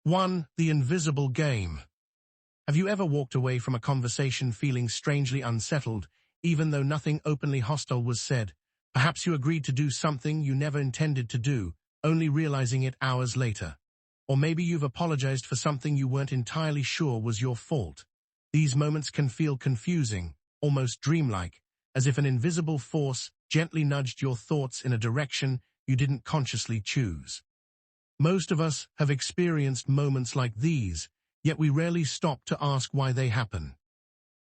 1. The invisible game. Have you ever walked away from a conversation feeling strangely unsettled, even though nothing openly hostile was said? Perhaps you agreed to do something you never intended to do, only realizing it hours later. Or maybe you've apologized for something you weren't entirely sure was your fault. These moments can feel confusing, almost dreamlike, as if an invisible force gently nudged your thoughts in a direction you didn't consciously choose. Most of us have experienced moments like these, yet we rarely stop to ask why they happen.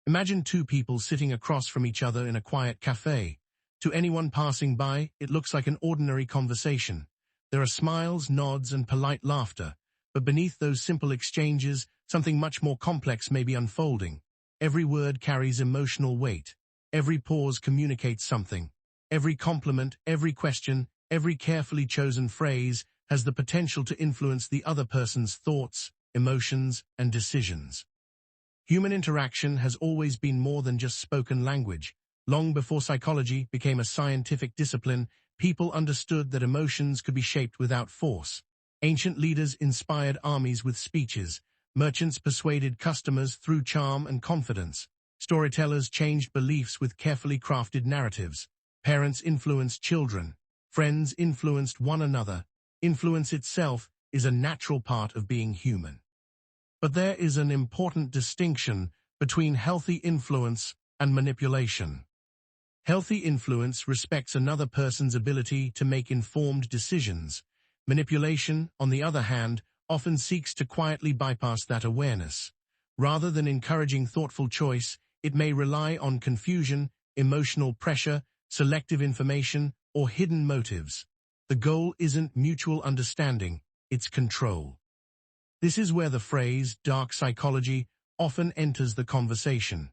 Imagine two people sitting across from each other in a quiet cafe. To anyone passing by, it looks like an ordinary conversation. There are smiles, nods, and polite laughter, but beneath those simple exchanges, something much more complex may be unfolding. Every word carries emotional weight. Every pause communicates something. Every compliment, every question, every carefully chosen phrase has the potential to influence the other person's thoughts, emotions, and decisions. Human interaction has always been more than just spoken language. Long before psychology became a scientific discipline, people understood that emotions could be shaped without force. Ancient leaders inspired armies with speeches. Merchants persuaded customers through charm and confidence. Storytellers changed beliefs with carefully crafted narratives. Parents influenced children. Friends influenced one another. Influence itself is a natural part of being human. But there is an important distinction between healthy influence and manipulation. Healthy influence respects another person's ability to make informed decisions. Manipulation, on the other hand, often seeks to quietly bypass that awareness. Rather than encouraging thoughtful choice, it may rely on confusion, emotional pressure, selective information, or hidden motives. The goal isn't mutual understanding, it's control. This is where the phrase dark psychology often enters the conversation.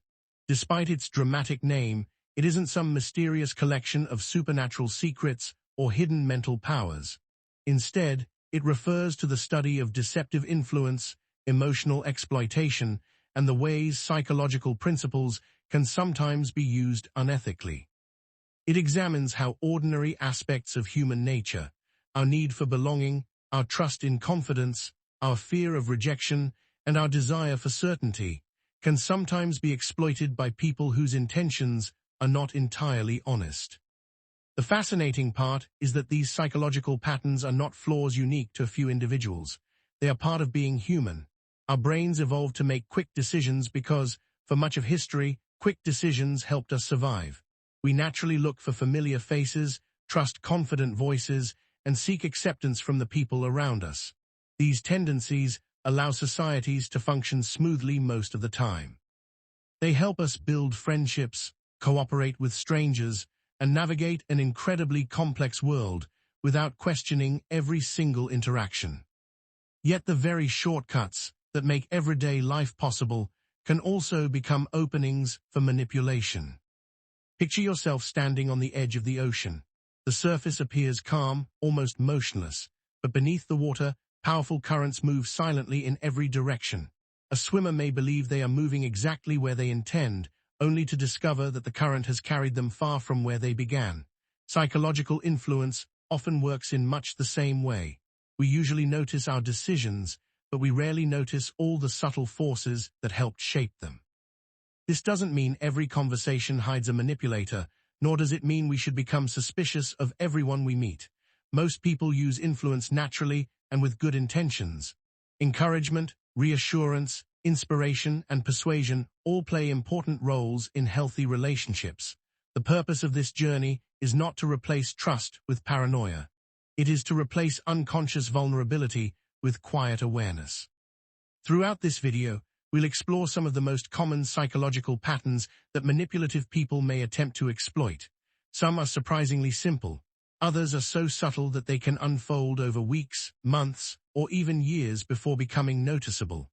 Despite its dramatic name, it isn't some mysterious collection of supernatural secrets or hidden mental powers. Instead, it refers to the study of deceptive influence, emotional exploitation, and the ways psychological principles can sometimes be used unethically. It examines how ordinary aspects of human nature, our need for belonging, our trust in confidence, our fear of rejection, and our desire for certainty, can sometimes be exploited by people whose intentions are not entirely honest. The fascinating part is that these psychological patterns are not flaws unique to a few individuals. They are part of being human. Our brains evolved to make quick decisions because, for much of history, quick decisions helped us survive. We naturally look for familiar faces, trust confident voices, and seek acceptance from the people around us. These tendencies allow societies to function smoothly most of the time. They help us build friendships, cooperate with strangers, and navigate an incredibly complex world without questioning every single interaction. Yet the very shortcuts that make everyday life possible can also become openings for manipulation. Picture yourself standing on the edge of the ocean. The surface appears calm, almost motionless, but beneath the water, powerful currents move silently in every direction. A swimmer may believe they are moving exactly where they intend, only to discover that the current has carried them far from where they began. Psychological influence often works in much the same way. We usually notice our decisions, but we rarely notice all the subtle forces that helped shape them. This doesn't mean every conversation hides a manipulator, nor does it mean we should become suspicious of everyone we meet. Most people use influence naturally and with good intentions. Encouragement, reassurance, inspiration, and persuasion all play important roles in healthy relationships. The purpose of this journey is not to replace trust with paranoia. It is to replace unconscious vulnerability with quiet awareness. Throughout this video, we'll explore some of the most common psychological patterns that manipulative people may attempt to exploit. Some are surprisingly simple. Others are so subtle that they can unfold over weeks, months, or even years before becoming noticeable.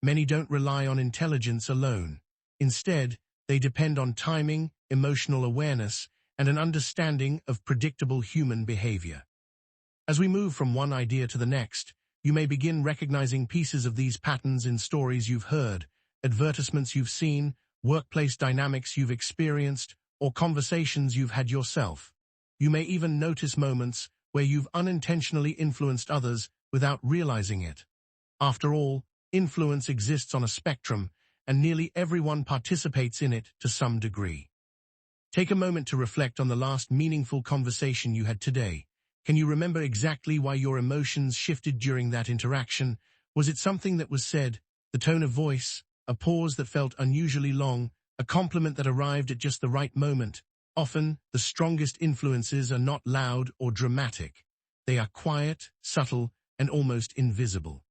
Many don't rely on intelligence alone. Instead, they depend on timing, emotional awareness, and an understanding of predictable human behavior. As we move from one idea to the next, you may begin recognizing pieces of these patterns in stories you've heard, advertisements you've seen, workplace dynamics you've experienced, or conversations you've had yourself. You may even notice moments where you've unintentionally influenced others without realizing it. After all, influence exists on a spectrum, and nearly everyone participates in it to some degree. Take a moment to reflect on the last meaningful conversation you had today. Can you remember exactly why your emotions shifted during that interaction? Was it something that was said, the tone of voice, a pause that felt unusually long, a compliment that arrived at just the right moment? Often, the strongest influences are not loud or dramatic. They are quiet, subtle, and almost invisible.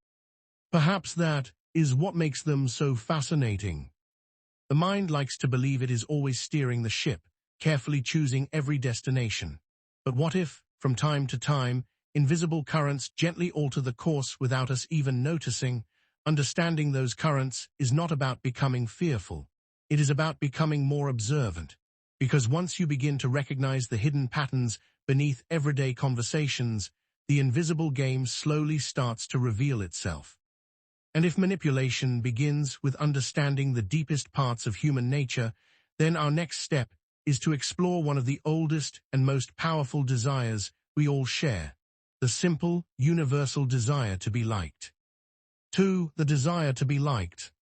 Perhaps that is what makes them so fascinating. The mind likes to believe it is always steering the ship, carefully choosing every destination. But what if, from time to time, invisible currents gently alter the course without us even noticing? Understanding those currents is not about becoming fearful. It is about becoming more observant. Because once you begin to recognize the hidden patterns beneath everyday conversations, the invisible game slowly starts to reveal itself. And if manipulation begins with understanding the deepest parts of human nature, then our next step is to explore one of the oldest and most powerful desires we all share, the simple, universal desire to be liked. 2. The desire to be liked.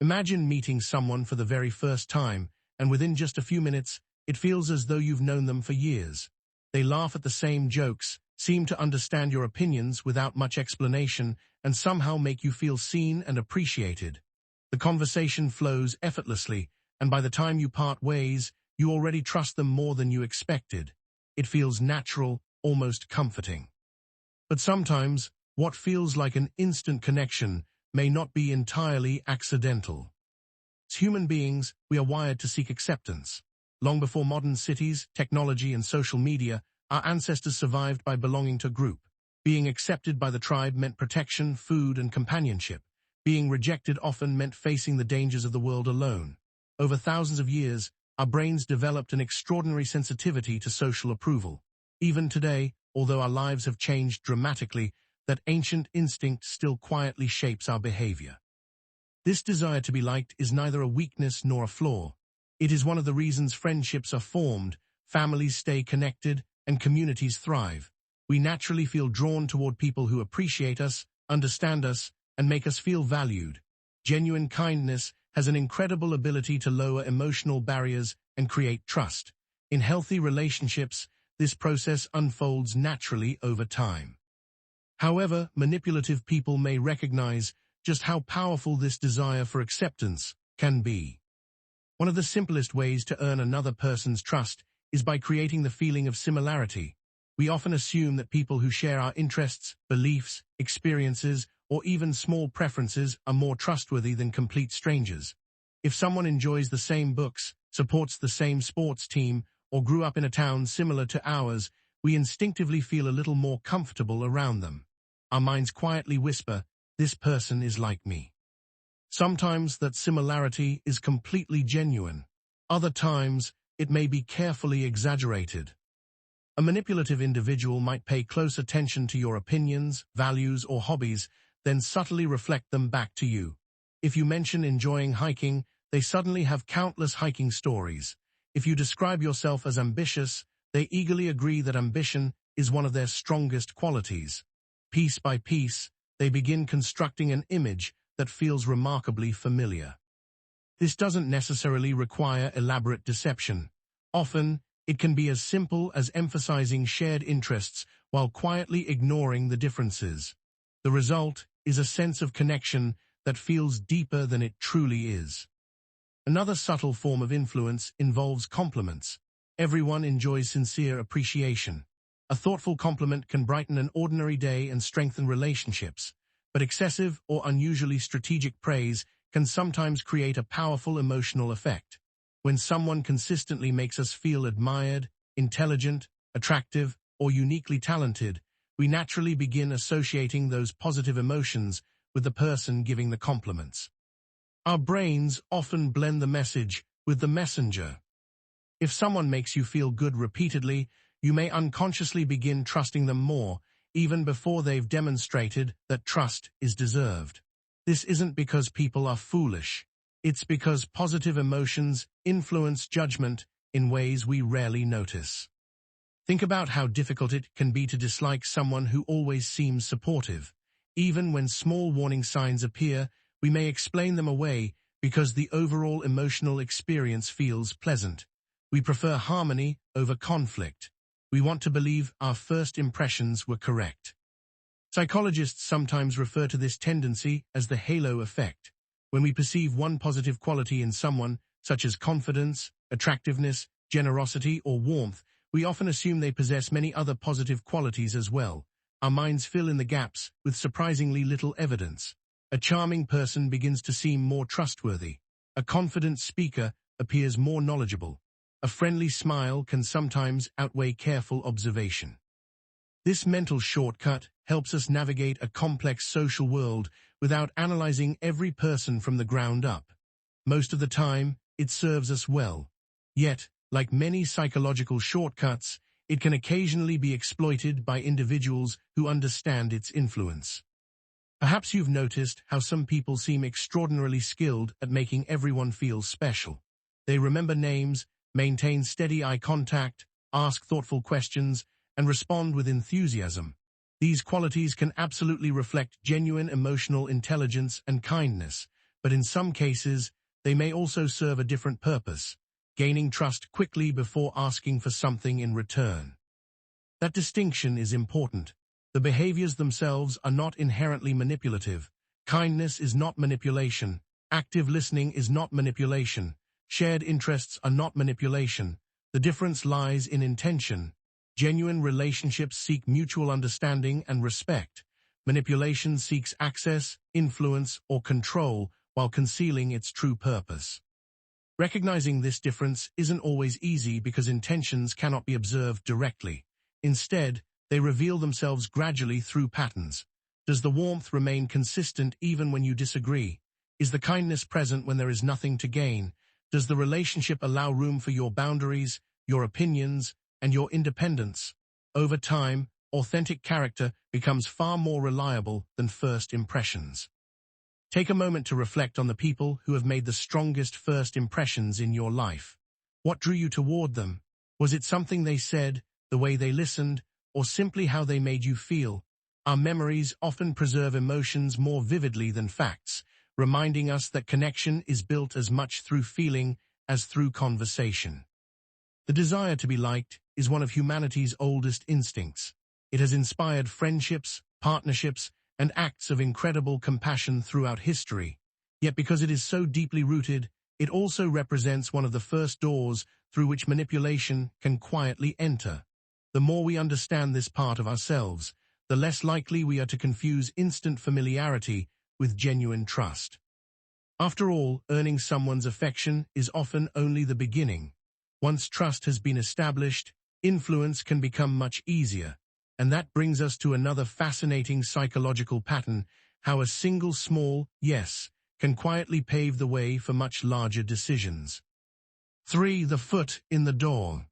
Imagine meeting someone for the very first time, and within just a few minutes, it feels as though you've known them for years. They laugh at the same jokes, seem to understand your opinions without much explanation, and somehow make you feel seen and appreciated. The conversation flows effortlessly, and by the time you part ways, you already trust them more than you expected. It feels natural, almost comforting. But sometimes, what feels like an instant connection may not be entirely accidental. As human beings, we are wired to seek acceptance. Long before modern cities, technology, and social media, our ancestors survived by belonging to a group. Being accepted by the tribe meant protection, food, and companionship. Being rejected often meant facing the dangers of the world alone. Over thousands of years, our brains developed an extraordinary sensitivity to social approval. Even today, although our lives have changed dramatically, that ancient instinct still quietly shapes our behavior. This desire to be liked is neither a weakness nor a flaw. It is one of the reasons friendships are formed, families stay connected, and communities thrive. We naturally feel drawn toward people who appreciate us, understand us, and make us feel valued. Genuine kindness has an incredible ability to lower emotional barriers and create trust. In healthy relationships, this process unfolds naturally over time. However, manipulative people may recognize just how powerful this desire for acceptance can be. One of the simplest ways to earn another person's trust is by creating the feeling of similarity. We often assume that people who share our interests, beliefs, experiences, or even small preferences are more trustworthy than complete strangers. If someone enjoys the same books, supports the same sports team, or grew up in a town similar to ours, we instinctively feel a little more comfortable around them. Our minds quietly whisper, "This person is like me." Sometimes that similarity is completely genuine. Other times, it may be carefully exaggerated. A manipulative individual might pay close attention to your opinions, values, or hobbies, then subtly reflect them back to you. If you mention enjoying hiking, they suddenly have countless hiking stories. If you describe yourself as ambitious, they eagerly agree that ambition is one of their strongest qualities. Piece by piece, they begin constructing an image that feels remarkably familiar. This doesn't necessarily require elaborate deception. Often, it can be as simple as emphasizing shared interests while quietly ignoring the differences. The result is a sense of connection that feels deeper than it truly is. Another subtle form of influence involves compliments. Everyone enjoys sincere appreciation. A thoughtful compliment can brighten an ordinary day and strengthen relationships, but excessive or unusually strategic praise can sometimes create a powerful emotional effect. When someone consistently makes us feel admired, intelligent, attractive, or uniquely talented, we naturally begin associating those positive emotions with the person giving the compliments. Our brains often blend the message with the messenger. If someone makes you feel good repeatedly, you may unconsciously begin trusting them more, even before they've demonstrated that trust is deserved. This isn't because people are foolish. It's because positive emotions influence judgment in ways we rarely notice. Think about how difficult it can be to dislike someone who always seems supportive. Even when small warning signs appear, we may explain them away because the overall emotional experience feels pleasant. We prefer harmony over conflict. We want to believe our first impressions were correct. Psychologists sometimes refer to this tendency as the halo effect. When we perceive one positive quality in someone, such as confidence, attractiveness, generosity, or warmth, we often assume they possess many other positive qualities as well. Our minds fill in the gaps with surprisingly little evidence. A charming person begins to seem more trustworthy. A confident speaker appears more knowledgeable. A friendly smile can sometimes outweigh careful observation. This mental shortcut helps us navigate a complex social world without analyzing every person from the ground up. Most of the time, it serves us well. Yet, like many psychological shortcuts, it can occasionally be exploited by individuals who understand its influence. Perhaps you've noticed how some people seem extraordinarily skilled at making everyone feel special. They remember names, maintain steady eye contact, ask thoughtful questions, and respond with enthusiasm. These qualities can absolutely reflect genuine emotional intelligence and kindness, but in some cases, they may also serve a different purpose, gaining trust quickly before asking for something in return. That distinction is important. The behaviors themselves are not inherently manipulative. Kindness is not manipulation. Active listening is not manipulation. Shared interests are not manipulation. The difference lies in intention. Genuine relationships seek mutual understanding and respect. Manipulation seeks access, influence, or control while concealing its true purpose. Recognizing this difference isn't always easy because intentions cannot be observed directly. Instead, they reveal themselves gradually through patterns. Does the warmth remain consistent even when you disagree? Is the kindness present when there is nothing to gain? Does the relationship allow room for your boundaries, your opinions, and your independence? Over time, authentic character becomes far more reliable than first impressions. Take a moment to reflect on the people who have made the strongest first impressions in your life. What drew you toward them? Was it something they said, the way they listened, or simply how they made you feel? Our memories often preserve emotions more vividly than facts, reminding us that connection is built as much through feeling as through conversation. The desire to be liked is one of humanity's oldest instincts. It has inspired friendships, partnerships, and acts of incredible compassion throughout history. Yet because it is so deeply rooted, it also represents one of the first doors through which manipulation can quietly enter. The more we understand this part of ourselves, the less likely we are to confuse instant familiarity with genuine trust. After all, earning someone's affection is often only the beginning. Once trust has been established, influence can become much easier. And that brings us to another fascinating psychological pattern, how a single small yes can quietly pave the way for much larger decisions. 3. The foot in the door.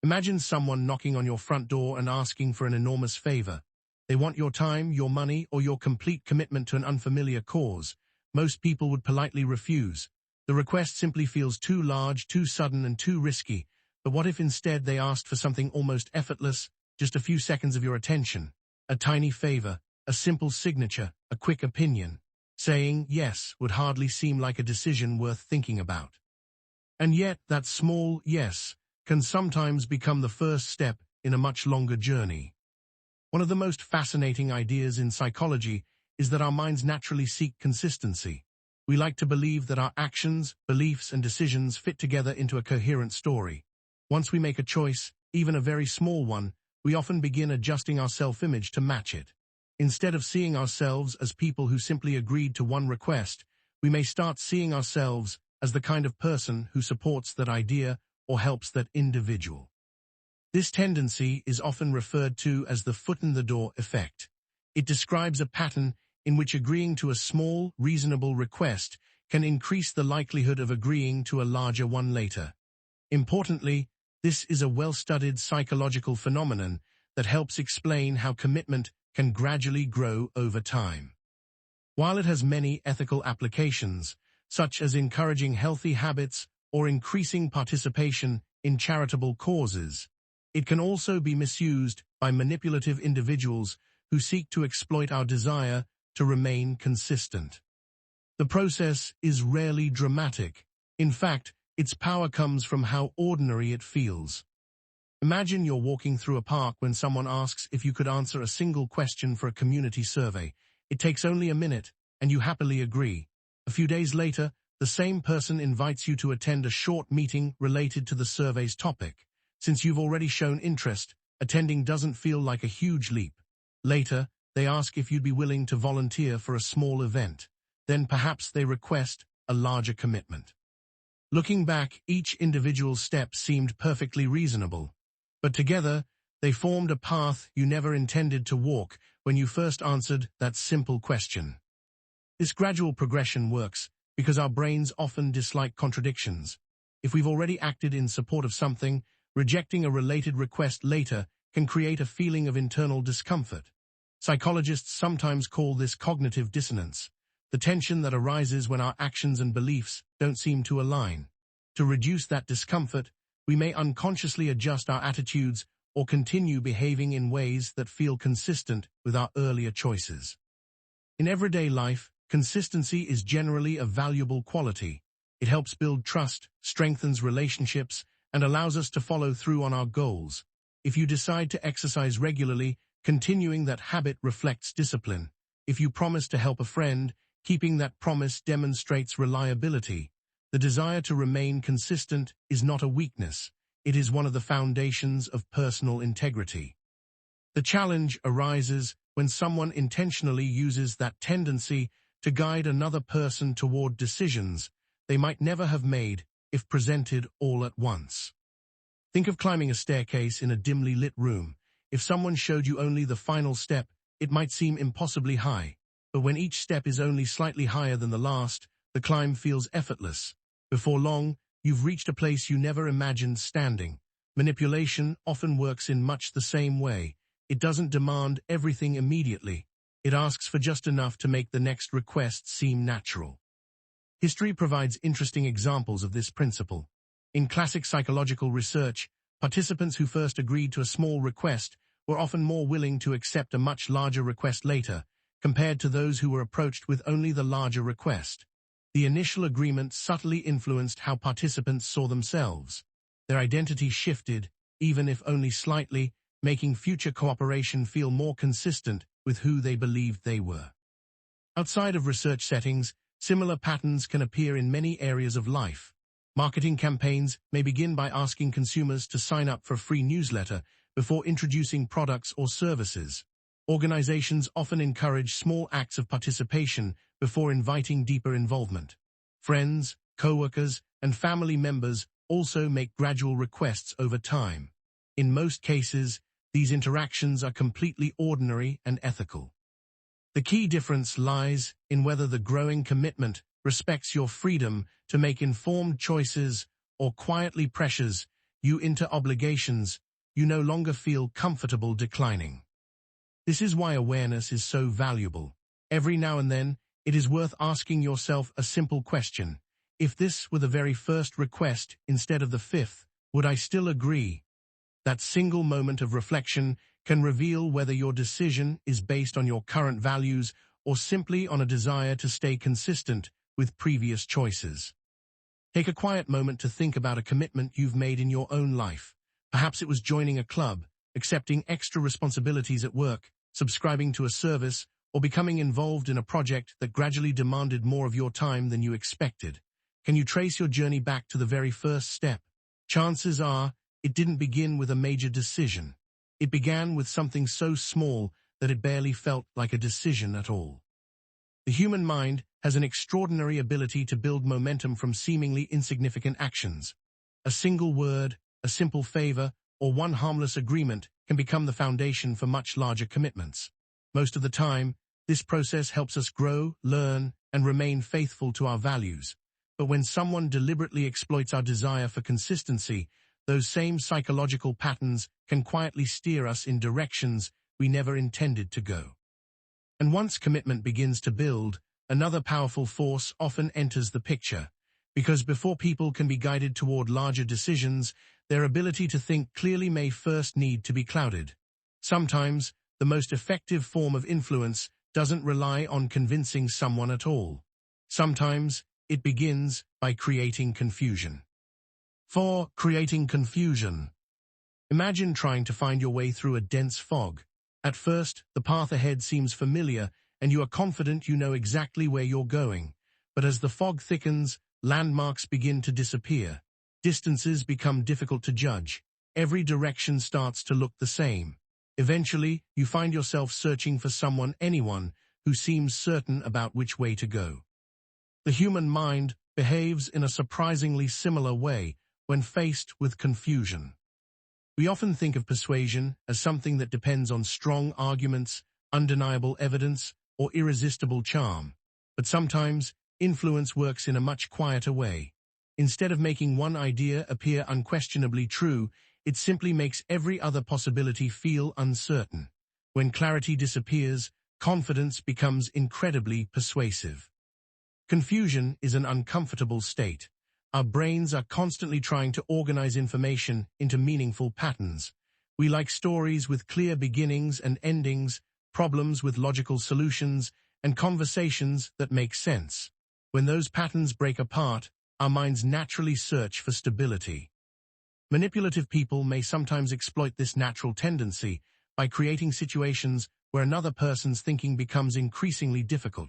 Imagine someone knocking on your front door and asking for an enormous favor. They want your time, your money, or your complete commitment to an unfamiliar cause. Most people would politely refuse. The request simply feels too large, too sudden, and too risky. But what if instead they asked for something almost effortless, just a few seconds of your attention, a tiny favor, a simple signature, a quick opinion? Saying yes would hardly seem like a decision worth thinking about. And yet, that small yes can sometimes become the first step in a much longer journey. One of the most fascinating ideas in psychology is that our minds naturally seek consistency. We like to believe that our actions, beliefs, and decisions fit together into a coherent story. Once we make a choice, even a very small one, we often begin adjusting our self-image to match it. Instead of seeing ourselves as people who simply agreed to one request, we may start seeing ourselves as the kind of person who supports that idea or helps that individual. This tendency is often referred to as the foot-in-the-door effect. It describes a pattern in which agreeing to a small, reasonable request can increase the likelihood of agreeing to a larger one later. Importantly, this is a well-studied psychological phenomenon that helps explain how commitment can gradually grow over time. While it has many ethical applications, such as encouraging healthy habits or increasing participation in charitable causes, it can also be misused by manipulative individuals who seek to exploit our desire to remain consistent. The process is rarely dramatic. In fact, its power comes from how ordinary it feels. Imagine you're walking through a park when someone asks if you could answer a single question for a community survey. It takes only a minute, and you happily agree. A few days later, the same person invites you to attend a short meeting related to the survey's topic. Since you've already shown interest, attending doesn't feel like a huge leap. Later, they ask if you'd be willing to volunteer for a small event. Then perhaps they request a larger commitment. Looking back, each individual step seemed perfectly reasonable. But together, they formed a path you never intended to walk when you first answered that simple question. This gradual progression works because our brains often dislike contradictions. If we've already acted in support of something, rejecting a related request later can create a feeling of internal discomfort. Psychologists sometimes call this cognitive dissonance, the tension that arises when our actions and beliefs don't seem to align. To reduce that discomfort, we may unconsciously adjust our attitudes or continue behaving in ways that feel consistent with our earlier choices. In everyday life, consistency is generally a valuable quality. It helps build trust, strengthens relationships, and allows us to follow through on our goals. If you decide to exercise regularly, continuing that habit reflects discipline. If you promise to help a friend, keeping that promise demonstrates reliability. The desire to remain consistent is not a weakness. It is one of the foundations of personal integrity. The challenge arises when someone intentionally uses that tendency to guide another person toward decisions they might never have made if presented all at once. Think of climbing a staircase in a dimly lit room. If someone showed you only the final step, it might seem impossibly high. But when each step is only slightly higher than the last, the climb feels effortless. Before long, you've reached a place you never imagined standing. Manipulation often works in much the same way. It doesn't demand everything immediately. It asks for just enough to make the next request seem natural. History provides interesting examples of this principle. In classic psychological research, participants who first agreed to a small request were often more willing to accept a much larger request later, compared to those who were approached with only the larger request. The initial agreement subtly influenced how participants saw themselves. Their identity shifted, even if only slightly, making future cooperation feel more consistent with who they believed they were. Outside of research settings, similar patterns can appear in many areas of life. Marketing campaigns may begin by asking consumers to sign up for a free newsletter before introducing products or services. Organizations often encourage small acts of participation before inviting deeper involvement. Friends, coworkers, and family members also make gradual requests over time. In most cases, these interactions are completely ordinary and ethical. The key difference lies in whether the growing commitment respects your freedom to make informed choices or quietly pressures you into obligations you no longer feel comfortable declining. This is why awareness is so valuable. Every now and then, it is worth asking yourself a simple question. If this were the very first request instead of the fifth, would I still agree? That single moment of reflection can reveal whether your decision is based on your current values or simply on a desire to stay consistent with previous choices. Take a quiet moment to think about a commitment you've made in your own life. Perhaps it was joining a club, accepting extra responsibilities at work, subscribing to a service, or becoming involved in a project that gradually demanded more of your time than you expected. Can you trace your journey back to the very first step? Chances are, it didn't begin with a major decision. It began with something so small that it barely felt like a decision at all. The human mind has an extraordinary ability to build momentum from seemingly insignificant actions. A single word, a simple favor, or one harmless agreement can become the foundation for much larger commitments. Most of the time, this process helps us grow, learn, and remain faithful to our values. But when someone deliberately exploits our desire for consistency, those same psychological patterns can quietly steer us in directions we never intended to go. And once commitment begins to build, another powerful force often enters the picture. Because before people can be guided toward larger decisions, their ability to think clearly may first need to be clouded. Sometimes, the most effective form of influence doesn't rely on convincing someone at all. Sometimes, it begins by creating confusion. 4. Creating confusion. Imagine trying to find your way through a dense fog. At first, the path ahead seems familiar, and you are confident you know exactly where you're going. But as the fog thickens, landmarks begin to disappear. Distances become difficult to judge. Every direction starts to look the same. Eventually, you find yourself searching for anyone, who seems certain about which way to go. The human mind behaves in a surprisingly similar way when faced with confusion. We often think of persuasion as something that depends on strong arguments, undeniable evidence, or irresistible charm. But sometimes, influence works in a much quieter way. Instead of making one idea appear unquestionably true, it simply makes every other possibility feel uncertain. When clarity disappears, confidence becomes incredibly persuasive. Confusion is an uncomfortable state. Our brains are constantly trying to organize information into meaningful patterns. We like stories with clear beginnings and endings, problems with logical solutions, and conversations that make sense. When those patterns break apart, our minds naturally search for stability. Manipulative people may sometimes exploit this natural tendency by creating situations where another person's thinking becomes increasingly difficult.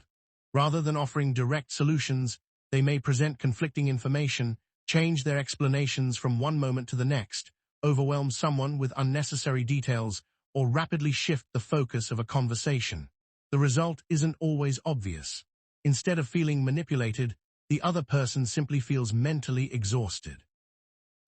Rather than offering direct solutions, they may present conflicting information, change their explanations from one moment to the next, overwhelm someone with unnecessary details, or rapidly shift the focus of a conversation. The result isn't always obvious. Instead of feeling manipulated, the other person simply feels mentally exhausted.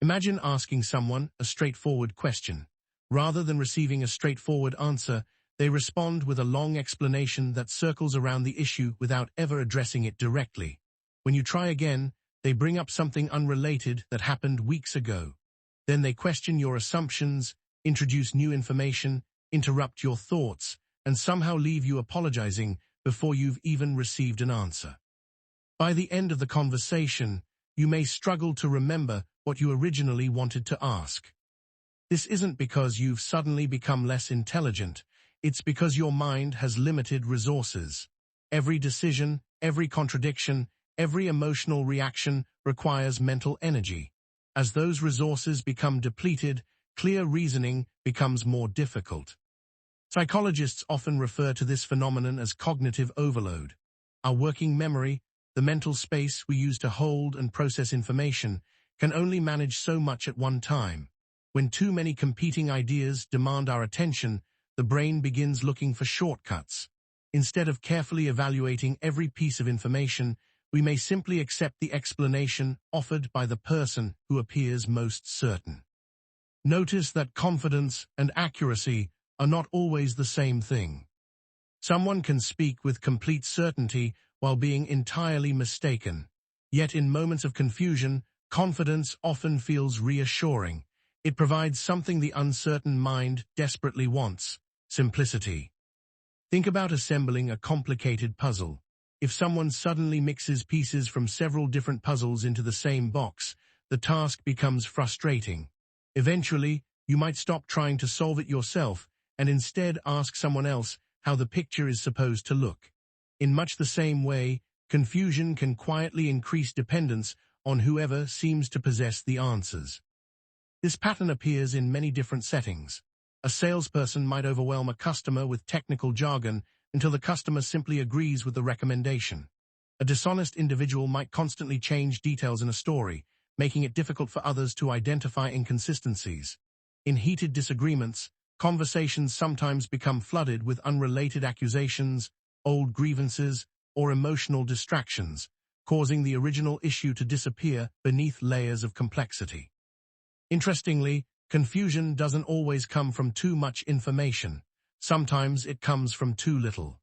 Imagine asking someone a straightforward question. Rather than receiving a straightforward answer, they respond with a long explanation that circles around the issue without ever addressing it directly. When you try again, they bring up something unrelated that happened weeks ago. Then they question your assumptions, introduce new information, interrupt your thoughts, and somehow leave you apologizing before you've even received an answer. By the end of the conversation, you may struggle to remember what you originally wanted to ask. This isn't because you've suddenly become less intelligent. It's because your mind has limited resources. Every decision, every contradiction, every emotional reaction requires mental energy. As those resources become depleted, clear reasoning becomes more difficult. Psychologists often refer to this phenomenon as cognitive overload. Our working memory, the mental space we use to hold and process information, can only manage so much at one time. When too many competing ideas demand our attention, the brain begins looking for shortcuts. Instead of carefully evaluating every piece of information, we may simply accept the explanation offered by the person who appears most certain. Notice that confidence and accuracy are not always the same thing. Someone can speak with complete certainty while being entirely mistaken. Yet in moments of confusion, confidence often feels reassuring. It provides something the uncertain mind desperately wants: simplicity. Think about assembling a complicated puzzle. If someone suddenly mixes pieces from several different puzzles into the same box, the task becomes frustrating. Eventually, you might stop trying to solve it yourself and instead ask someone else how the picture is supposed to look. In much the same way, confusion can quietly increase dependence on whoever seems to possess the answers. This pattern appears in many different settings. A salesperson might overwhelm a customer with technical jargon until the customer simply agrees with the recommendation. A dishonest individual might constantly change details in a story, making it difficult for others to identify inconsistencies. In heated disagreements, conversations sometimes become flooded with unrelated accusations, old grievances, or emotional distractions, causing the original issue to disappear beneath layers of complexity. Interestingly, confusion doesn't always come from too much information. Sometimes it comes from too little.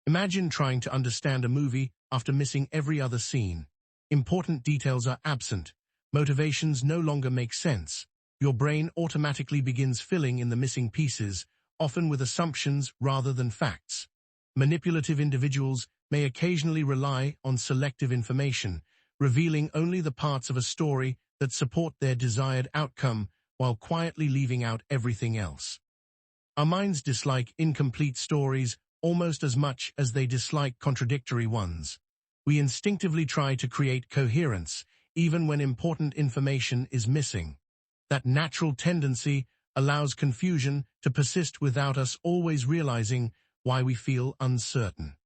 Imagine trying to understand a movie after missing every other scene. Important details are absent. Motivations no longer make sense. Your brain automatically begins filling in the missing pieces, often with assumptions rather than facts. Manipulative individuals may occasionally rely on selective information, revealing only the parts of a story that support their desired outcome while quietly leaving out everything else. Our minds dislike incomplete stories almost as much as they dislike contradictory ones. We instinctively try to create coherence, even when important information is missing. That natural tendency allows confusion to persist without us always realizing why we feel uncertain.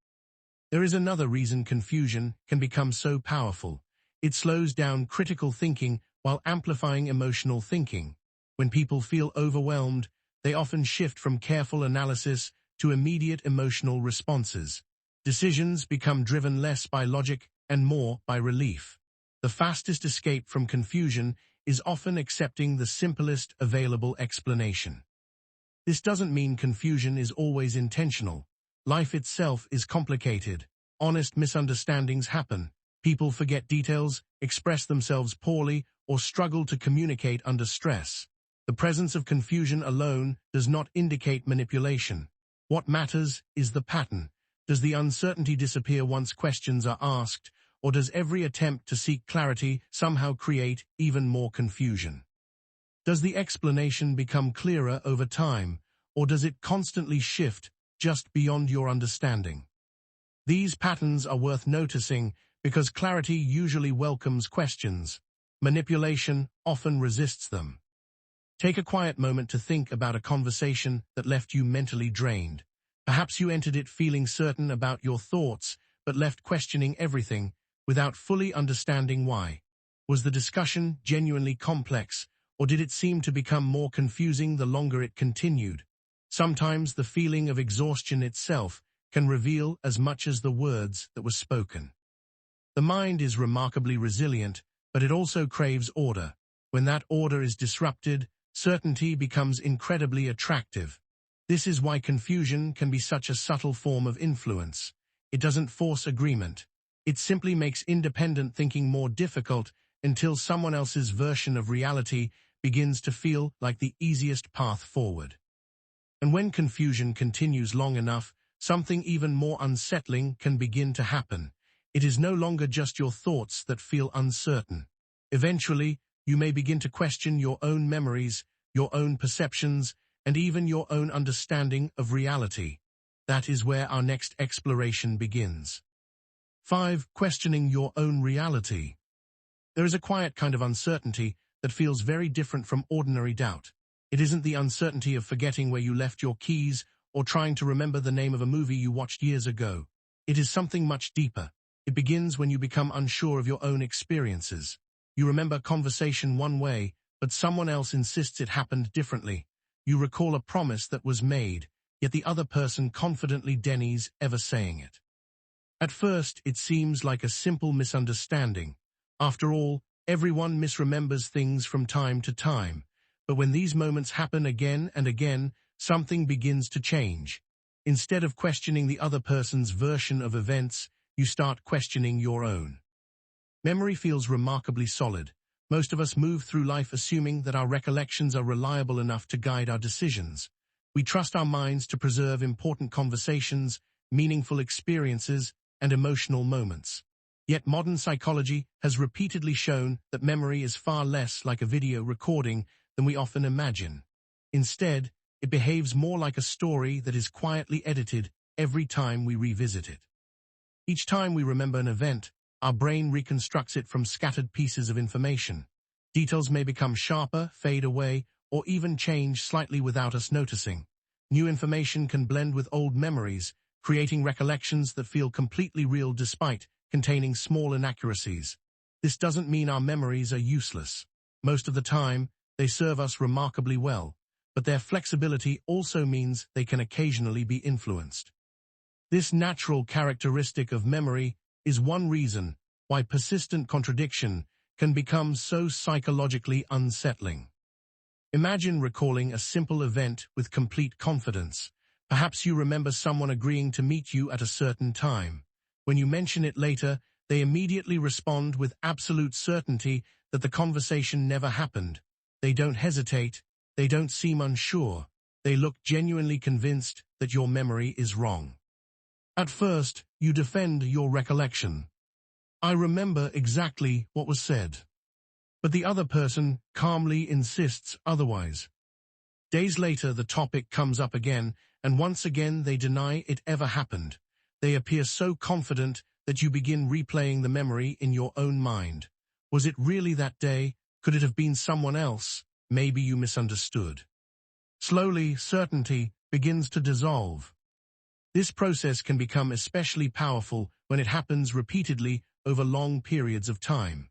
There is another reason confusion can become so powerful. It slows down critical thinking while amplifying emotional thinking. When people feel overwhelmed, they often shift from careful analysis to immediate emotional responses. Decisions become driven less by logic and more by relief. The fastest escape from confusion is often accepting the simplest available explanation. This doesn't mean confusion is always intentional. Life itself is complicated. Honest misunderstandings happen. People forget details, express themselves poorly, or struggle to communicate under stress. The presence of confusion alone does not indicate manipulation. What matters is the pattern. Does the uncertainty disappear once questions are asked, or does every attempt to seek clarity somehow create even more confusion? Does the explanation become clearer over time, or does it constantly shift just beyond your understanding? These patterns are worth noticing because clarity usually welcomes questions. Manipulation often resists them. Take a quiet moment to think about a conversation that left you mentally drained. Perhaps you entered it feeling certain about your thoughts, but left questioning everything without fully understanding why. Was the discussion genuinely complex, or did it seem to become more confusing the longer it continued? Sometimes the feeling of exhaustion itself can reveal as much as the words that were spoken. The mind is remarkably resilient, but it also craves order. When that order is disrupted, certainty becomes incredibly attractive. This is why confusion can be such a subtle form of influence. It doesn't force agreement. It simply makes independent thinking more difficult until someone else's version of reality begins to feel like the easiest path forward. And when confusion continues long enough, something even more unsettling can begin to happen. It is no longer just your thoughts that feel uncertain. Eventually, you may begin to question your own memories, your own perceptions, and even your own understanding of reality. That is where our next exploration begins. 5. Questioning your own reality. There is a quiet kind of uncertainty that feels very different from ordinary doubt. It isn't the uncertainty of forgetting where you left your keys or trying to remember the name of a movie you watched years ago. It is something much deeper. It begins when you become unsure of your own experiences. You remember a conversation one way, but someone else insists it happened differently. You recall a promise that was made, yet the other person confidently denies ever saying it. At first, it seems like a simple misunderstanding. After all, everyone misremembers things from time to time. But when these moments happen again and again, something begins to change. Instead of questioning the other person's version of events, you start questioning your own. Memory feels remarkably solid. Most of us move through life assuming that our recollections are reliable enough to guide our decisions. We trust our minds to preserve important conversations, meaningful experiences, and emotional moments. Yet modern psychology has repeatedly shown that memory is far less like a video recording than we often imagine. Instead, it behaves more like a story that is quietly edited every time we revisit it. Each time we remember an event, our brain reconstructs it from scattered pieces of information. Details may become sharper, fade away, or even change slightly without us noticing. New information can blend with old memories, creating recollections that feel completely real despite containing small inaccuracies. This doesn't mean our memories are useless. Most of the time, they serve us remarkably well, but their flexibility also means they can occasionally be influenced. This natural characteristic of memory is one reason why persistent contradiction can become so psychologically unsettling. Imagine recalling a simple event with complete confidence. Perhaps you remember someone agreeing to meet you at a certain time. When you mention it later, they immediately respond with absolute certainty that the conversation never happened. They don't hesitate. They don't seem unsure. They look genuinely convinced that your memory is wrong. At first, you defend your recollection. I remember exactly what was said. But the other person calmly insists otherwise. Days later, the topic comes up again, and once again they deny it ever happened. They appear so confident that you begin replaying the memory in your own mind. Was it really that day? Could it have been someone else? Maybe you misunderstood. Slowly, certainty begins to dissolve. This process can become especially powerful when it happens repeatedly over long periods of time.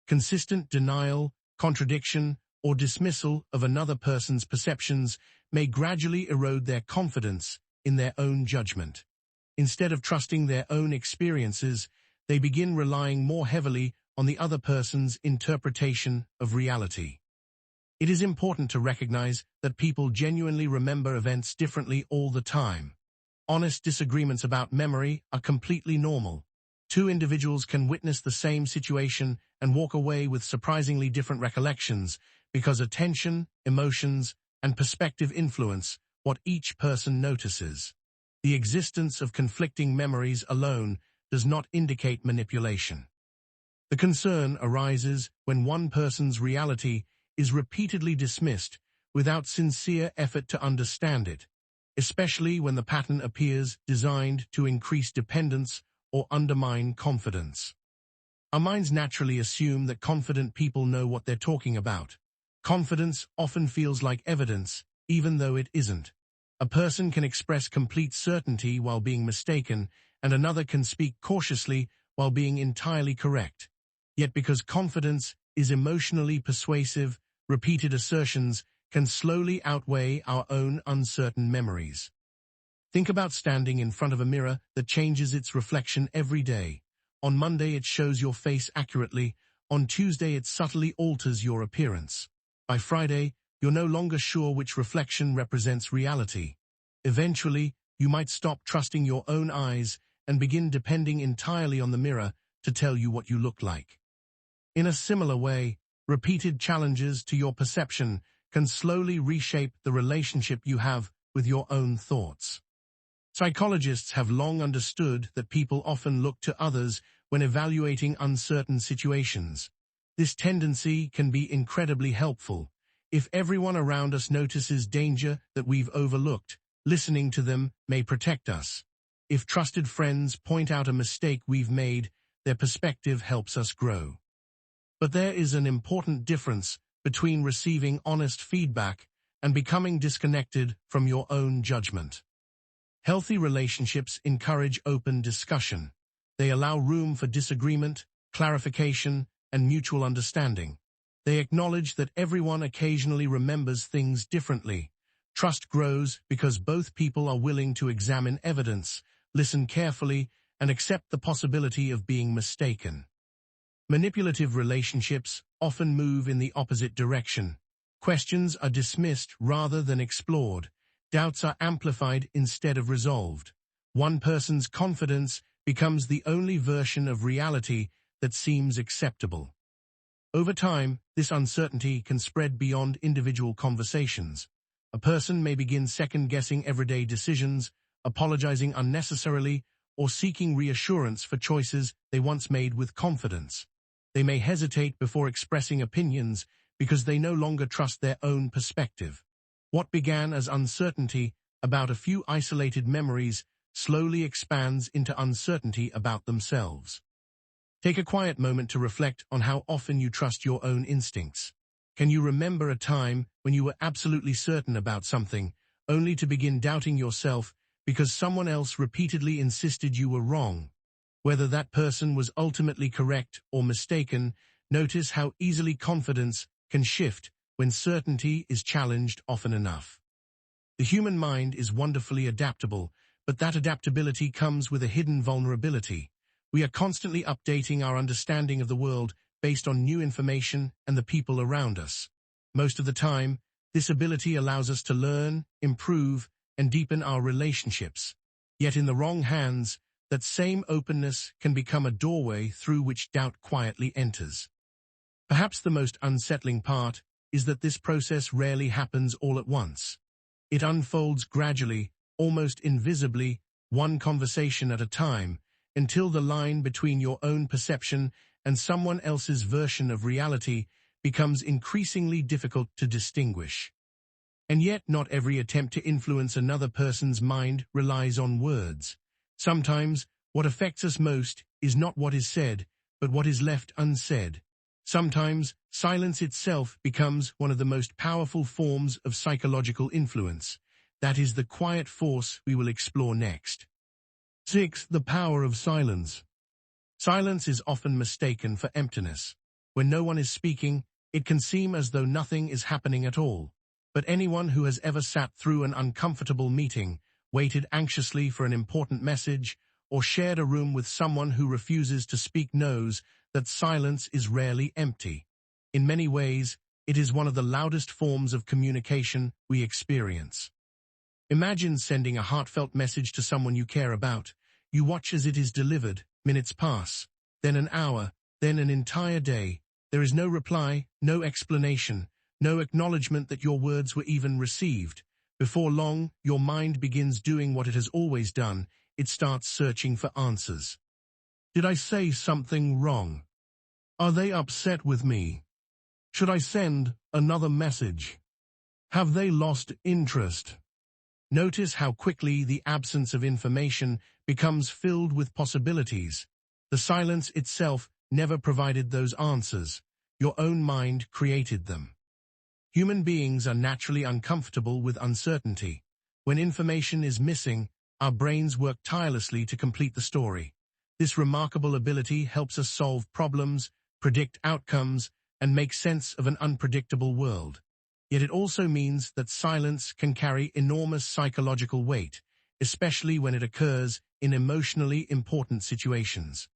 Consistent denial, contradiction, or dismissal of another person's perceptions may gradually erode their confidence in their own judgment. Instead of trusting their own experiences, they begin relying more heavily on the other person's interpretation of reality. It is important to recognize that people genuinely remember events differently all the time. Honest disagreements about memory are completely normal. Two individuals can witness the same situation and walk away with surprisingly different recollections because attention, emotions, and perspective influence what each person notices. The existence of conflicting memories alone does not indicate manipulation. The concern arises when one person's reality is repeatedly dismissed without sincere effort to understand it, especially when the pattern appears designed to increase dependence or undermine confidence. Our minds naturally assume that confident people know what they're talking about. Confidence often feels like evidence, even though it isn't. A person can express complete certainty while being mistaken, and another can speak cautiously while being entirely correct. Yet because confidence is emotionally persuasive, repeated assertions can slowly outweigh our own uncertain memories. Think about standing in front of a mirror that changes its reflection every day. On Monday it shows your face accurately, on Tuesday it subtly alters your appearance. By Friday, you're no longer sure which reflection represents reality. Eventually, you might stop trusting your own eyes and begin depending entirely on the mirror to tell you what you look like. In a similar way, repeated challenges to your perception can slowly reshape the relationship you have with your own thoughts. Psychologists have long understood that people often look to others when evaluating uncertain situations. This tendency can be incredibly helpful. If everyone around us notices danger that we've overlooked, listening to them may protect us. If trusted friends point out a mistake we've made, their perspective helps us grow. But there is an important difference between receiving honest feedback and becoming disconnected from your own judgment. Healthy relationships encourage open discussion. They allow room for disagreement, clarification, and mutual understanding. They acknowledge that everyone occasionally remembers things differently. Trust grows because both people are willing to examine evidence, listen carefully, and accept the possibility of being mistaken. Manipulative relationships often move in the opposite direction. Questions are dismissed rather than explored. Doubts are amplified instead of resolved. One person's confidence becomes the only version of reality that seems acceptable. Over time, this uncertainty can spread beyond individual conversations. A person may begin second-guessing everyday decisions, apologizing unnecessarily, or seeking reassurance for choices they once made with confidence. They may hesitate before expressing opinions because they no longer trust their own perspective. What began as uncertainty about a few isolated memories slowly expands into uncertainty about themselves. Take a quiet moment to reflect on how often you trust your own instincts. Can you remember a time when you were absolutely certain about something, only to begin doubting yourself because someone else repeatedly insisted you were wrong? Whether that person was ultimately correct or mistaken, notice how easily confidence can shift when certainty is challenged often enough. The human mind is wonderfully adaptable, but that adaptability comes with a hidden vulnerability. We are constantly updating our understanding of the world based on new information and the people around us. Most of the time, this ability allows us to learn, improve, and deepen our relationships. Yet in the wrong hands, that same openness can become a doorway through which doubt quietly enters. Perhaps the most unsettling part is that this process rarely happens all at once. It unfolds gradually, almost invisibly, one conversation at a time, until the line between your own perception and someone else's version of reality becomes increasingly difficult to distinguish. And yet, not every attempt to influence another person's mind relies on words. Sometimes, what affects us most is not what is said, but what is left unsaid. Sometimes, silence itself becomes one of the most powerful forms of psychological influence. That is the quiet force we will explore next. 6. The power of silence. Silence is often mistaken for emptiness. When no one is speaking, it can seem as though nothing is happening at all. But anyone who has ever sat through an uncomfortable meeting, waited anxiously for an important message, or shared a room with someone who refuses to speak knows that silence is rarely empty. In many ways, it is one of the loudest forms of communication we experience. Imagine sending a heartfelt message to someone you care about. You watch as it is delivered, minutes pass, then an hour, then an entire day. There is no reply, no explanation, no acknowledgement that your words were even received. Before long, your mind begins doing what it has always done. It starts searching for answers. Did I say something wrong? Are they upset with me? Should I send another message? Have they lost interest? Notice how quickly the absence of information becomes filled with possibilities. The silence itself never provided those answers. Your own mind created them. Human beings are naturally uncomfortable with uncertainty. When information is missing, our brains work tirelessly to complete the story. This remarkable ability helps us solve problems, predict outcomes, and make sense of an unpredictable world. Yet it also means that silence can carry enormous psychological weight, especially when it occurs in emotionally important situations.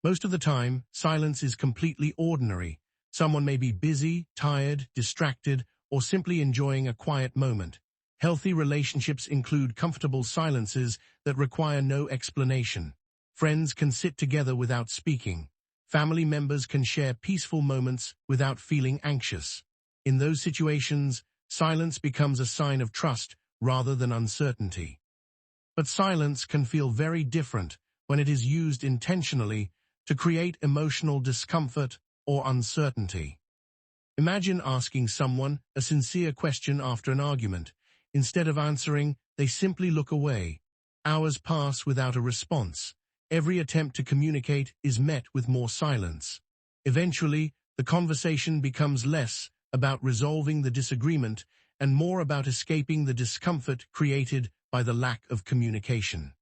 Most of the time, silence is completely ordinary. Someone may be busy, tired, distracted, or simply enjoying a quiet moment. Healthy relationships include comfortable silences that require no explanation. Friends can sit together without speaking. Family members can share peaceful moments without feeling anxious. In those situations, silence becomes a sign of trust rather than uncertainty. But silence can feel very different when it is used intentionally to create emotional discomfort or uncertainty. Imagine asking someone a sincere question after an argument. Instead of answering, they simply look away. Hours pass without a response. Every attempt to communicate is met with more silence. Eventually, the conversation becomes less about resolving the disagreement and more about escaping the discomfort created by the lack of communication.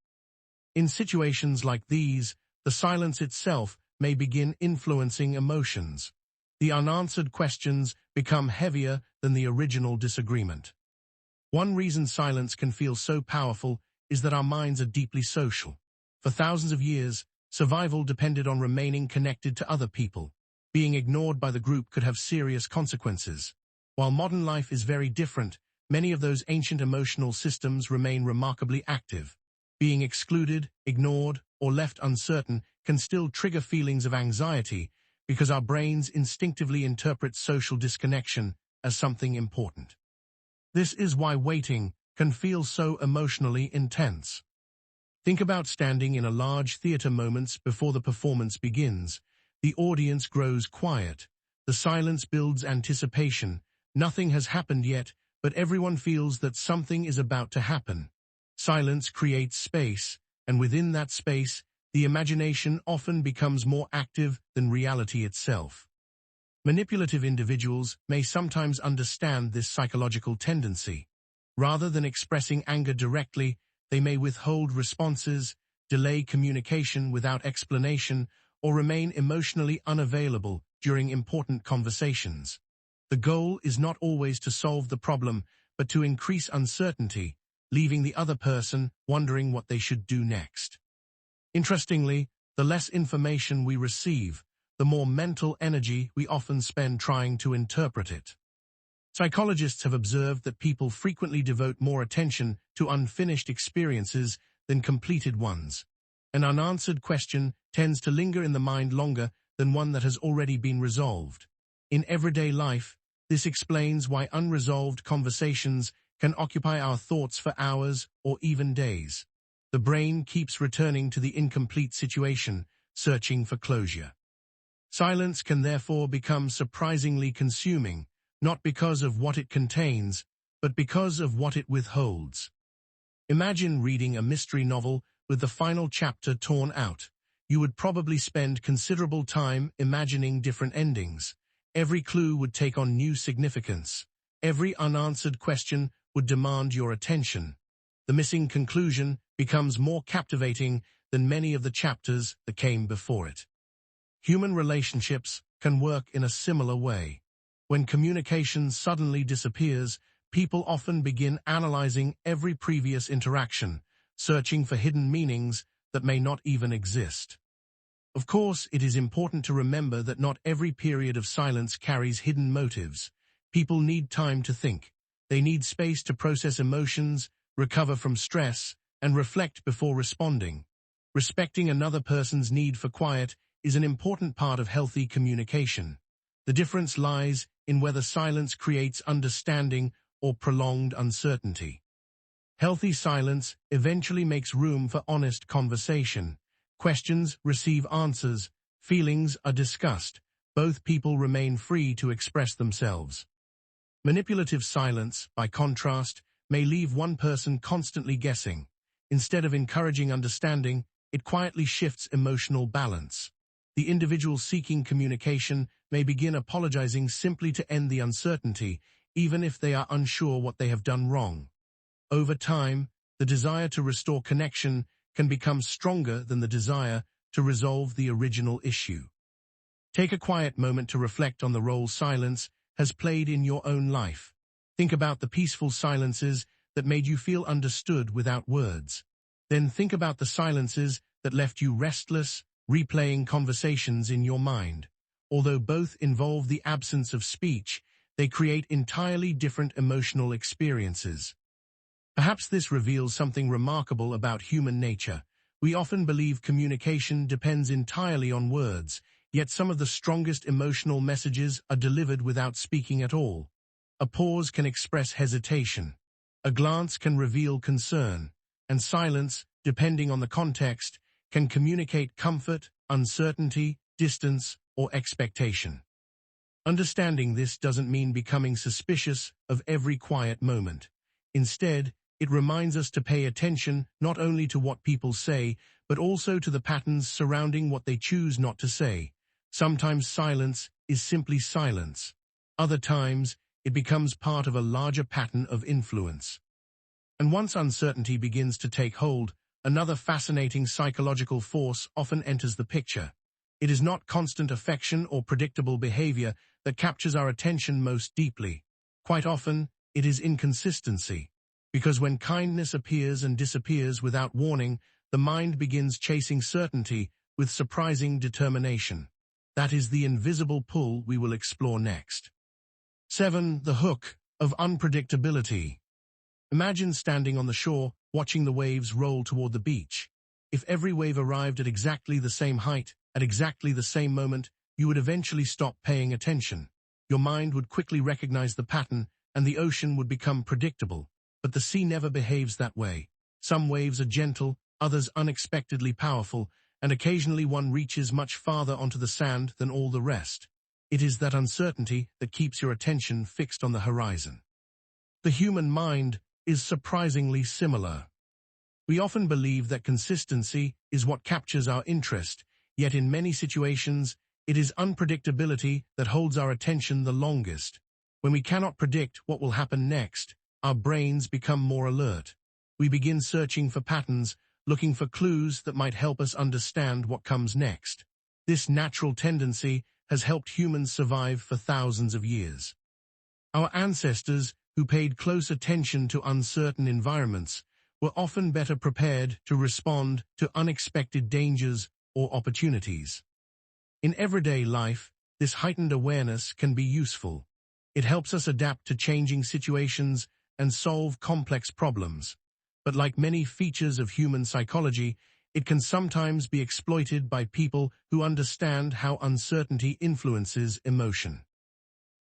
In situations like these, the silence itself may begin influencing emotions. The unanswered questions become heavier than the original disagreement. One reason silence can feel so powerful is that our minds are deeply social. For thousands of years, survival depended on remaining connected to other people. Being ignored by the group could have serious consequences. While modern life is very different, many of those ancient emotional systems remain remarkably active. Being excluded, ignored, or left uncertain can still trigger feelings of anxiety because our brains instinctively interpret social disconnection as something important. This is why waiting can feel so emotionally intense. Think about standing in a large theater moments before the performance begins. The audience grows quiet. The silence builds anticipation. Nothing has happened yet, but everyone feels that something is about to happen. Silence creates space, and within that space, the imagination often becomes more active than reality itself. Manipulative individuals may sometimes understand this psychological tendency. Rather than expressing anger directly, they may withhold responses, delay communication without explanation, or remain emotionally unavailable during important conversations. The goal is not always to solve the problem, but to increase uncertainty, leaving the other person wondering what they should do next. Interestingly, the less information we receive, the more mental energy we often spend trying to interpret it. Psychologists have observed that people frequently devote more attention to unfinished experiences than completed ones. An unanswered question tends to linger in the mind longer than one that has already been resolved. In everyday life, this explains why unresolved conversations can occupy our thoughts for hours or even days. The brain keeps returning to the incomplete situation, searching for closure. Silence can therefore become surprisingly consuming, not because of what it contains, but because of what it withholds. Imagine reading a mystery novel with the final chapter torn out. You would probably spend considerable time imagining different endings. Every clue would take on new significance. Every unanswered question would demand your attention. The missing conclusion becomes more captivating than many of the chapters that came before it. Human relationships can work in a similar way. When communication suddenly disappears, people often begin analyzing every previous interaction, searching for hidden meanings that may not even exist. Of course, it is important to remember that not every period of silence carries hidden motives. People need time to think. They need space to process emotions, recover from stress, and reflect before responding. Respecting another person's need for quiet is an important part of healthy communication. The difference lies in whether silence creates understanding or prolonged uncertainty. Healthy silence eventually makes room for honest conversation. Questions receive answers, feelings are discussed, both people remain free to express themselves. Manipulative silence, by contrast, may leave one person constantly guessing. Instead of encouraging understanding, it quietly shifts emotional balance. The individual seeking communication may begin apologizing simply to end the uncertainty, even if they are unsure what they have done wrong. Over time, the desire to restore connection can become stronger than the desire to resolve the original issue. Take a quiet moment to reflect on the role silence has played in your own life. Think about the peaceful silences that made you feel understood without words. Then think about the silences that left you restless, replaying conversations in your mind. Although both involve the absence of speech, they create entirely different emotional experiences. Perhaps this reveals something remarkable about human nature. We often believe communication depends entirely on words, yet some of the strongest emotional messages are delivered without speaking at all. A pause can express hesitation. A glance can reveal concern. And silence, depending on the context, can communicate comfort, uncertainty, distance, or expectation. Understanding this doesn't mean becoming suspicious of every quiet moment. Instead, it reminds us to pay attention not only to what people say, but also to the patterns surrounding what they choose not to say. Sometimes silence is simply silence. Other times, it becomes part of a larger pattern of influence. And once uncertainty begins to take hold, another fascinating psychological force often enters the picture. It is not constant affection or predictable behavior that captures our attention most deeply. Quite often, it is inconsistency. Because when kindness appears and disappears without warning, the mind begins chasing certainty with surprising determination. That is the invisible pull we will explore next. 7. The Hook of Unpredictability. Imagine standing on the shore, watching the waves roll toward the beach. If every wave arrived at exactly the same height, at exactly the same moment, you would eventually stop paying attention. Your mind would quickly recognize the pattern, and the ocean would become predictable. But the sea never behaves that way. Some waves are gentle, others unexpectedly powerful, and occasionally one reaches much farther onto the sand than all the rest. It is that uncertainty that keeps your attention fixed on the horizon. The human mind is surprisingly similar. We often believe that consistency is what captures our interest, yet in many situations, it is unpredictability that holds our attention the longest. When we cannot predict what will happen next, our brains become more alert. We begin searching for patterns, looking for clues that might help us understand what comes next. This natural tendency has helped humans survive for thousands of years. Our ancestors, who paid close attention to uncertain environments, were often better prepared to respond to unexpected dangers or opportunities. In everyday life, this heightened awareness can be useful. It helps us adapt to changing situations and solve complex problems. But like many features of human psychology, it can sometimes be exploited by people who understand how uncertainty influences emotion.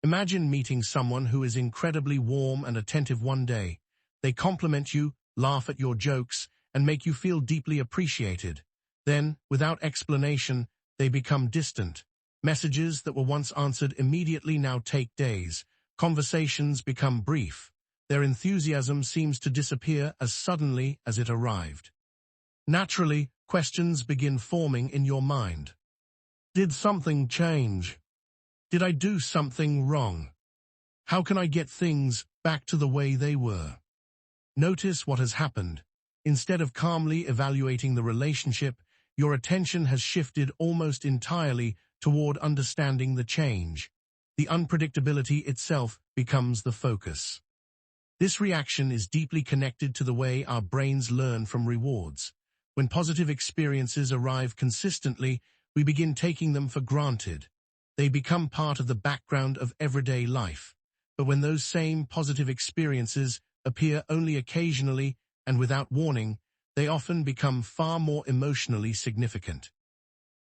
Imagine meeting someone who is incredibly warm and attentive one day. They compliment you, laugh at your jokes, and make you feel deeply appreciated. Then, without explanation, they become distant. Messages that were once answered immediately now take days. Conversations become brief. their enthusiasm seems to disappear as suddenly as it arrived. Naturally, questions begin forming in your mind. Did something change? Did I do something wrong? How can I get things back to the way they were? Notice what has happened. Instead of calmly evaluating the relationship, your attention has shifted almost entirely toward understanding the change. The unpredictability itself becomes the focus. This reaction is deeply connected to the way our brains learn from rewards. When positive experiences arrive consistently, we begin taking them for granted. They become part of the background of everyday life. But when those same positive experiences appear only occasionally and without warning, they often become far more emotionally significant.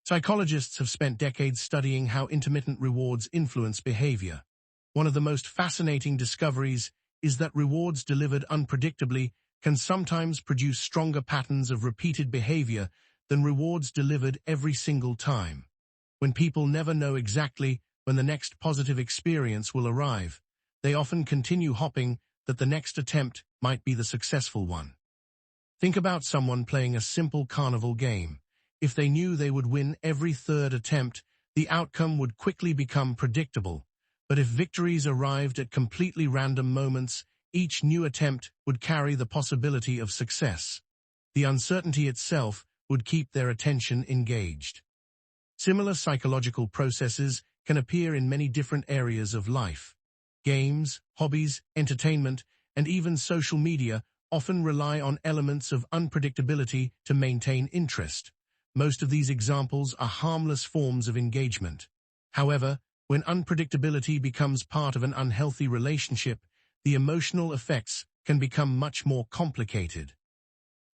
Psychologists have spent decades studying how intermittent rewards influence behavior. One of the most fascinating discoveries is that rewards delivered unpredictably can sometimes produce stronger patterns of repeated behavior than rewards delivered every single time. When people never know exactly when the next positive experience will arrive, they often continue hoping that the next attempt might be the successful one. Think about someone playing a simple carnival game. If they knew they would win every third attempt, the outcome would quickly become predictable. But if victories arrived at completely random moments, each new attempt would carry the possibility of success. The uncertainty itself would keep their attention engaged. Similar psychological processes can appear in many different areas of life. Games, hobbies, entertainment, and even social media often rely on elements of unpredictability to maintain interest. Most of these examples are harmless forms of engagement. However, when unpredictability becomes part of an unhealthy relationship, the emotional effects can become much more complicated.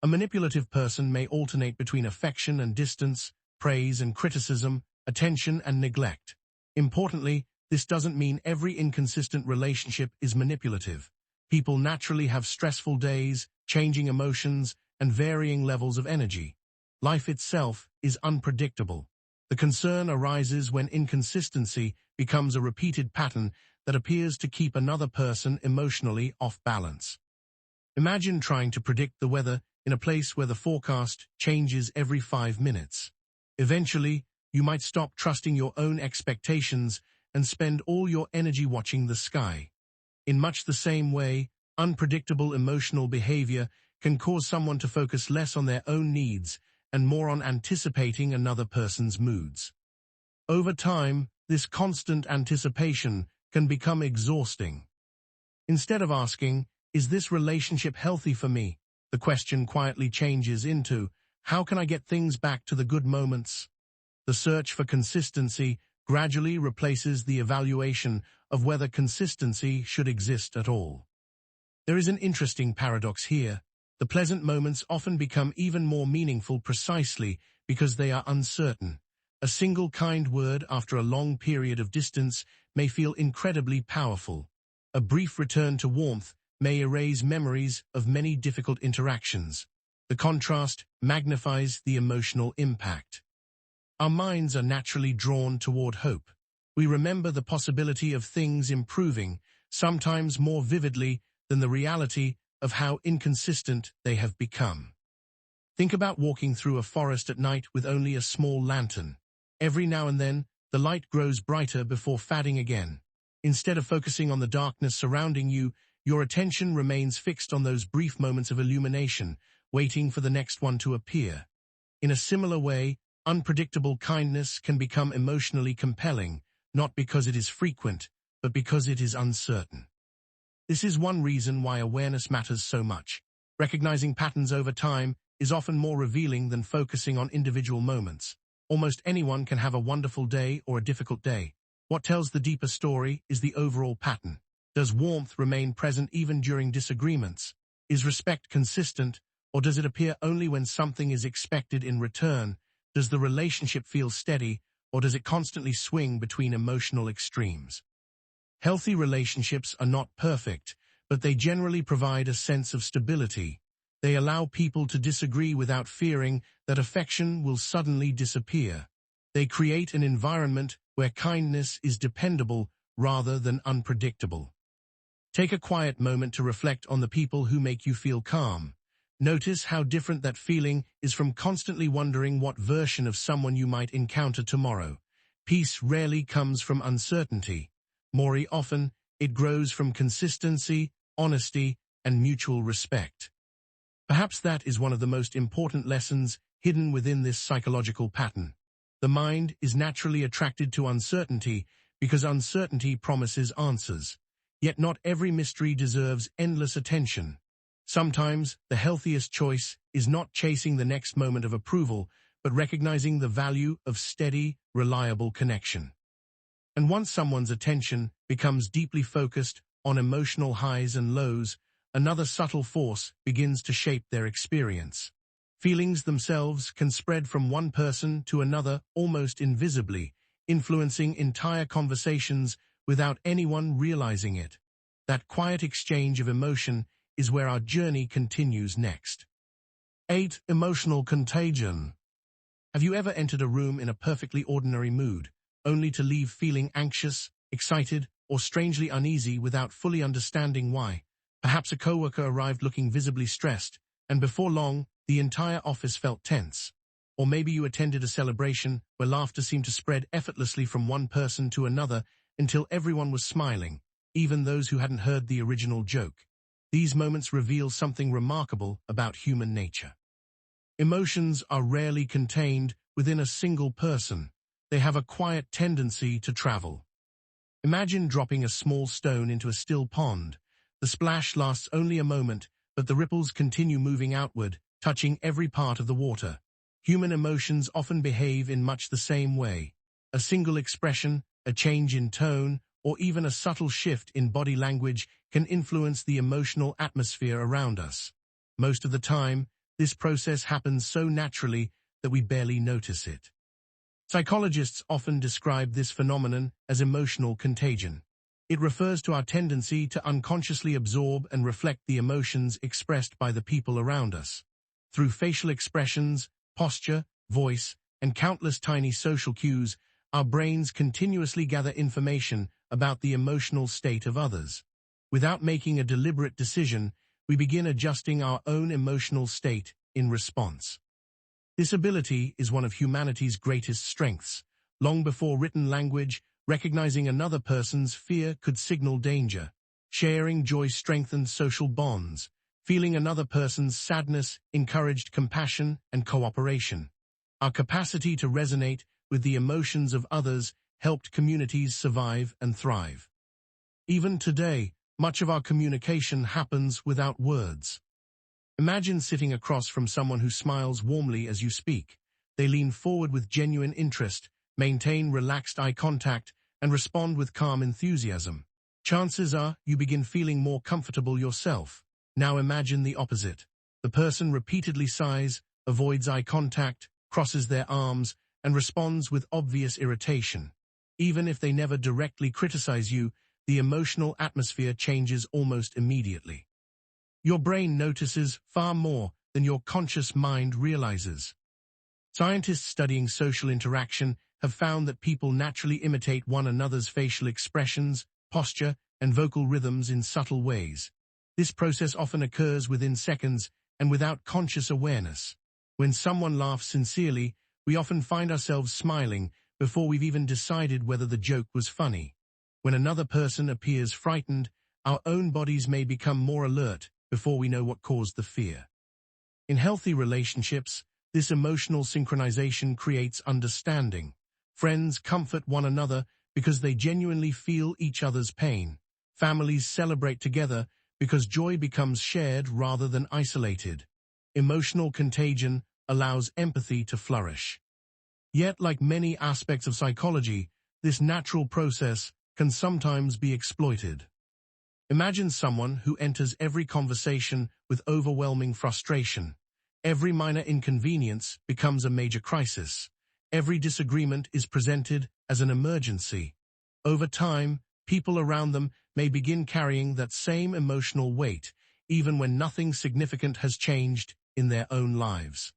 A manipulative person may alternate between affection and distance, praise and criticism, attention and neglect. Importantly, this doesn't mean every inconsistent relationship is manipulative. People naturally have stressful days, changing emotions, and varying levels of energy. Life itself is unpredictable. The concern arises when inconsistency becomes a repeated pattern that appears to keep another person emotionally off balance. Imagine trying to predict the weather in a place where the forecast changes every 5 minutes. Eventually, you might stop trusting your own expectations and spend all your energy watching the sky. In much the same way, unpredictable emotional behavior can cause someone to focus less on their own needs and more on anticipating another person's moods. Over time, this constant anticipation can become exhausting. Instead of asking, "Is this relationship healthy for me?" the question quietly changes into, "How can I get things back to the good moments?" The search for consistency gradually replaces the evaluation of whether consistency should exist at all. There is an interesting paradox here. The pleasant moments often become even more meaningful precisely because they are uncertain. A single kind word after a long period of distance may feel incredibly powerful. A brief return to warmth may erase memories of many difficult interactions. The contrast magnifies the emotional impact. Our minds are naturally drawn toward hope. We remember the possibility of things improving, sometimes more vividly than the reality of how inconsistent they have become. Think about walking through a forest at night with only a small lantern. Every now and then, the light grows brighter before fading again. Instead of focusing on the darkness surrounding you, your attention remains fixed on those brief moments of illumination, waiting for the next one to appear. In a similar way, unpredictable kindness can become emotionally compelling, not because it is frequent, but because it is uncertain. This is one reason why awareness matters so much. Recognizing patterns over time is often more revealing than focusing on individual moments. Almost anyone can have a wonderful day or a difficult day. What tells the deeper story is the overall pattern. Does warmth remain present even during disagreements? Is respect consistent, or does it appear only when something is expected in return? Does the relationship feel steady, or does it constantly swing between emotional extremes? Healthy relationships are not perfect, but they generally provide a sense of stability. They allow people to disagree without fearing that affection will suddenly disappear. They create an environment where kindness is dependable rather than unpredictable. Take a quiet moment to reflect on the people who make you feel calm. Notice how different that feeling is from constantly wondering what version of someone you might encounter tomorrow. Peace rarely comes from uncertainty. More often, it grows from consistency, honesty, and mutual respect. Perhaps that is one of the most important lessons hidden within this psychological pattern. The mind is naturally attracted to uncertainty because uncertainty promises answers. Yet not every mystery deserves endless attention. Sometimes, the healthiest choice is not chasing the next moment of approval, but recognizing the value of steady, reliable connection. And once someone's attention becomes deeply focused on emotional highs and lows, another subtle force begins to shape their experience. Feelings themselves can spread from one person to another almost invisibly, influencing entire conversations without anyone realizing it. That quiet exchange of emotion is where our journey continues next. 8. Emotional contagion. Have you ever entered a room in a perfectly ordinary mood, only to leave feeling anxious, excited, or strangely uneasy without fully understanding why? Perhaps a coworker arrived looking visibly stressed, and before long, the entire office felt tense. Or maybe you attended a celebration where laughter seemed to spread effortlessly from one person to another until everyone was smiling, even those who hadn't heard the original joke. These moments reveal something remarkable about human nature. Emotions are rarely contained within a single person. They have a quiet tendency to travel. Imagine dropping a small stone into a still pond. The splash lasts only a moment, but the ripples continue moving outward, touching every part of the water. Human emotions often behave in much the same way. A single expression, a change in tone, or even a subtle shift in body language can influence the emotional atmosphere around us. Most of the time, this process happens so naturally that we barely notice it. Psychologists often describe this phenomenon as emotional contagion. It refers to our tendency to unconsciously absorb and reflect the emotions expressed by the people around us. Through facial expressions, posture, voice, and countless tiny social cues, our brains continuously gather information about the emotional state of others. Without making a deliberate decision, we begin adjusting our own emotional state in response. This ability is one of humanity's greatest strengths. Long before written language, recognizing another person's fear could signal danger. Sharing joy strengthened social bonds. Feeling another person's sadness encouraged compassion and cooperation. Our capacity to resonate with the emotions of others helped communities survive and thrive. Even today, much of our communication happens without words. Imagine sitting across from someone who smiles warmly as you speak. They lean forward with genuine interest, maintain relaxed eye contact, and respond with calm enthusiasm. Chances are you begin feeling more comfortable yourself. Now imagine the opposite. The person repeatedly sighs, avoids eye contact, crosses their arms, and responds with obvious irritation. Even if they never directly criticize you, the emotional atmosphere changes almost immediately. Your brain notices far more than your conscious mind realizes. Scientists studying social interaction have found that people naturally imitate one another's facial expressions, posture, and vocal rhythms in subtle ways. This process often occurs within seconds and without conscious awareness. When someone laughs sincerely, we often find ourselves smiling before we've even decided whether the joke was funny. When another person appears frightened, our own bodies may become more alert before we know what caused the fear. In healthy relationships, this emotional synchronization creates understanding. Friends comfort one another because they genuinely feel each other's pain. Families celebrate together because joy becomes shared rather than isolated. Emotional contagion allows empathy to flourish. Yet, like many aspects of psychology, this natural process can sometimes be exploited. Imagine someone who enters every conversation with overwhelming frustration. Every minor inconvenience becomes a major crisis. Every disagreement is presented as an emergency. Over time, people around them may begin carrying that same emotional weight, even when nothing significant has changed in their own lives.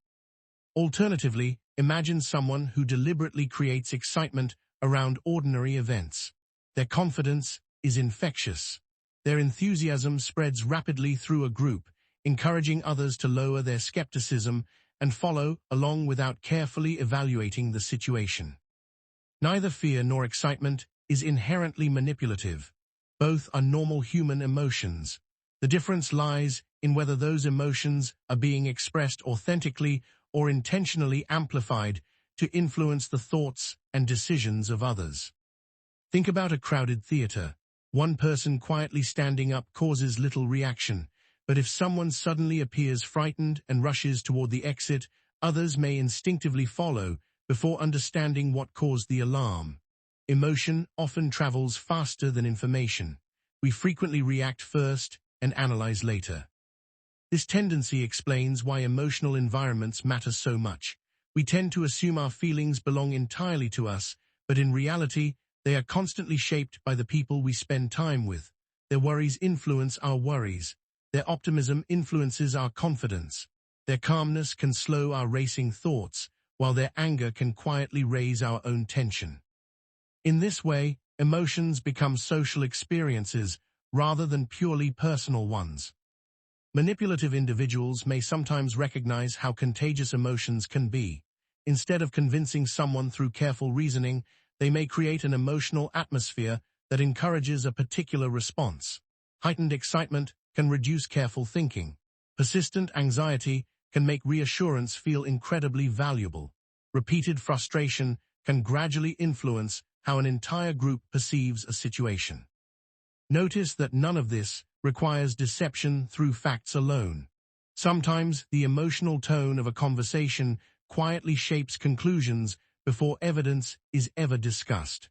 Alternatively, imagine someone who deliberately creates excitement around ordinary events. Their confidence is infectious. Their enthusiasm spreads rapidly through a group, encouraging others to lower their skepticism and follow along without carefully evaluating the situation. Neither fear nor excitement is inherently manipulative. Both are normal human emotions. The difference lies in whether those emotions are being expressed authentically or intentionally amplified to influence the thoughts and decisions of others. Think about a crowded theater. One person quietly standing up causes little reaction, but if someone suddenly appears frightened and rushes toward the exit, others may instinctively follow before understanding what caused the alarm. Emotion often travels faster than information. We frequently react first and analyze later. This tendency explains why emotional environments matter so much. We tend to assume our feelings belong entirely to us, but in reality, they are constantly shaped by the people we spend time with. Their worries influence our worries. Their optimism influences our confidence. Their calmness can slow our racing thoughts, while their anger can quietly raise our own tension. In this way, emotions become social experiences rather than purely personal ones. Manipulative individuals may sometimes recognize how contagious emotions can be. Instead of convincing someone through careful reasoning, they may create an emotional atmosphere that encourages a particular response. Heightened excitement can reduce careful thinking. Persistent anxiety can make reassurance feel incredibly valuable. Repeated frustration can gradually influence how an entire group perceives a situation. Notice that none of this requires deception through facts alone. Sometimes the emotional tone of a conversation quietly shapes conclusions before evidence is ever discussed.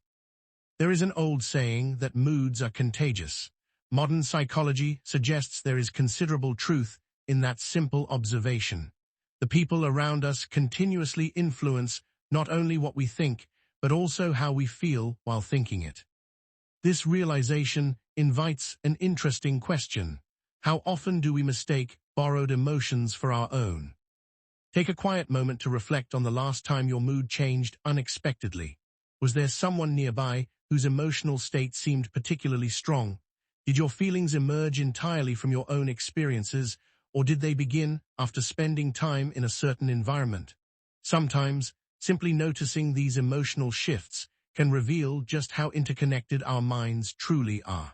There is an old saying that moods are contagious. Modern psychology suggests there is considerable truth in that simple observation. The people around us continuously influence not only what we think, but also how we feel while thinking it. This realization invites an interesting question. How often do we mistake borrowed emotions for our own? Take a quiet moment to reflect on the last time your mood changed unexpectedly. Was there someone nearby whose emotional state seemed particularly strong? Did your feelings emerge entirely from your own experiences, or did they begin after spending time in a certain environment? Sometimes, simply noticing these emotional shifts can reveal just how interconnected our minds truly are.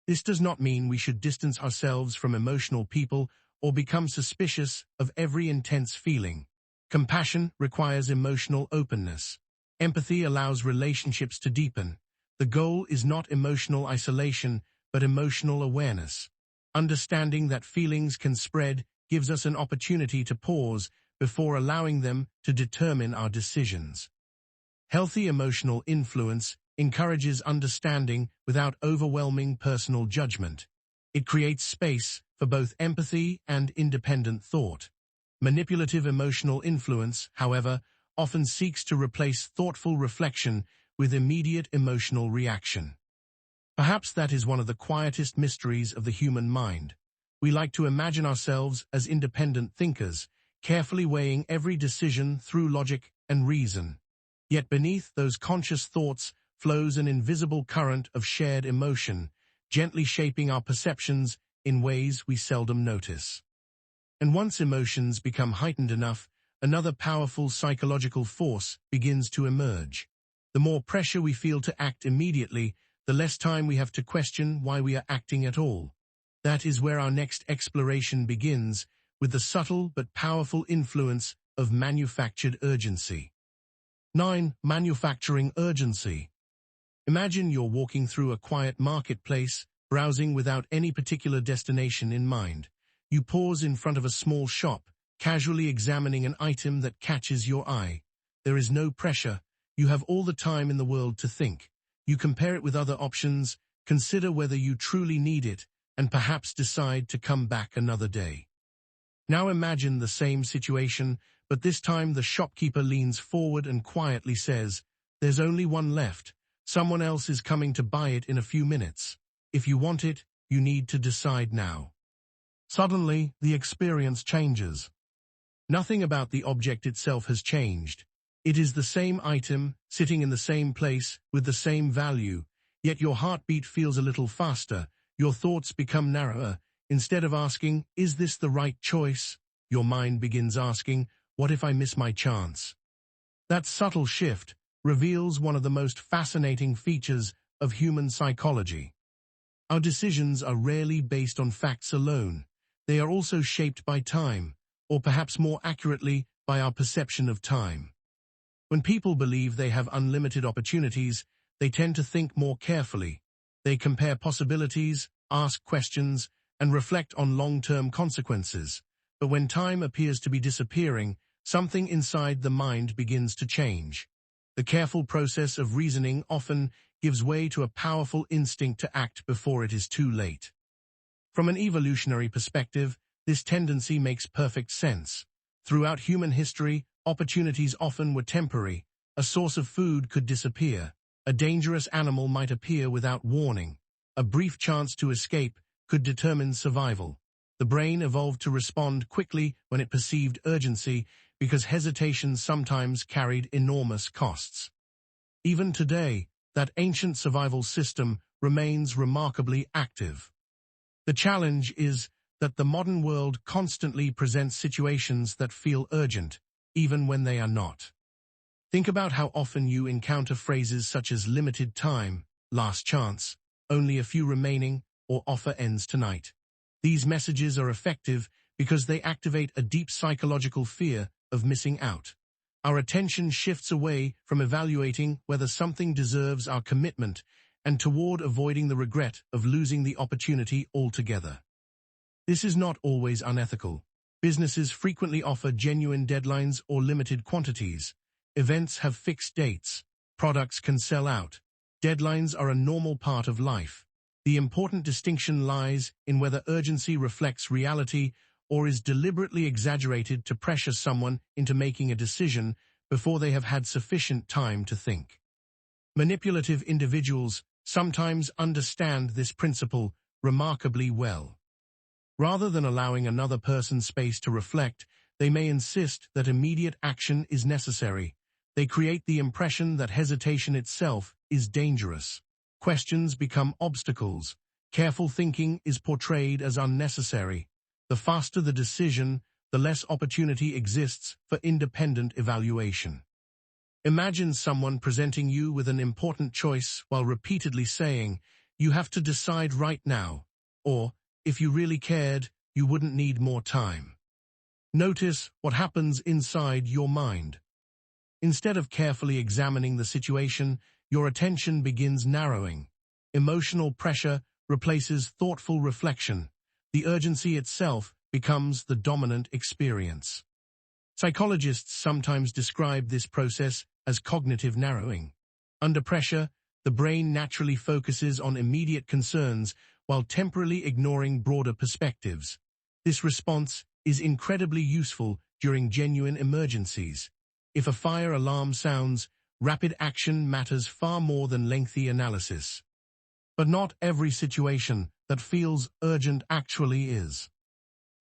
This does not mean we should distance ourselves from emotional people or become suspicious of every intense feeling. Compassion requires emotional openness. Empathy allows relationships to deepen. The goal is not emotional isolation, but emotional awareness. Understanding that feelings can spread gives us an opportunity to pause before allowing them to determine our decisions. Healthy emotional influence encourages understanding without overwhelming personal judgment. It creates space for both empathy and independent thought. Manipulative emotional influence, however, often seeks to replace thoughtful reflection with immediate emotional reaction. Perhaps that is one of the quietest mysteries of the human mind. We like to imagine ourselves as independent thinkers, carefully weighing every decision through logic and reason. Yet beneath those conscious thoughts flows an invisible current of shared emotion, gently shaping our perceptions in ways we seldom notice. And once emotions become heightened enough, another powerful psychological force begins to emerge. The more pressure we feel to act immediately, the less time we have to question why we are acting at all. That is where our next exploration begins, with the subtle but powerful influence of manufactured urgency. 9. Manufacturing urgency. Imagine you're walking through a quiet marketplace, browsing without any particular destination in mind. You pause in front of a small shop, casually examining an item that catches your eye. There is no pressure. You have all the time in the world to think. You compare it with other options, consider whether you truly need it, and perhaps decide to come back another day. Now imagine the same situation, but this time the shopkeeper leans forward and quietly says, "There's only one left. Someone else is coming to buy it in a few minutes. If you want it, you need to decide now." Suddenly, the experience changes. Nothing about the object itself has changed. It is the same item, sitting in the same place, with the same value, yet your heartbeat feels a little faster, your thoughts become narrower. Instead of asking, "Is this the right choice?" your mind begins asking, "What if I miss my chance?" That subtle shift reveals one of the most fascinating features of human psychology. Our decisions are rarely based on facts alone. They are also shaped by time, or perhaps more accurately, by our perception of time. When people believe they have unlimited opportunities, they tend to think more carefully. They compare possibilities, ask questions, and reflect on long-term consequences. But when time appears to be disappearing, something inside the mind begins to change. The careful process of reasoning often gives way to a powerful instinct to act before it is too late. From an evolutionary perspective, this tendency makes perfect sense. Throughout human history, opportunities often were temporary. A source of food could disappear. A dangerous animal might appear without warning. A brief chance to escape could determine survival. The brain evolved to respond quickly when it perceived urgency because hesitation sometimes carried enormous costs. Even today, that ancient survival system remains remarkably active. The challenge is that the modern world constantly presents situations that feel urgent, even when they are not. Think about how often you encounter phrases such as limited time, last chance, only a few remaining, or offer ends tonight. These messages are effective because they activate a deep psychological fear of missing out. Our attention shifts away from evaluating whether something deserves our commitment and toward avoiding the regret of losing the opportunity altogether. This is not always unethical. Businesses frequently offer genuine deadlines or limited quantities. Events have fixed dates. Products can sell out. Deadlines are a normal part of life. The important distinction lies in whether urgency reflects reality or is deliberately exaggerated to pressure someone into making a decision before they have had sufficient time to think. Manipulative individuals sometimes understand this principle remarkably well. Rather than allowing another person space to reflect, they may insist that immediate action is necessary. They create the impression that hesitation itself is dangerous. Questions become obstacles. Careful thinking is portrayed as unnecessary. The faster the decision, the less opportunity exists for independent evaluation. Imagine someone presenting you with an important choice while repeatedly saying, "You have to decide right now," or, "If you really cared, you wouldn't need more time." Notice what happens inside your mind. Instead of carefully examining the situation, your attention begins narrowing. Emotional pressure replaces thoughtful reflection. The urgency itself becomes the dominant experience. Psychologists sometimes describe this process as cognitive narrowing. Under pressure, the brain naturally focuses on immediate concerns while temporarily ignoring broader perspectives. This response is incredibly useful during genuine emergencies. If a fire alarm sounds, rapid action matters far more than lengthy analysis. But not every situation that feels urgent actually is.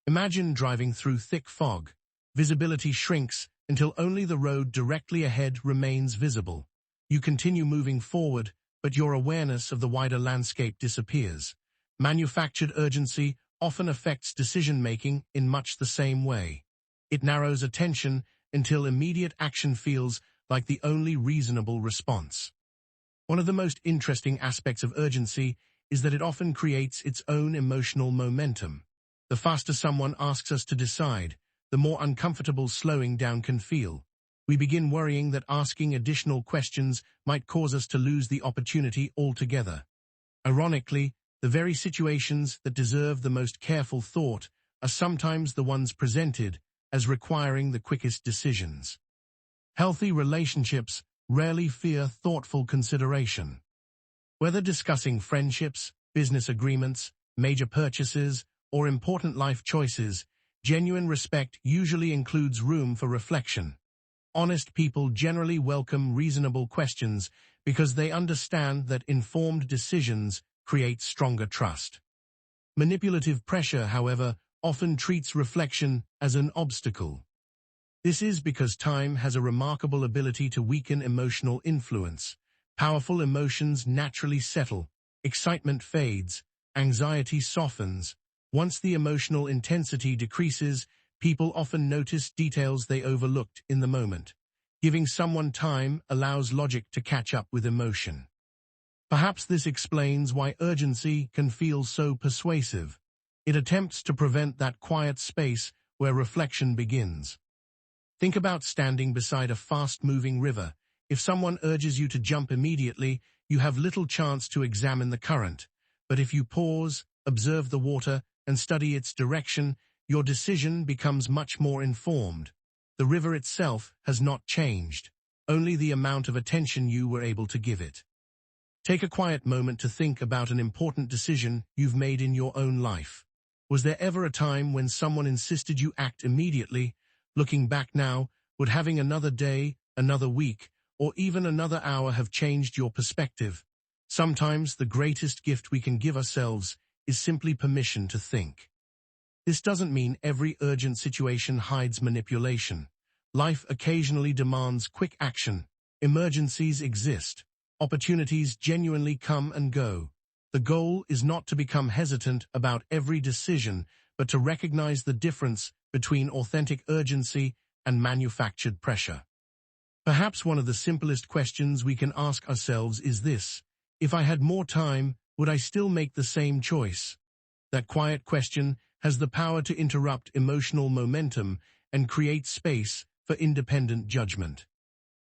Imagine driving through thick fog. Visibility shrinks until only the road directly ahead remains visible. You continue moving forward, but your awareness of the wider landscape disappears. Manufactured urgency often affects decision-making in much the same way. It narrows attention until immediate action feels like the only reasonable response. One of the most interesting aspects of urgency is that it often creates its own emotional momentum. The faster someone asks us to decide, the more uncomfortable slowing down can feel. We begin worrying that asking additional questions might cause us to lose the opportunity altogether. Ironically, the very situations that deserve the most careful thought are sometimes the ones presented as requiring the quickest decisions. Healthy relationships rarely fear thoughtful consideration. Whether discussing friendships, business agreements, major purchases, or important life choices, genuine respect usually includes room for reflection. Honest people generally welcome reasonable questions because they understand that informed decisions create stronger trust. Manipulative pressure, however, often treats reflection as an obstacle. This is because time has a remarkable ability to weaken emotional influence. Powerful emotions naturally settle, excitement fades, Anxiety softens. Once the emotional intensity decreases, people often notice details they overlooked in the moment. Giving someone time allows logic to catch up with emotion. Perhaps this explains why urgency can feel so persuasive. It attempts to prevent that quiet space where reflection begins. Think about standing beside a fast-moving river. If someone urges you to jump immediately, you have little chance to examine the current. But if you pause, observe the water, and study its direction, your decision becomes much more informed. The river itself has not changed, only the amount of attention you were able to give it. Take a quiet moment to think about an important decision you've made in your own life. Was there ever a time when someone insisted you act immediately? Looking back now, would having another day, another week, or even another hour have changed your perspective? Sometimes the greatest gift we can give ourselves is simply permission to think. This doesn't mean every urgent situation hides manipulation. Life occasionally demands quick action. Emergencies exist. Opportunities genuinely come and go. The goal is not to become hesitant about every decision, but to recognize the difference between authentic urgency and manufactured pressure. Perhaps one of the simplest questions we can ask ourselves is this: if I had more time, would I still make the same choice? That quiet question has the power to interrupt emotional momentum and create space for independent judgment.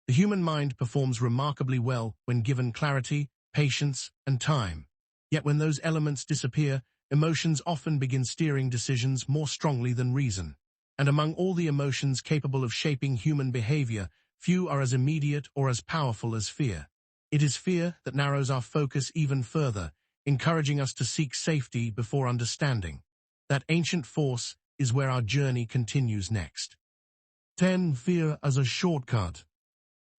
The human mind performs remarkably well when given clarity, patience, and time. Yet when those elements disappear, emotions often begin steering decisions more strongly than reason. And among all the emotions capable of shaping human behavior, few are as immediate or as powerful as fear. It is fear that narrows our focus even further, encouraging us to seek safety before understanding. That ancient force is where our journey continues next. 10. Fear as a shortcut.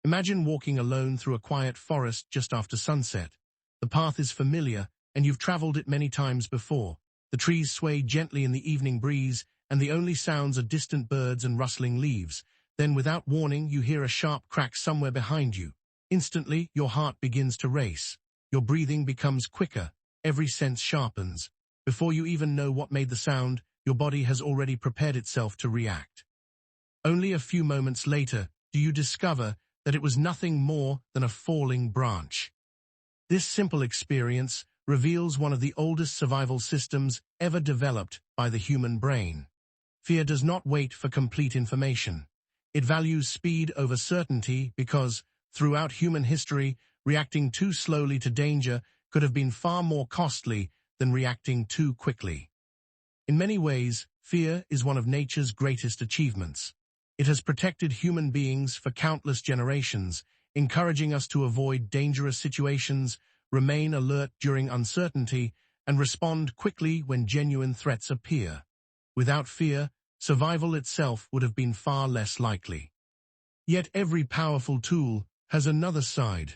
Imagine walking alone through a quiet forest just after sunset. The path is familiar, and you've traveled it many times before. The trees sway gently in the evening breeze, and the only sounds are distant birds and rustling leaves. Then, without warning, you hear a sharp crack somewhere behind you. Instantly, your heart begins to race. Your breathing becomes quicker. Every sense sharpens. Before you even know what made the sound, your body has already prepared itself to react. Only a few moments later, do you discover that it was nothing more than a falling branch. This simple experience reveals one of the oldest survival systems ever developed by the human brain. Fear does not wait for complete information. It values speed over certainty because, throughout human history, reacting too slowly to danger could have been far more costly than reacting too quickly. In many ways, fear is one of nature's greatest achievements. It has protected human beings for countless generations, encouraging us to avoid dangerous situations, remain alert during uncertainty, and respond quickly when genuine threats appear. Without fear, survival itself would have been far less likely. Yet every powerful tool has another side.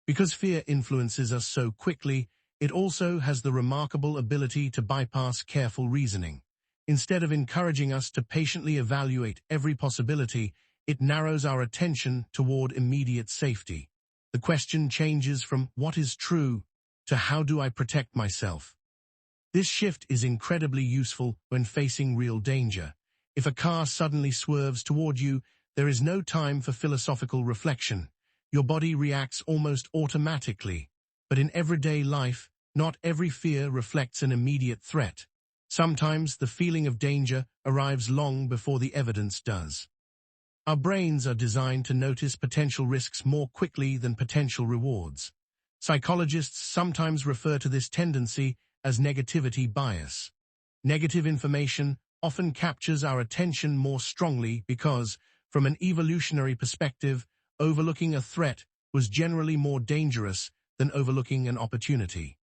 Because fear influences us so quickly, it also has the remarkable ability to bypass careful reasoning. Instead of encouraging us to patiently evaluate every possibility, it narrows our attention toward immediate safety. The question changes from what is true to how do I protect myself? This shift is incredibly useful when facing real danger. If a car suddenly swerves toward you, there is no time for philosophical reflection. Your body reacts almost automatically. But in everyday life, not every fear reflects an immediate threat. Sometimes the feeling of danger arrives long before the evidence does. Our brains are designed to notice potential risks more quickly than potential rewards. Psychologists sometimes refer to this tendency as negativity bias. Negative information often captures our attention more strongly because, from an evolutionary perspective, overlooking a threat was generally more dangerous than overlooking an opportunity.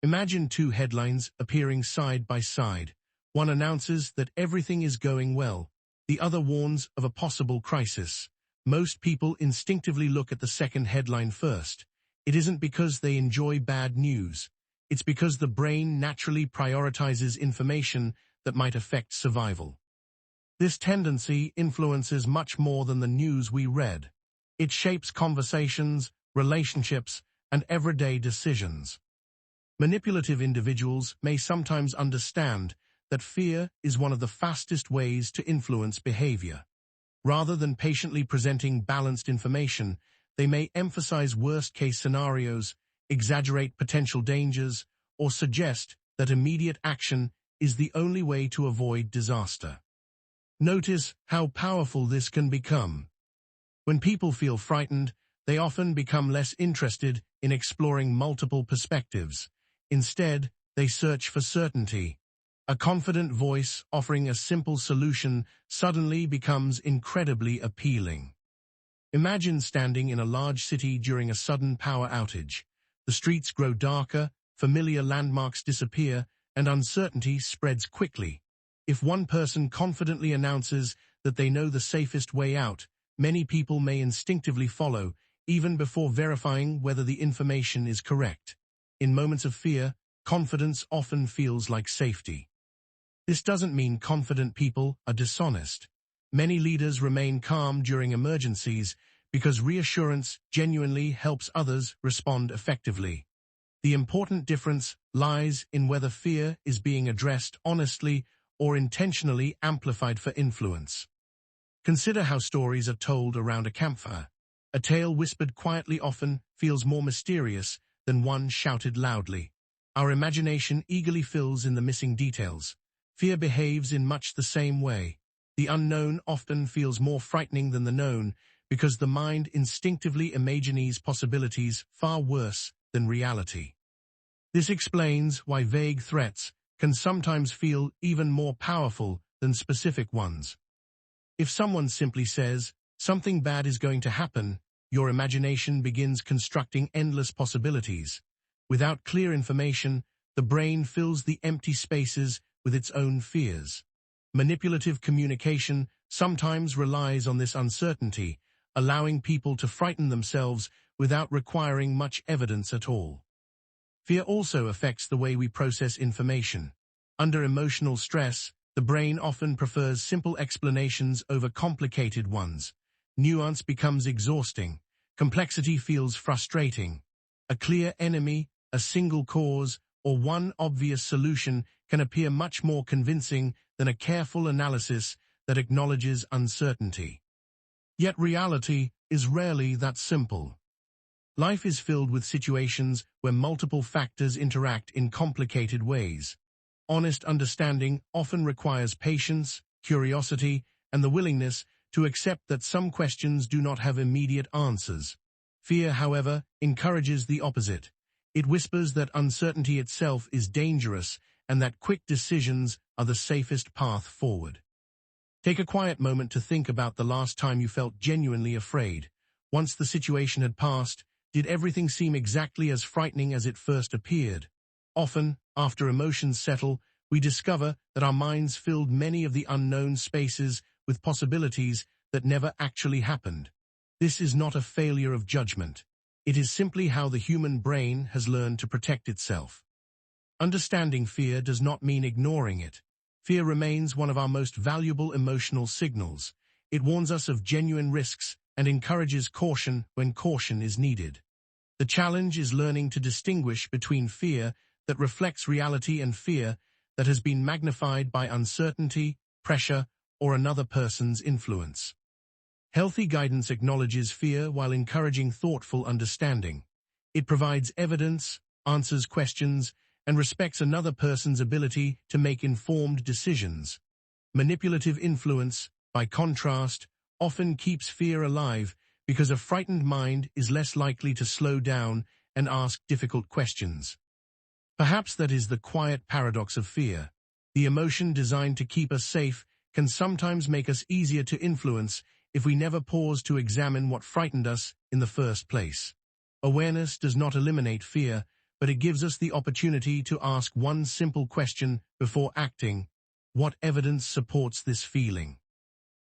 Imagine two headlines appearing side by side. One announces that everything is going well. The other warns of a possible crisis. Most people instinctively look at the second headline first. It isn't because they enjoy bad news. It's because the brain naturally prioritizes information that might affect survival. This tendency influences much more than the news we read. It shapes conversations, relationships, and everyday decisions. Manipulative individuals may sometimes understand that fear is one of the fastest ways to influence behavior. Rather than patiently presenting balanced information, they may emphasize worst-case scenarios, exaggerate potential dangers, or suggest that immediate action is the only way to avoid disaster. Notice how powerful this can become. When people feel frightened, they often become less interested in exploring multiple perspectives. Instead, they search for certainty. A confident voice offering a simple solution suddenly becomes incredibly appealing. Imagine standing in a large city during a sudden power outage. The streets grow darker, familiar landmarks disappear, and uncertainty spreads quickly. If one person confidently announces that they know the safest way out, many people may instinctively follow, even before verifying whether the information is correct. In moments of fear, confidence often feels like safety. This doesn't mean confident people are dishonest. Many leaders remain calm during emergencies because reassurance genuinely helps others respond effectively. The important difference lies in whether fear is being addressed honestly or intentionally amplified for influence. Consider how stories are told around a campfire. A tale whispered quietly often feels more mysterious than one shouted loudly. Our imagination eagerly fills in the missing details. Fear behaves in much the same way. The unknown often feels more frightening than the known because the mind instinctively imagines possibilities far worse than reality. This explains why vague threats can sometimes feel even more powerful than specific ones. If someone simply says, "Something bad is going to happen," your imagination begins constructing endless possibilities. Without clear information, the brain fills the empty spaces with its own fears. Manipulative communication sometimes relies on this uncertainty, allowing people to frighten themselves without requiring much evidence at all. Fear also affects the way we process information. Under emotional stress, the brain often prefers simple explanations over complicated ones. Nuance becomes exhausting. Complexity feels frustrating. A clear enemy, a single cause, or one obvious solution can appear much more convincing than a careful analysis that acknowledges uncertainty. Yet reality is rarely that simple. Life is filled with situations where multiple factors interact in complicated ways. Honest understanding often requires patience, curiosity, and the willingness to accept that some questions do not have immediate answers. Fear, however, encourages the opposite. It whispers that uncertainty itself is dangerous and that quick decisions are the safest path forward. Take a quiet moment to think about the last time you felt genuinely afraid. Once the situation had passed, did everything seem exactly as frightening as it first appeared? Often, after emotions settle, we discover that our minds filled many of the unknown spaces with possibilities that never actually happened. This is not a failure of judgment. It is simply how the human brain has learned to protect itself. Understanding fear does not mean ignoring it. Fear remains one of our most valuable emotional signals. It warns us of genuine risks and encourages caution when caution is needed. The challenge is learning to distinguish between fear that reflects reality and fear that has been magnified by uncertainty, pressure, or another person's influence. Healthy guidance acknowledges fear while encouraging thoughtful understanding. It provides evidence, answers questions, and respects another person's ability to make informed decisions. Manipulative influence, by contrast, often keeps fear alive because a frightened mind is less likely to slow down and ask difficult questions. Perhaps that is the quiet paradox of fear. The emotion designed to keep us safe can sometimes make us easier to influence if we never pause to examine what frightened us in the first place. Awareness does not eliminate fear, but it gives us the opportunity to ask one simple question before acting: what evidence supports this feeling?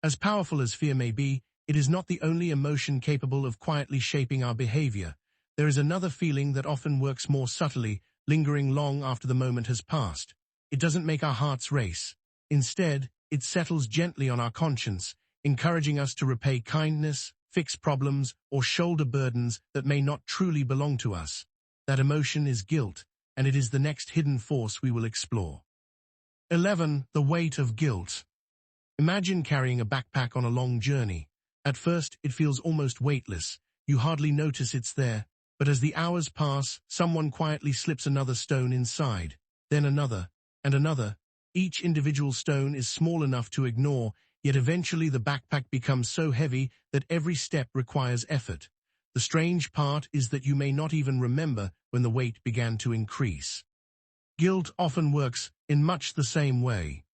As powerful as fear may be, it is not the only emotion capable of quietly shaping our behavior. There is another feeling that often works more subtly, lingering long after the moment has passed. It doesn't make our hearts race. Instead, it settles gently on our conscience, encouraging us to repay kindness, fix problems, or shoulder burdens that may not truly belong to us. That emotion is guilt, and it is the next hidden force we will explore. 11. The weight of guilt. Imagine carrying a backpack on a long journey. At first, it feels almost weightless. You hardly notice it's there, but as the hours pass, someone quietly slips another stone inside, then another, and another. Each individual stone is small enough to ignore, yet eventually the backpack becomes so heavy that every step requires effort. The strange part is that you may not even remember when the weight began to increase. Guilt often works in much the same way.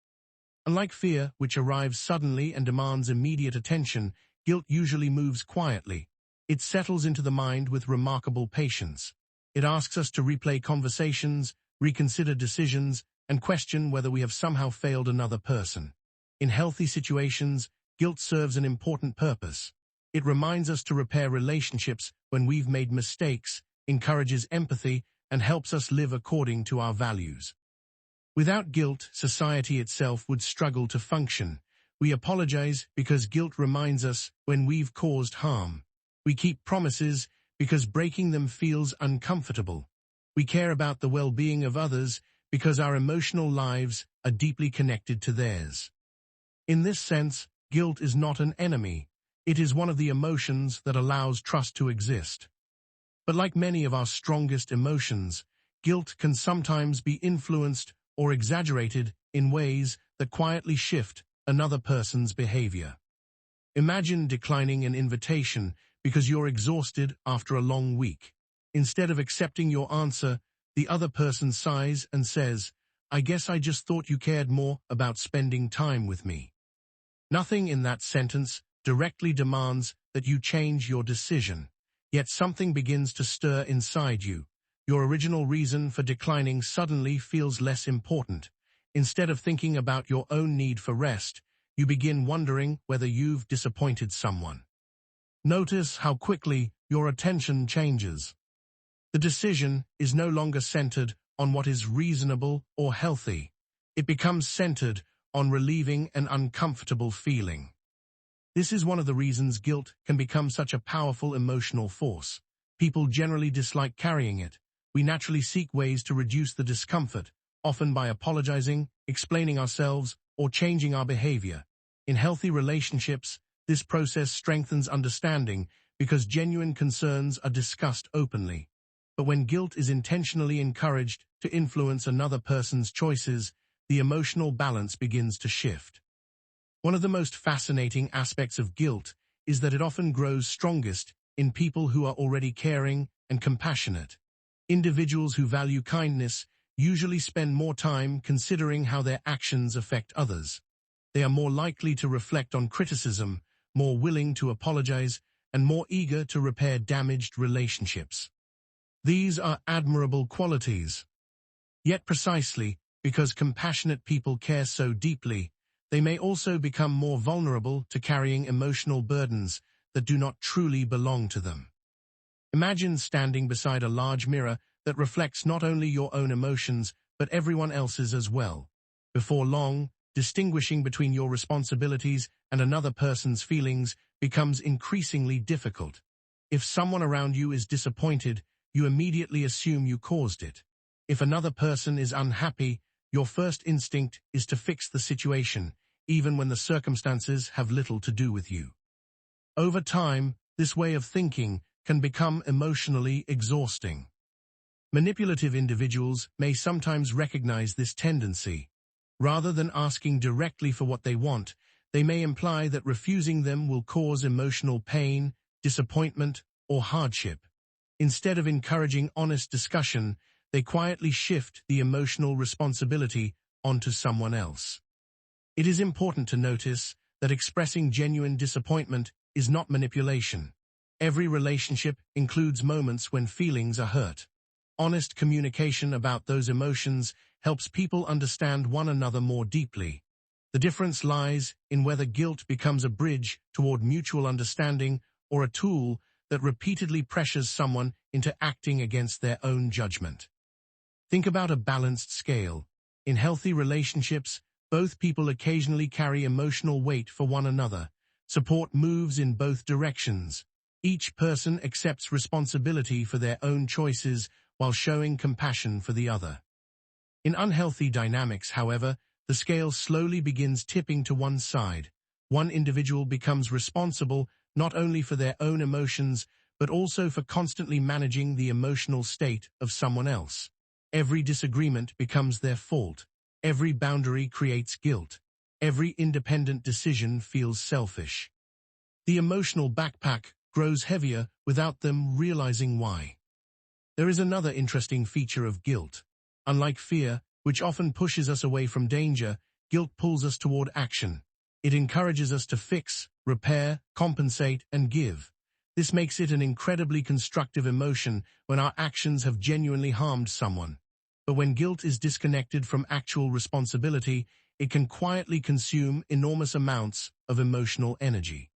Unlike fear, which arrives suddenly and demands immediate attention, guilt usually moves quietly. It settles into the mind with remarkable patience. It asks us to replay conversations, reconsider decisions, and question whether we have somehow failed another person. In healthy situations, guilt serves an important purpose. It reminds us to repair relationships when we've made mistakes, encourages empathy, and helps us live according to our values. Without guilt, society itself would struggle to function. We apologize because guilt reminds us when we've caused harm. We keep promises because breaking them feels uncomfortable. We care about the well-being of others because our emotional lives are deeply connected to theirs. In this sense, guilt is not an enemy. It is one of the emotions that allows trust to exist. But like many of our strongest emotions, guilt can sometimes be influenced or exaggerated in ways that quietly shift another person's behavior. Imagine declining an invitation because you're exhausted after a long week. Instead of accepting your answer, the other person sighs and says, "I guess I just thought you cared more about spending time with me." Nothing in that sentence directly demands that you change your decision, yet something begins to stir inside you. Your original reason for declining suddenly feels less important. Instead of thinking about your own need for rest, you begin wondering whether you've disappointed someone. Notice how quickly your attention changes. The decision is no longer centered on what is reasonable or healthy. It becomes centered on relieving an uncomfortable feeling. This is one of the reasons guilt can become such a powerful emotional force. People generally dislike carrying it. We naturally seek ways to reduce the discomfort, often by apologizing, explaining ourselves, or changing our behavior. In healthy relationships, this process strengthens understanding because genuine concerns are discussed openly. But when guilt is intentionally encouraged to influence another person's choices, the emotional balance begins to shift. One of the most fascinating aspects of guilt is that it often grows strongest in people who are already caring and compassionate. Individuals who value kindness usually spend more time considering how their actions affect others. They are more likely to reflect on criticism, more willing to apologize, and more eager to repair damaged relationships. These are admirable qualities. Yet precisely because compassionate people care so deeply, they may also become more vulnerable to carrying emotional burdens that do not truly belong to them. Imagine standing beside a large mirror that reflects not only your own emotions, but everyone else's as well. Before long, distinguishing between your responsibilities and another person's feelings becomes increasingly difficult. If someone around you is disappointed, you immediately assume you caused it. If another person is unhappy, your first instinct is to fix the situation, even when the circumstances have little to do with you. Over time, this way of thinking can become emotionally exhausting. Manipulative individuals may sometimes recognize this tendency. Rather than asking directly for what they want, they may imply that refusing them will cause emotional pain, disappointment, or hardship. Instead of encouraging honest discussion, they quietly shift the emotional responsibility onto someone else. It is important to notice that expressing genuine disappointment is not manipulation. Every relationship includes moments when feelings are hurt. Honest communication about those emotions helps people understand one another more deeply. The difference lies in whether guilt becomes a bridge toward mutual understanding or a tool that repeatedly pressures someone into acting against their own judgment. Think about a balanced scale. In healthy relationships, both people occasionally carry emotional weight for one another. Support moves in both directions. Each person accepts responsibility for their own choices while showing compassion for the other. In unhealthy dynamics, however, the scale slowly begins tipping to one side. One individual becomes responsible not only for their own emotions, but also for constantly managing the emotional state of someone else. Every disagreement becomes their fault. Every boundary creates guilt. Every independent decision feels selfish. The emotional backpack grows heavier without them realizing why. There is another interesting feature of guilt. Unlike fear, which often pushes us away from danger, guilt pulls us toward action. It encourages us to fix, repair, compensate, and give. This makes it an incredibly constructive emotion when our actions have genuinely harmed someone. But when guilt is disconnected from actual responsibility, it can quietly consume enormous amounts of emotional energy.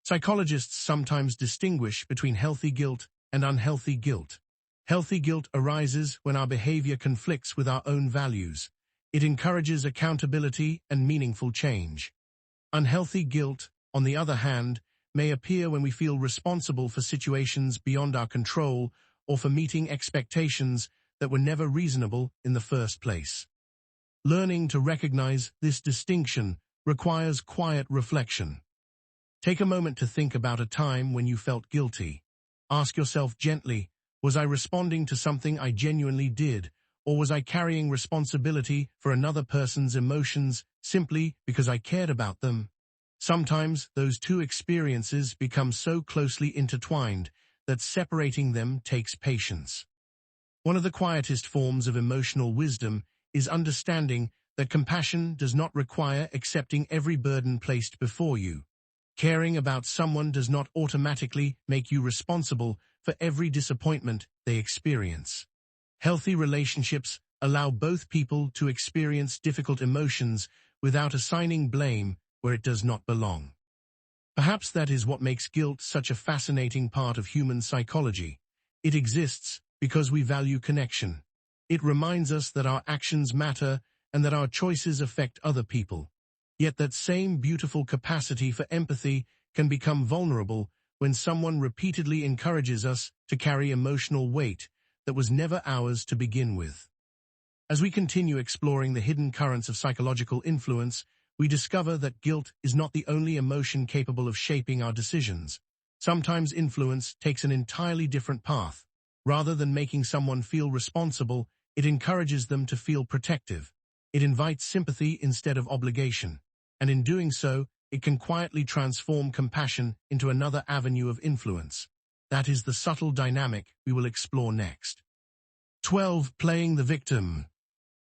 Psychologists sometimes distinguish between healthy guilt and unhealthy guilt. Healthy guilt arises when our behavior conflicts with our own values. It encourages accountability and meaningful change. Unhealthy guilt, on the other hand, may appear when we feel responsible for situations beyond our control or for meeting expectations that were never reasonable in the first place. Learning to recognize this distinction requires quiet reflection. Take a moment to think about a time when you felt guilty. Ask yourself gently, was I responding to something I genuinely did, or was I carrying responsibility for another person's emotions simply because I cared about them? Sometimes those two experiences become so closely intertwined that separating them takes patience. One of the quietest forms of emotional wisdom is understanding that compassion does not require accepting every burden placed before you. Caring about someone does not automatically make you responsible for every disappointment they experience. Healthy relationships allow both people to experience difficult emotions without assigning blame where it does not belong. Perhaps that is what makes guilt such a fascinating part of human psychology. It exists because we value connection. It reminds us that our actions matter and that our choices affect other people. Yet that same beautiful capacity for empathy can become vulnerable when someone repeatedly encourages us to carry emotional weight that was never ours to begin with. As we continue exploring the hidden currents of psychological influence, we discover that guilt is not the only emotion capable of shaping our decisions. Sometimes influence takes an entirely different path. Rather than making someone feel responsible, it encourages them to feel protective. It invites sympathy instead of obligation. And in doing so, it can quietly transform compassion into another avenue of influence. That is the subtle dynamic we will explore next. 12. Playing the victim.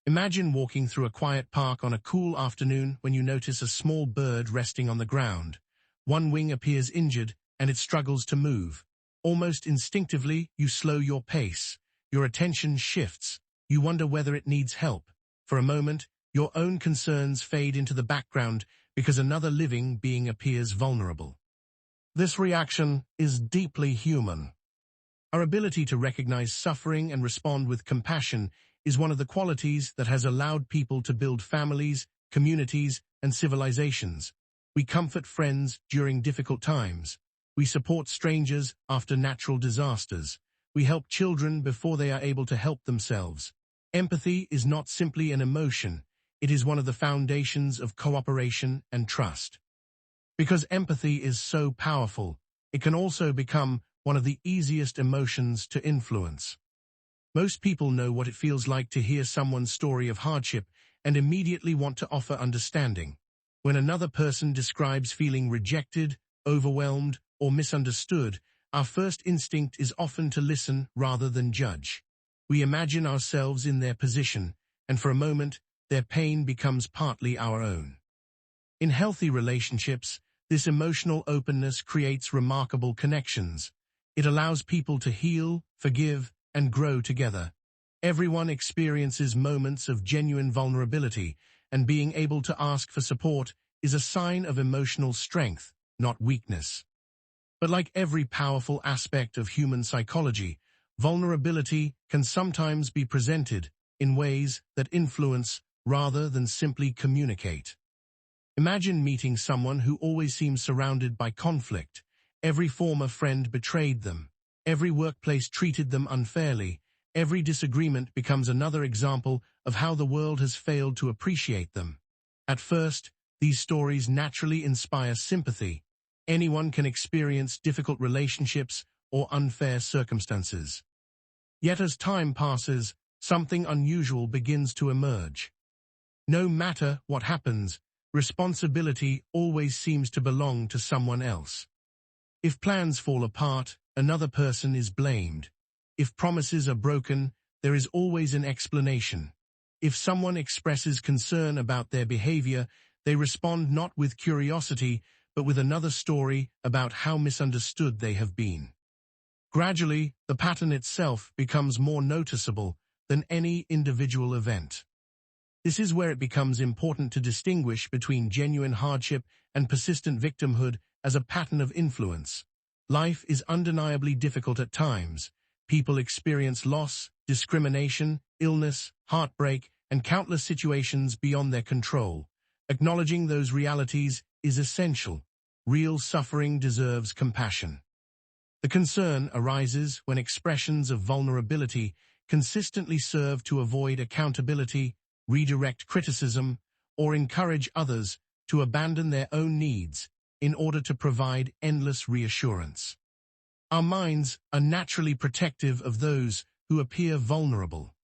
Imagine walking through a quiet park on a cool afternoon when you notice a small bird resting on the ground. One wing appears injured, and it struggles to move. Almost instinctively, you slow your pace. Your attention shifts. You wonder whether it needs help. For a moment, your own concerns fade into the background because another living being appears vulnerable. This reaction is deeply human. Our ability to recognize suffering and respond with compassion is one of the qualities that has allowed people to build families, communities, and civilizations. We comfort friends during difficult times. We support strangers after natural disasters. We help children before they are able to help themselves. Empathy is not simply an emotion. It is one of the foundations of cooperation and trust. Because empathy is so powerful, it can also become one of the easiest emotions to influence. Most people know what it feels like to hear someone's story of hardship and immediately want to offer understanding. When another person describes feeling rejected, overwhelmed, or misunderstood, our first instinct is often to listen rather than judge. We imagine ourselves in their position, and for a moment, their pain becomes partly our own. In healthy relationships, this emotional openness creates remarkable connections. It allows people to heal, forgive, and grow together. Everyone experiences moments of genuine vulnerability, and being able to ask for support is a sign of emotional strength, not weakness. But like every powerful aspect of human psychology, vulnerability can sometimes be presented in ways that influence rather than simply communicate. Imagine meeting someone who always seems surrounded by conflict. Every former friend betrayed them. Every workplace treated them unfairly. Every disagreement becomes another example of how the world has failed to appreciate them. At first, these stories naturally inspire sympathy. Anyone can experience difficult relationships or unfair circumstances. Yet as time passes, something unusual begins to emerge. No matter what happens, responsibility always seems to belong to someone else. If plans fall apart, another person is blamed. If promises are broken, there is always an explanation. If someone expresses concern about their behavior, they respond not with curiosity, but with another story about how misunderstood they have been. Gradually, the pattern itself becomes more noticeable than any individual event. This is where it becomes important to distinguish between genuine hardship and persistent victimhood as a pattern of influence. Life is undeniably difficult at times. People experience loss, discrimination, illness, heartbreak, and countless situations beyond their control. Acknowledging those realities is essential. Real suffering deserves compassion. The concern arises when expressions of vulnerability consistently serve to avoid accountability, redirect criticism, or encourage others to abandon their own needs in order to provide endless reassurance. Our minds are naturally protective of those who appear vulnerable.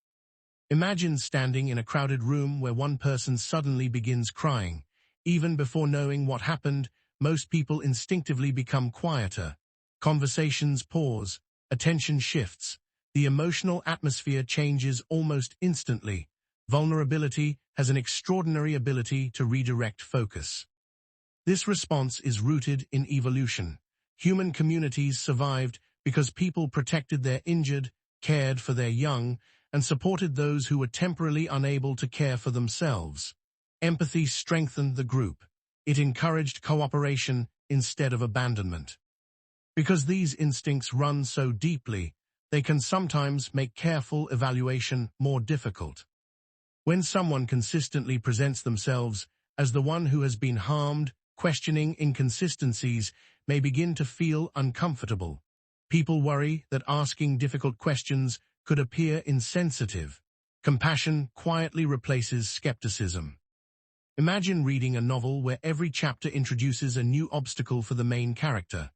Imagine standing in a crowded room where one person suddenly begins crying. Even before knowing what happened, most people instinctively become quieter. Conversations pause, attention shifts, the emotional atmosphere changes almost instantly. Vulnerability has an extraordinary ability to redirect focus. This response is rooted in evolution. Human communities survived because people protected their injured, cared for their young, and supported those who were temporarily unable to care for themselves. Empathy strengthened the group. It encouraged cooperation instead of abandonment. Because these instincts run so deeply, they can sometimes make careful evaluation more difficult. When someone consistently presents themselves as the one who has been harmed, questioning inconsistencies may begin to feel uncomfortable. People worry that asking difficult questions could appear insensitive. Compassion quietly replaces skepticism. Imagine reading a novel where every chapter introduces a new obstacle for the main character.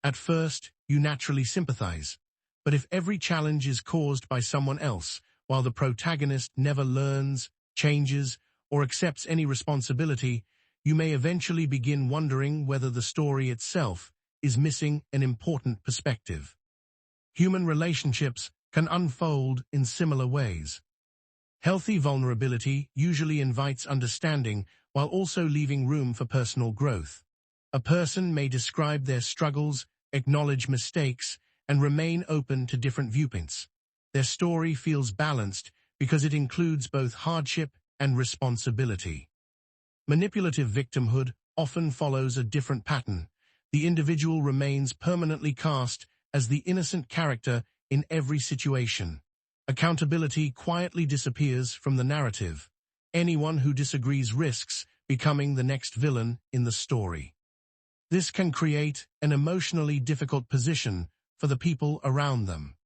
At first, you naturally sympathize. But if every challenge is caused by someone else, while the protagonist never learns, changes, or accepts any responsibility, you may eventually begin wondering whether the story itself is missing an important perspective. Human relationships can unfold in similar ways. Healthy vulnerability usually invites understanding while also leaving room for personal growth. A person may describe their struggles, acknowledge mistakes, and remain open to different viewpoints. Their story feels balanced because it includes both hardship and responsibility. Manipulative victimhood often follows a different pattern. The individual remains permanently cast as the innocent character in every situation. Accountability quietly disappears from the narrative. Anyone who disagrees risks becoming the next villain in the story. This can create an emotionally difficult position for the people around them.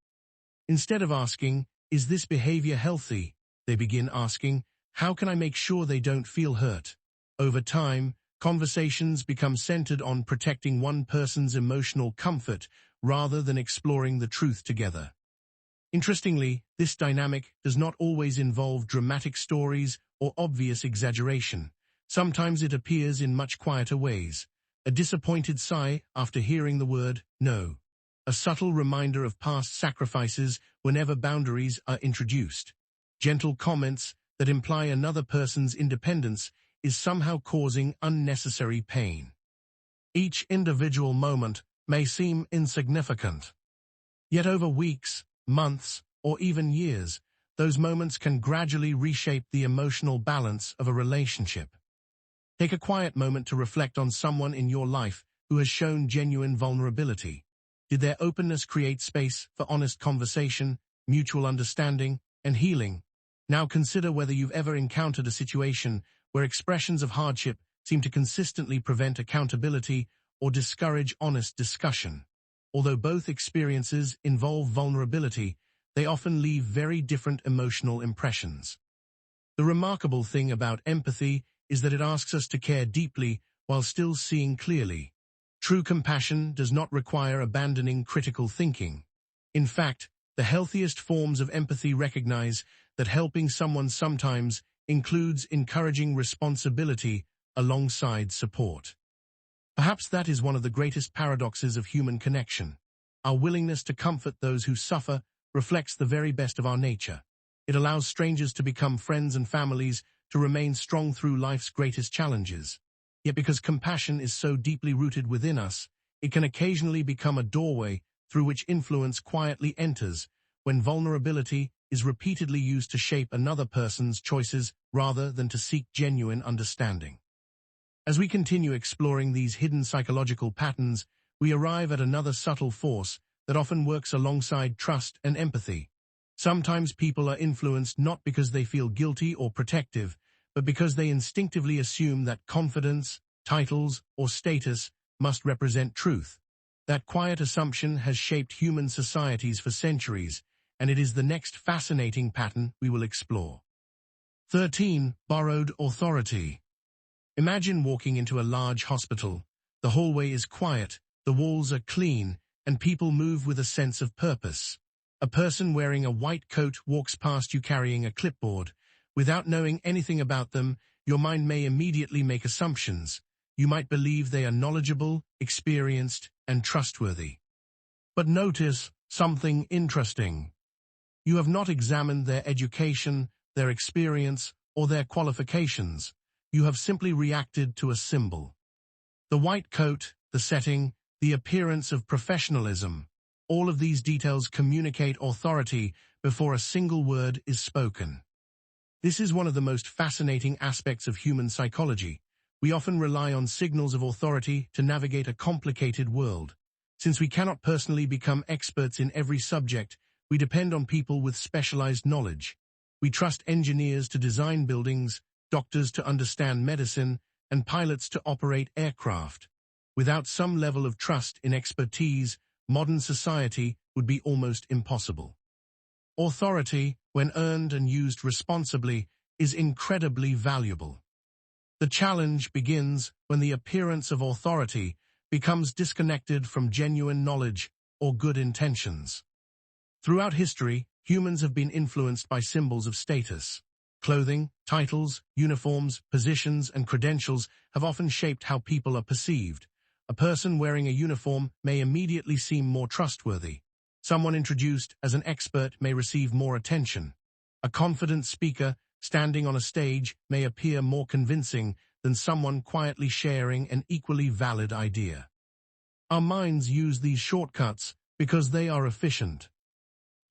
Instead of asking, "Is this behavior healthy?" they begin asking, "How can I make sure they don't feel hurt?" Over time, conversations become centered on protecting one person's emotional comfort rather than exploring the truth together. Interestingly, this dynamic does not always involve dramatic stories or obvious exaggeration. Sometimes it appears in much quieter ways. A disappointed sigh after hearing the word "no." A subtle reminder of past sacrifices whenever boundaries are introduced. Gentle comments that imply another person's independence is somehow causing unnecessary pain. Each individual moment may seem insignificant. Yet over weeks, months, or even years, those moments can gradually reshape the emotional balance of a relationship. Take a quiet moment to reflect on someone in your life who has shown genuine vulnerability. Did their openness create space for honest conversation, mutual understanding, and healing? Now consider whether you've ever encountered a situation where expressions of hardship seem to consistently prevent accountability or discourage honest discussion. Although both experiences involve vulnerability, they often leave very different emotional impressions. The remarkable thing about empathy is that it asks us to care deeply while still seeing clearly. True compassion does not require abandoning critical thinking. In fact, the healthiest forms of empathy recognize that helping someone sometimes includes encouraging responsibility alongside support. Perhaps that is one of the greatest paradoxes of human connection. Our willingness to comfort those who suffer reflects the very best of our nature. It allows strangers to become friends and families, to remain strong through life's greatest challenges. Yet because compassion is so deeply rooted within us, it can occasionally become a doorway through which influence quietly enters, when vulnerability is repeatedly used to shape another person's choices rather than to seek genuine understanding. As we continue exploring these hidden psychological patterns, we arrive at another subtle force that often works alongside trust and empathy. Sometimes people are influenced not because they feel guilty or protective, but because they instinctively assume that confidence, titles, or status must represent truth. That quiet assumption has shaped human societies for centuries, and it is the next fascinating pattern we will explore. 13. Borrowed authority. Imagine walking into a large hospital. The hallway is quiet, the walls are clean, and people move with a sense of purpose. A person wearing a white coat walks past you carrying a clipboard. Without knowing anything about them, your mind may immediately make assumptions. You might believe they are knowledgeable, experienced, and trustworthy. But notice something interesting. You have not examined their education, their experience, or their qualifications. You have simply reacted to a symbol. The white coat, the setting, the appearance of professionalism. All of these details communicate authority before a single word is spoken. This is one of the most fascinating aspects of human psychology. We often rely on signals of authority to navigate a complicated world. Since we cannot personally become experts in every subject, we depend on people with specialized knowledge. We trust engineers to design buildings, doctors to understand medicine, and pilots to operate aircraft. Without some level of trust in expertise, modern society would be almost impossible. Authority, when earned and used responsibly, is incredibly valuable. The challenge begins when the appearance of authority becomes disconnected from genuine knowledge or good intentions. Throughout history, humans have been influenced by symbols of status. Clothing, titles, uniforms, positions, and credentials have often shaped how people are perceived. A person wearing a uniform may immediately seem more trustworthy. Someone introduced as an expert may receive more attention. A confident speaker standing on a stage may appear more convincing than someone quietly sharing an equally valid idea. Our minds use these shortcuts because they are efficient.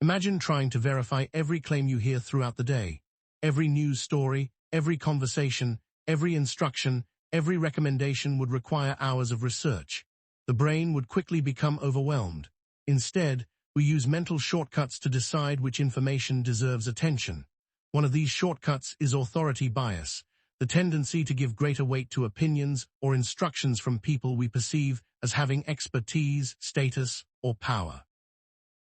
Imagine trying to verify every claim you hear throughout the day. Every news story, every conversation, every instruction, every recommendation would require hours of research. The brain would quickly become overwhelmed. Instead, we use mental shortcuts to decide which information deserves attention. One of these shortcuts is authority bias, the tendency to give greater weight to opinions or instructions from people we perceive as having expertise, status, or power.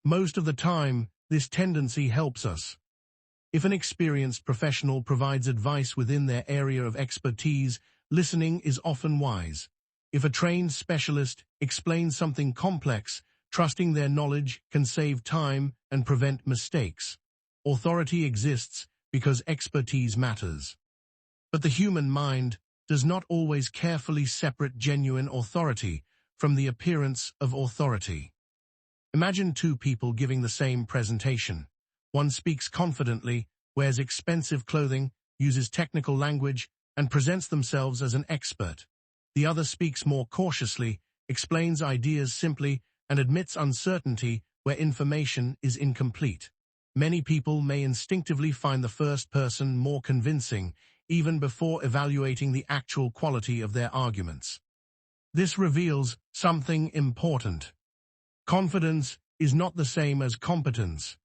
Most of the time, this tendency helps us. If an experienced professional provides advice within their area of expertise, listening is often wise. If a trained specialist explains something complex, trusting their knowledge can save time and prevent mistakes. Authority exists because expertise matters. But the human mind does not always carefully separate genuine authority from the appearance of authority. Imagine two people giving the same presentation. One speaks confidently, wears expensive clothing, uses technical language, and presents themselves as an expert. The other speaks more cautiously, explains ideas simply, and admits uncertainty where information is incomplete. Many people may instinctively find the first person more convincing, even before evaluating the actual quality of their arguments. This reveals something important. Confidence is not the same as competence.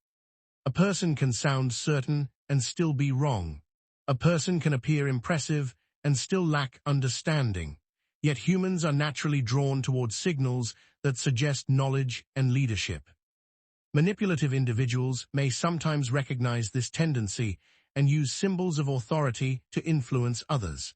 A person can sound certain and still be wrong. A person can appear impressive and still lack understanding. Yet humans are naturally drawn towards signals that suggest knowledge and leadership. Manipulative individuals may sometimes recognize this tendency and use symbols of authority to influence others.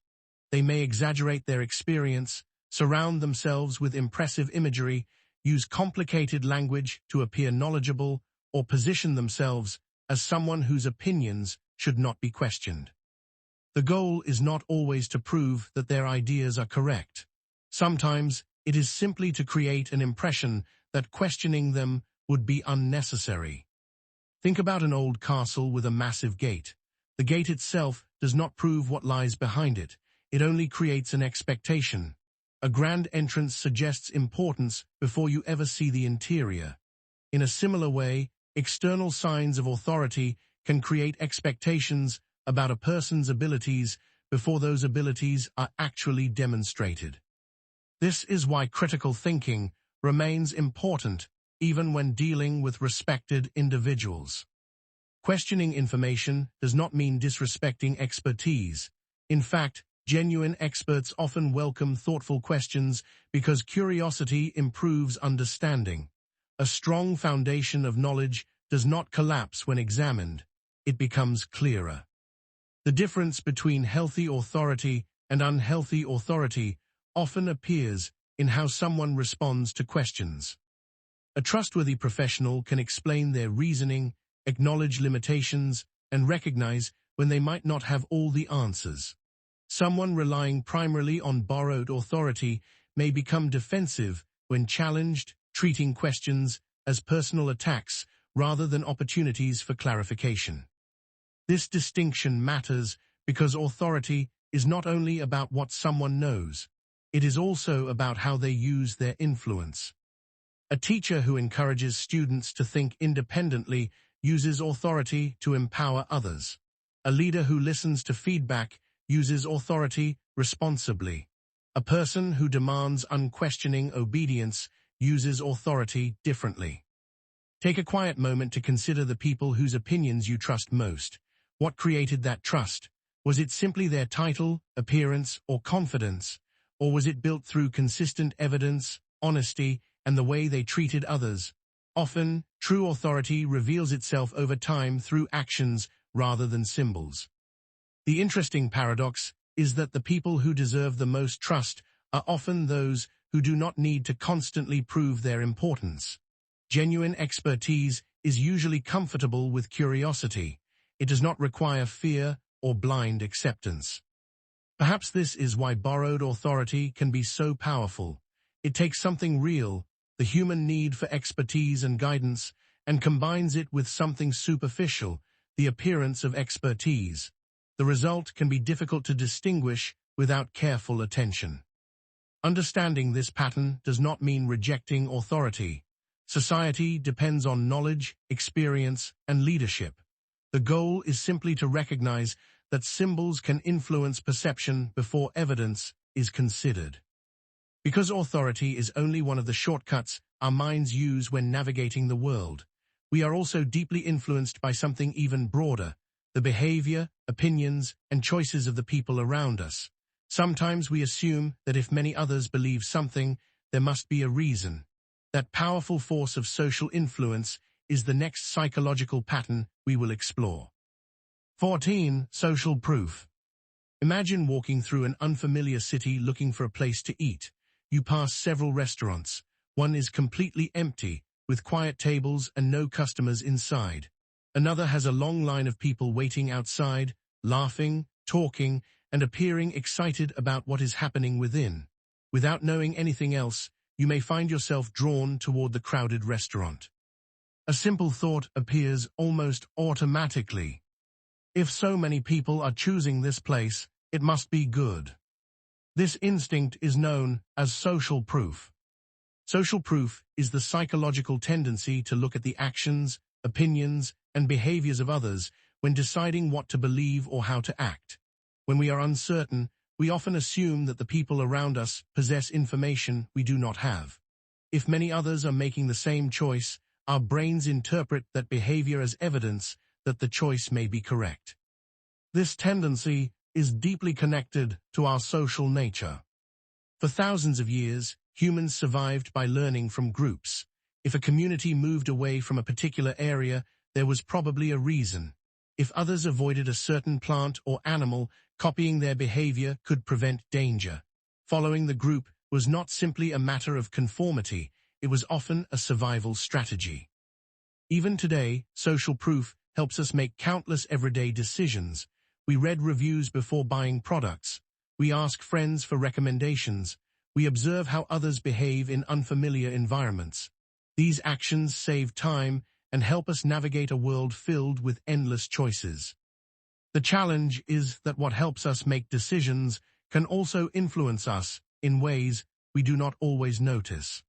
They may exaggerate their experience, surround themselves with impressive imagery, use complicated language to appear knowledgeable, or position themselves as someone whose opinions should not be questioned. The goal is not always to prove that their ideas are correct. Sometimes it is simply to create an impression that questioning them would be unnecessary. Think about an old castle with a massive gate. The gate itself does not prove what lies behind it. It only creates an expectation. A grand entrance suggests importance before you ever see the interior. In a similar way, external signs of authority can create expectations about a person's abilities before those abilities are actually demonstrated. This is why critical thinking remains important even when dealing with respected individuals. Questioning information does not mean disrespecting expertise. In fact, genuine experts often welcome thoughtful questions because curiosity improves understanding. A strong foundation of knowledge does not collapse when examined. It becomes clearer. The difference between healthy authority and unhealthy authority often appears in how someone responds to questions. A trustworthy professional can explain their reasoning, acknowledge limitations, and recognize when they might not have all the answers. Someone relying primarily on borrowed authority may become defensive when challenged, treating questions as personal attacks rather than opportunities for clarification. This distinction matters because authority is not only about what someone knows, it is also about how they use their influence. A teacher who encourages students to think independently uses authority to empower others. A leader who listens to feedback uses authority responsibly. A person who demands unquestioning obedience uses authority differently. Take a quiet moment to consider the people whose opinions you trust most. What created that trust? Was it simply their title, appearance, or confidence? Or was it built through consistent evidence, honesty, and the way they treated others? Often, true authority reveals itself over time through actions rather than symbols. The interesting paradox is that the people who deserve the most trust are often those who do not need to constantly prove their importance. Genuine expertise is usually comfortable with curiosity. It does not require fear or blind acceptance. Perhaps this is why borrowed authority can be so powerful. It takes something real, the human need for expertise and guidance, and combines it with something superficial, the appearance of expertise. The result can be difficult to distinguish without careful attention. Understanding this pattern does not mean rejecting authority. Society depends on knowledge, experience, and leadership. The goal is simply to recognize that symbols can influence perception before evidence is considered. Because authority is only one of the shortcuts our minds use when navigating the world, we are also deeply influenced by something even broader, the behavior, opinions, and choices of the people around us. Sometimes we assume that if many others believe something, there must be a reason. That powerful force of social influence is the next psychological pattern we will explore. 14. Social proof. Imagine walking through an unfamiliar city looking for a place to eat. You pass several restaurants. One is completely empty, with quiet tables and no customers inside. Another has a long line of people waiting outside, laughing, talking, and appearing excited about what is happening within. Without knowing anything else, you may find yourself drawn toward the crowded restaurant. A simple thought appears almost automatically. If so many people are choosing this place, it must be good. This instinct is known as social proof. Social proof is the psychological tendency to look at the actions, opinions, and behaviors of others when deciding what to believe or how to act. When we are uncertain, we often assume that the people around us possess information we do not have. If many others are making the same choice, our brains interpret that behavior as evidence that the choice may be correct. This tendency is deeply connected to our social nature. For thousands of years, humans survived by learning from groups. If a community moved away from a particular area, there was probably a reason. If others avoided a certain plant or animal, copying their behavior could prevent danger. Following the group was not simply a matter of conformity, it was often a survival strategy. Even today, social proof helps us make countless everyday decisions. We read reviews before buying products. We ask friends for recommendations. We observe how others behave in unfamiliar environments. These actions save time and help us navigate a world filled with endless choices. The challenge is that what helps us make decisions can also influence us in ways we do not always notice.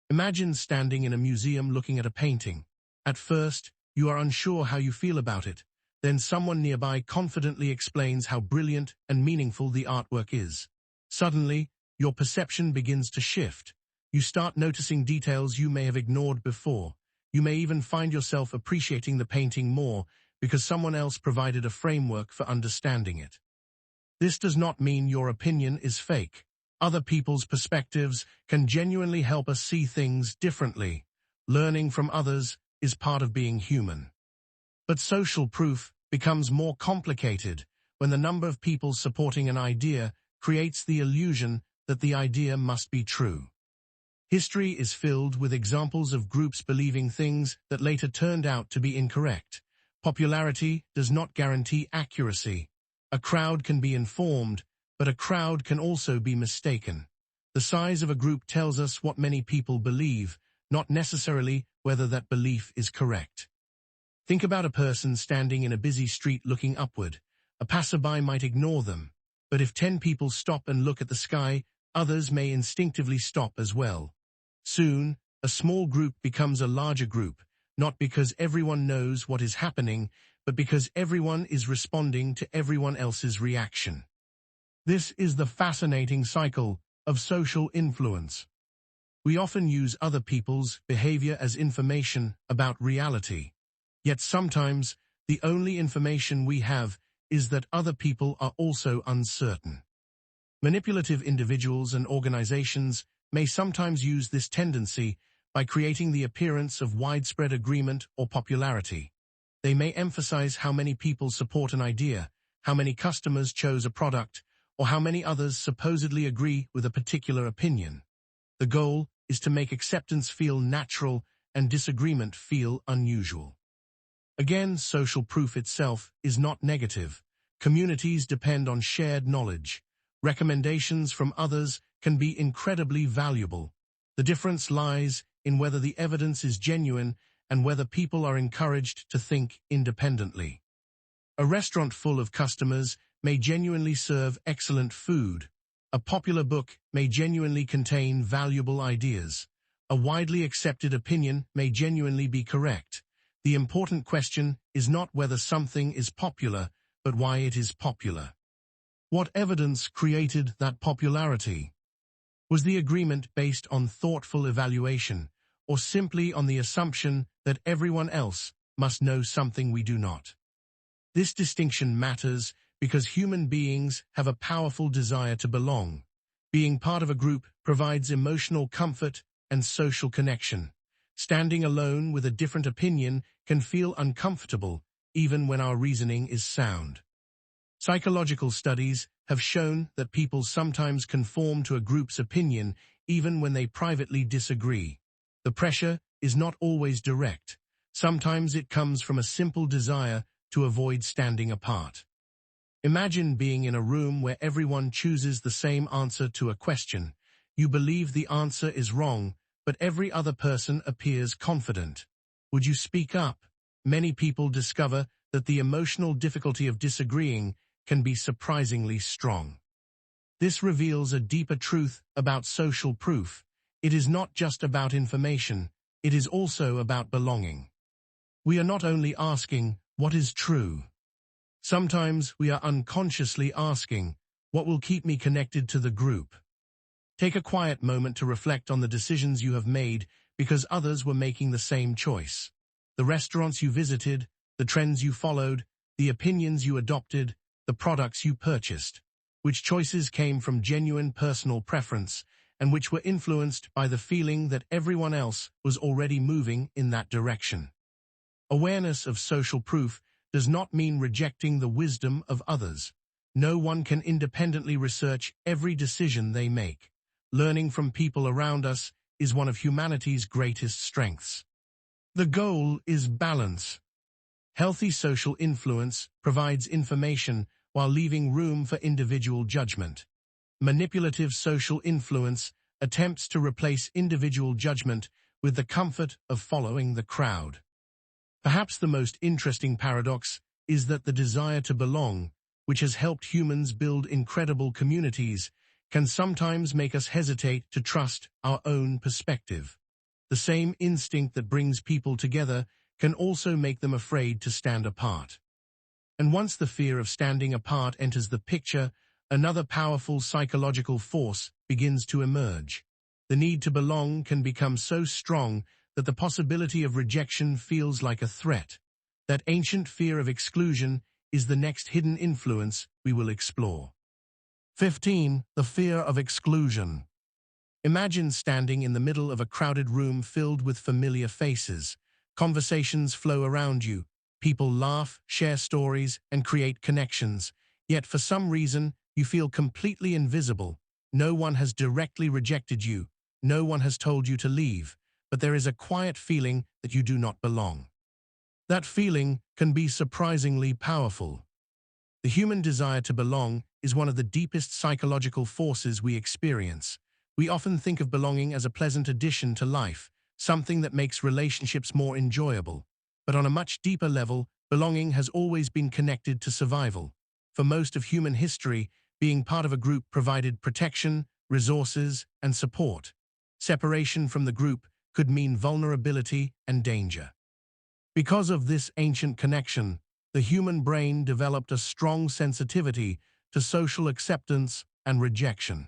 Imagine standing in a museum looking at a painting. At first, you are unsure how you feel about it. Then someone nearby confidently explains how brilliant and meaningful the artwork is. Suddenly, your perception begins to shift. You start noticing details you may have ignored before. You may even find yourself appreciating the painting more because someone else provided a framework for understanding it. This does not mean your opinion is fake. Other people's perspectives can genuinely help us see things differently. Learning from others is part of being human. But social proof becomes more complicated when the number of people supporting an idea creates the illusion that the idea must be true. History is filled with examples of groups believing things that later turned out to be incorrect. Popularity does not guarantee accuracy. A crowd can be informed, but a crowd can also be mistaken. The size of a group tells us what many people believe, not necessarily whether that belief is correct. Think about a person standing in a busy street looking upward. A passerby might ignore them, but if 10 people stop and look at the sky, others may instinctively stop as well. Soon, a small group becomes a larger group, not because everyone knows what is happening, but because everyone is responding to everyone else's reaction. This is the fascinating cycle of social influence. We often use other people's behavior as information about reality. Yet sometimes, the only information we have is that other people are also uncertain. Manipulative individuals and organizations may sometimes use this tendency by creating the appearance of widespread agreement or popularity. They may emphasize how many people support an idea, how many customers chose a product, or how many others supposedly agree with a particular opinion. The goal is to make acceptance feel natural and disagreement feel unusual. Again, social proof itself is not negative. Communities depend on shared knowledge. Recommendations from others can be incredibly valuable. The difference lies in whether the evidence is genuine and whether people are encouraged to think independently. A restaurant full of customers may genuinely serve excellent food. A popular book may genuinely contain valuable ideas. A widely accepted opinion may genuinely be correct. The important question is not whether something is popular, but why it is popular. What evidence created that popularity? Was the agreement based on thoughtful evaluation, or simply on the assumption that everyone else must know something we do not? This distinction matters because human beings have a powerful desire to belong. Being part of a group provides emotional comfort and social connection. Standing alone with a different opinion can feel uncomfortable, even when our reasoning is sound. Psychological studies have shown that people sometimes conform to a group's opinion even when they privately disagree. The pressure is not always direct. Sometimes it comes from a simple desire to avoid standing apart. Imagine being in a room where everyone chooses the same answer to a question. You believe the answer is wrong, but every other person appears confident. Would you speak up? Many people discover that the emotional difficulty of disagreeing can be surprisingly strong. This reveals a deeper truth about social proof. It is not just about information, it is also about belonging. We are not only asking, what is true? Sometimes we are unconsciously asking, what will keep me connected to the group? Take a quiet moment to reflect on the decisions you have made because others were making the same choice. The restaurants you visited, the trends you followed, the opinions you adopted, the products you purchased. Which choices came from genuine personal preference, and which were influenced by the feeling that everyone else was already moving in that direction. Awareness of social proof does not mean rejecting the wisdom of others. No one can independently research every decision they make. Learning from people around us is one of humanity's greatest strengths. The goal is balance. Healthy social influence provides information while leaving room for individual judgment. Manipulative social influence attempts to replace individual judgment with the comfort of following the crowd. Perhaps the most interesting paradox is that the desire to belong, which has helped humans build incredible communities, can sometimes make us hesitate to trust our own perspective. The same instinct that brings people together can also make them afraid to stand apart. And once the fear of standing apart enters the picture, another powerful psychological force begins to emerge. The need to belong can become so strong that the possibility of rejection feels like a threat. That ancient fear of exclusion is the next hidden influence we will explore. 15. The fear of exclusion. Imagine standing in the middle of a crowded room filled with familiar faces. Conversations flow around you. People laugh, share stories, and create connections. Yet for some reason, you feel completely invisible. No one has directly rejected you. No one has told you to leave. But there is a quiet feeling that you do not belong. That feeling can be surprisingly powerful. The human desire to belong is one of the deepest psychological forces we experience. We often think of belonging as a pleasant addition to life, something that makes relationships more enjoyable. But on a much deeper level, belonging has always been connected to survival. For most of human history, being part of a group provided protection, resources, and support. Separation from the group could mean vulnerability and danger. Because of this ancient connection, the human brain developed a strong sensitivity to social acceptance and rejection.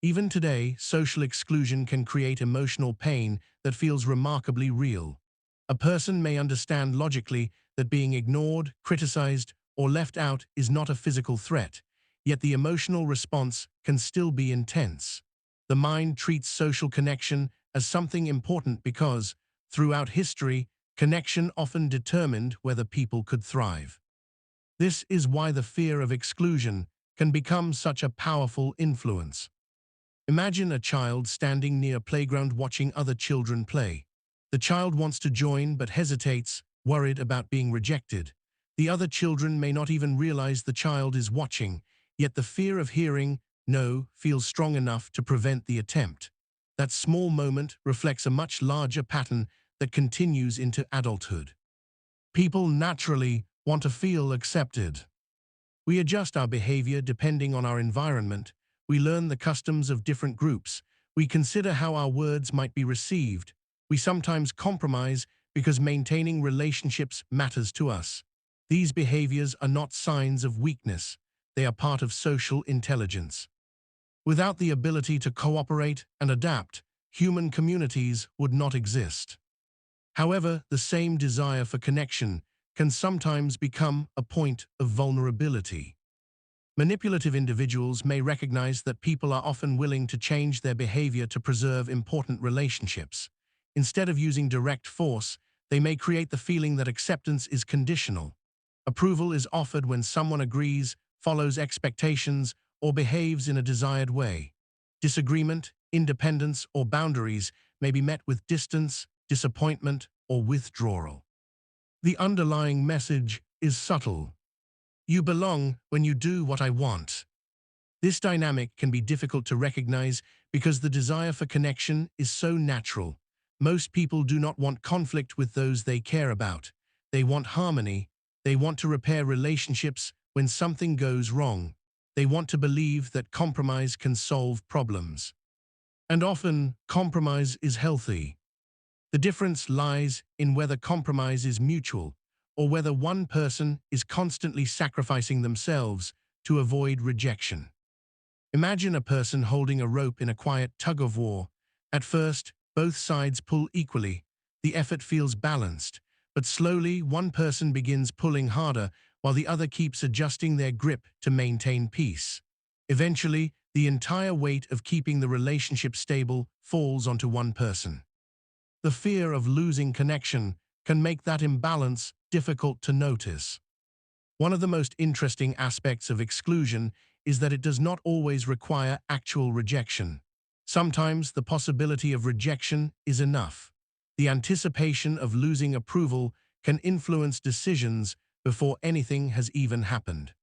Even today, social exclusion can create emotional pain that feels remarkably real. A person may understand logically that being ignored, criticized, or left out is not a physical threat, yet the emotional response can still be intense. The mind treats social connection as something important because, throughout history, connection often determined whether people could thrive. This is why the fear of exclusion can become such a powerful influence. Imagine a child standing near a playground watching other children play. The child wants to join but hesitates, worried about being rejected. The other children may not even realize the child is watching, yet the fear of hearing no feels strong enough to prevent the attempt. That small moment reflects a much larger pattern that continues into adulthood. People naturally want to feel accepted. We adjust our behavior depending on our environment. We learn the customs of different groups. We consider how our words might be received. We sometimes compromise because maintaining relationships matters to us. These behaviors are not signs of weakness. They are part of social intelligence. Without the ability to cooperate and adapt, human communities would not exist. However, the same desire for connection can sometimes become a point of vulnerability. Manipulative individuals may recognize that people are often willing to change their behavior to preserve important relationships. Instead of using direct force, they may create the feeling that acceptance is conditional. Approval is offered when someone agrees, follows expectations, or behaves in a desired way. Disagreement, independence, or boundaries may be met with distance, disappointment, or withdrawal. The underlying message is subtle. You belong when you do what I want. This dynamic can be difficult to recognize because the desire for connection is so natural. Most people do not want conflict with those they care about. They want harmony. They want to repair relationships when something goes wrong. They want to believe that compromise can solve problems. And often, compromise is healthy. The difference lies in whether compromise is mutual or whether one person is constantly sacrificing themselves to avoid rejection. Imagine a person holding a rope in a quiet tug-of-war. At first, both sides pull equally. The effort feels balanced, but slowly one person begins pulling harder while the other keeps adjusting their grip to maintain peace. Eventually, the entire weight of keeping the relationship stable falls onto one person. The fear of losing connection can make that imbalance difficult to notice. One of the most interesting aspects of exclusion is that it does not always require actual rejection. Sometimes the possibility of rejection is enough. The anticipation of losing approval can influence decisions before anything has even happened.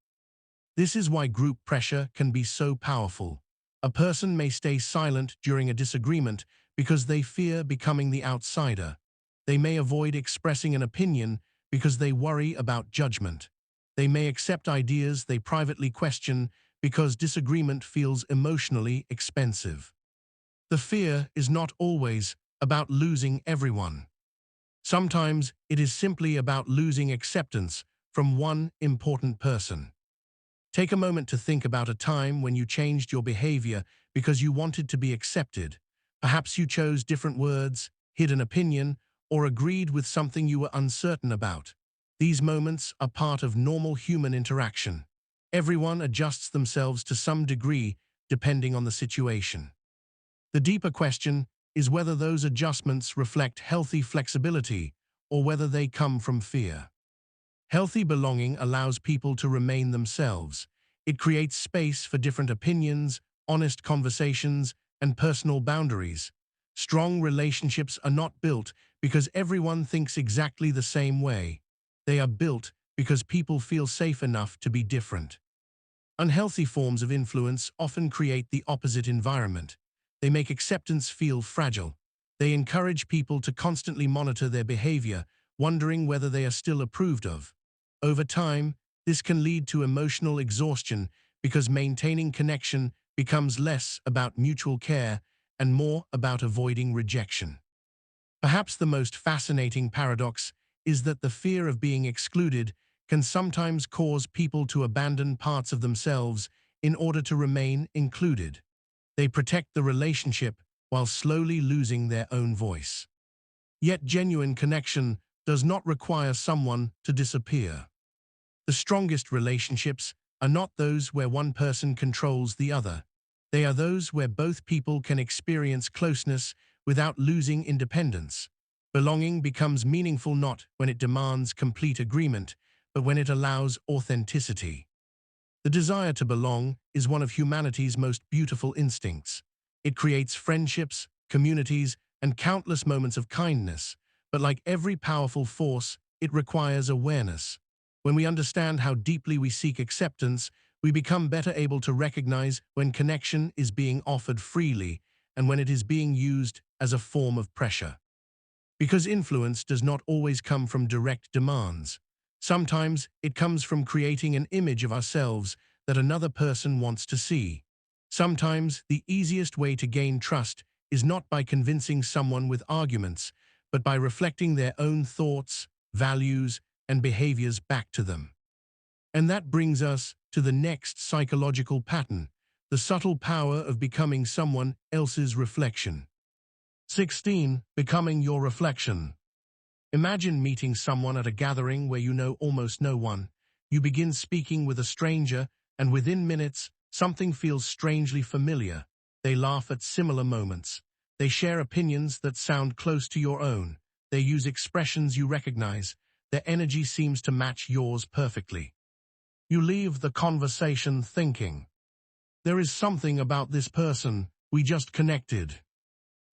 This is why group pressure can be so powerful. A person may stay silent during a disagreement because they fear becoming the outsider. They may avoid expressing an opinion because they worry about judgment. They may accept ideas they privately question because disagreement feels emotionally expensive. The fear is not always about losing everyone. Sometimes it is simply about losing acceptance from one important person. Take a moment to think about a time when you changed your behavior because you wanted to be accepted. Perhaps you chose different words, hid an opinion, or agreed with something you were uncertain about. These moments are part of normal human interaction. Everyone adjusts themselves to some degree depending on the situation. The deeper question is whether those adjustments reflect healthy flexibility or whether they come from fear. Healthy belonging allows people to remain themselves. It creates space for different opinions, honest conversations, and personal boundaries. Strong relationships are not built because everyone thinks exactly the same way. They are built because people feel safe enough to be different. Unhealthy forms of influence often create the opposite environment. They make acceptance feel fragile. They encourage people to constantly monitor their behavior, wondering whether they are still approved of. Over time, this can lead to emotional exhaustion because maintaining connection becomes less about mutual care and more about avoiding rejection. Perhaps the most fascinating paradox is that the fear of being excluded can sometimes cause people to abandon parts of themselves in order to remain included. They protect the relationship while slowly losing their own voice. Yet genuine connection does not require someone to disappear. The strongest relationships are not those where one person controls the other. They are those where both people can experience closeness without losing independence. Belonging becomes meaningful not when it demands complete agreement, but when it allows authenticity. The desire to belong is one of humanity's most beautiful instincts. It creates friendships, communities, and countless moments of kindness, but like every powerful force, it requires awareness. When we understand how deeply we seek acceptance, we become better able to recognize when connection is being offered freely and when it is being used as a form of pressure. Because influence does not always come from direct demands. Sometimes it comes from creating an image of ourselves that another person wants to see. Sometimes the easiest way to gain trust is not by convincing someone with arguments, but by reflecting their own thoughts, values, and behaviors back to them. And that brings us to the next psychological pattern, the subtle power of becoming someone else's reflection. 16. Becoming your reflection. Imagine meeting someone at a gathering where you know almost no one. You begin speaking with a stranger, and within minutes, something feels strangely familiar. They laugh at similar moments. They share opinions that sound close to your own. They use expressions you recognize. Their energy seems to match yours perfectly. You leave the conversation thinking, there is something about this person, we just connected.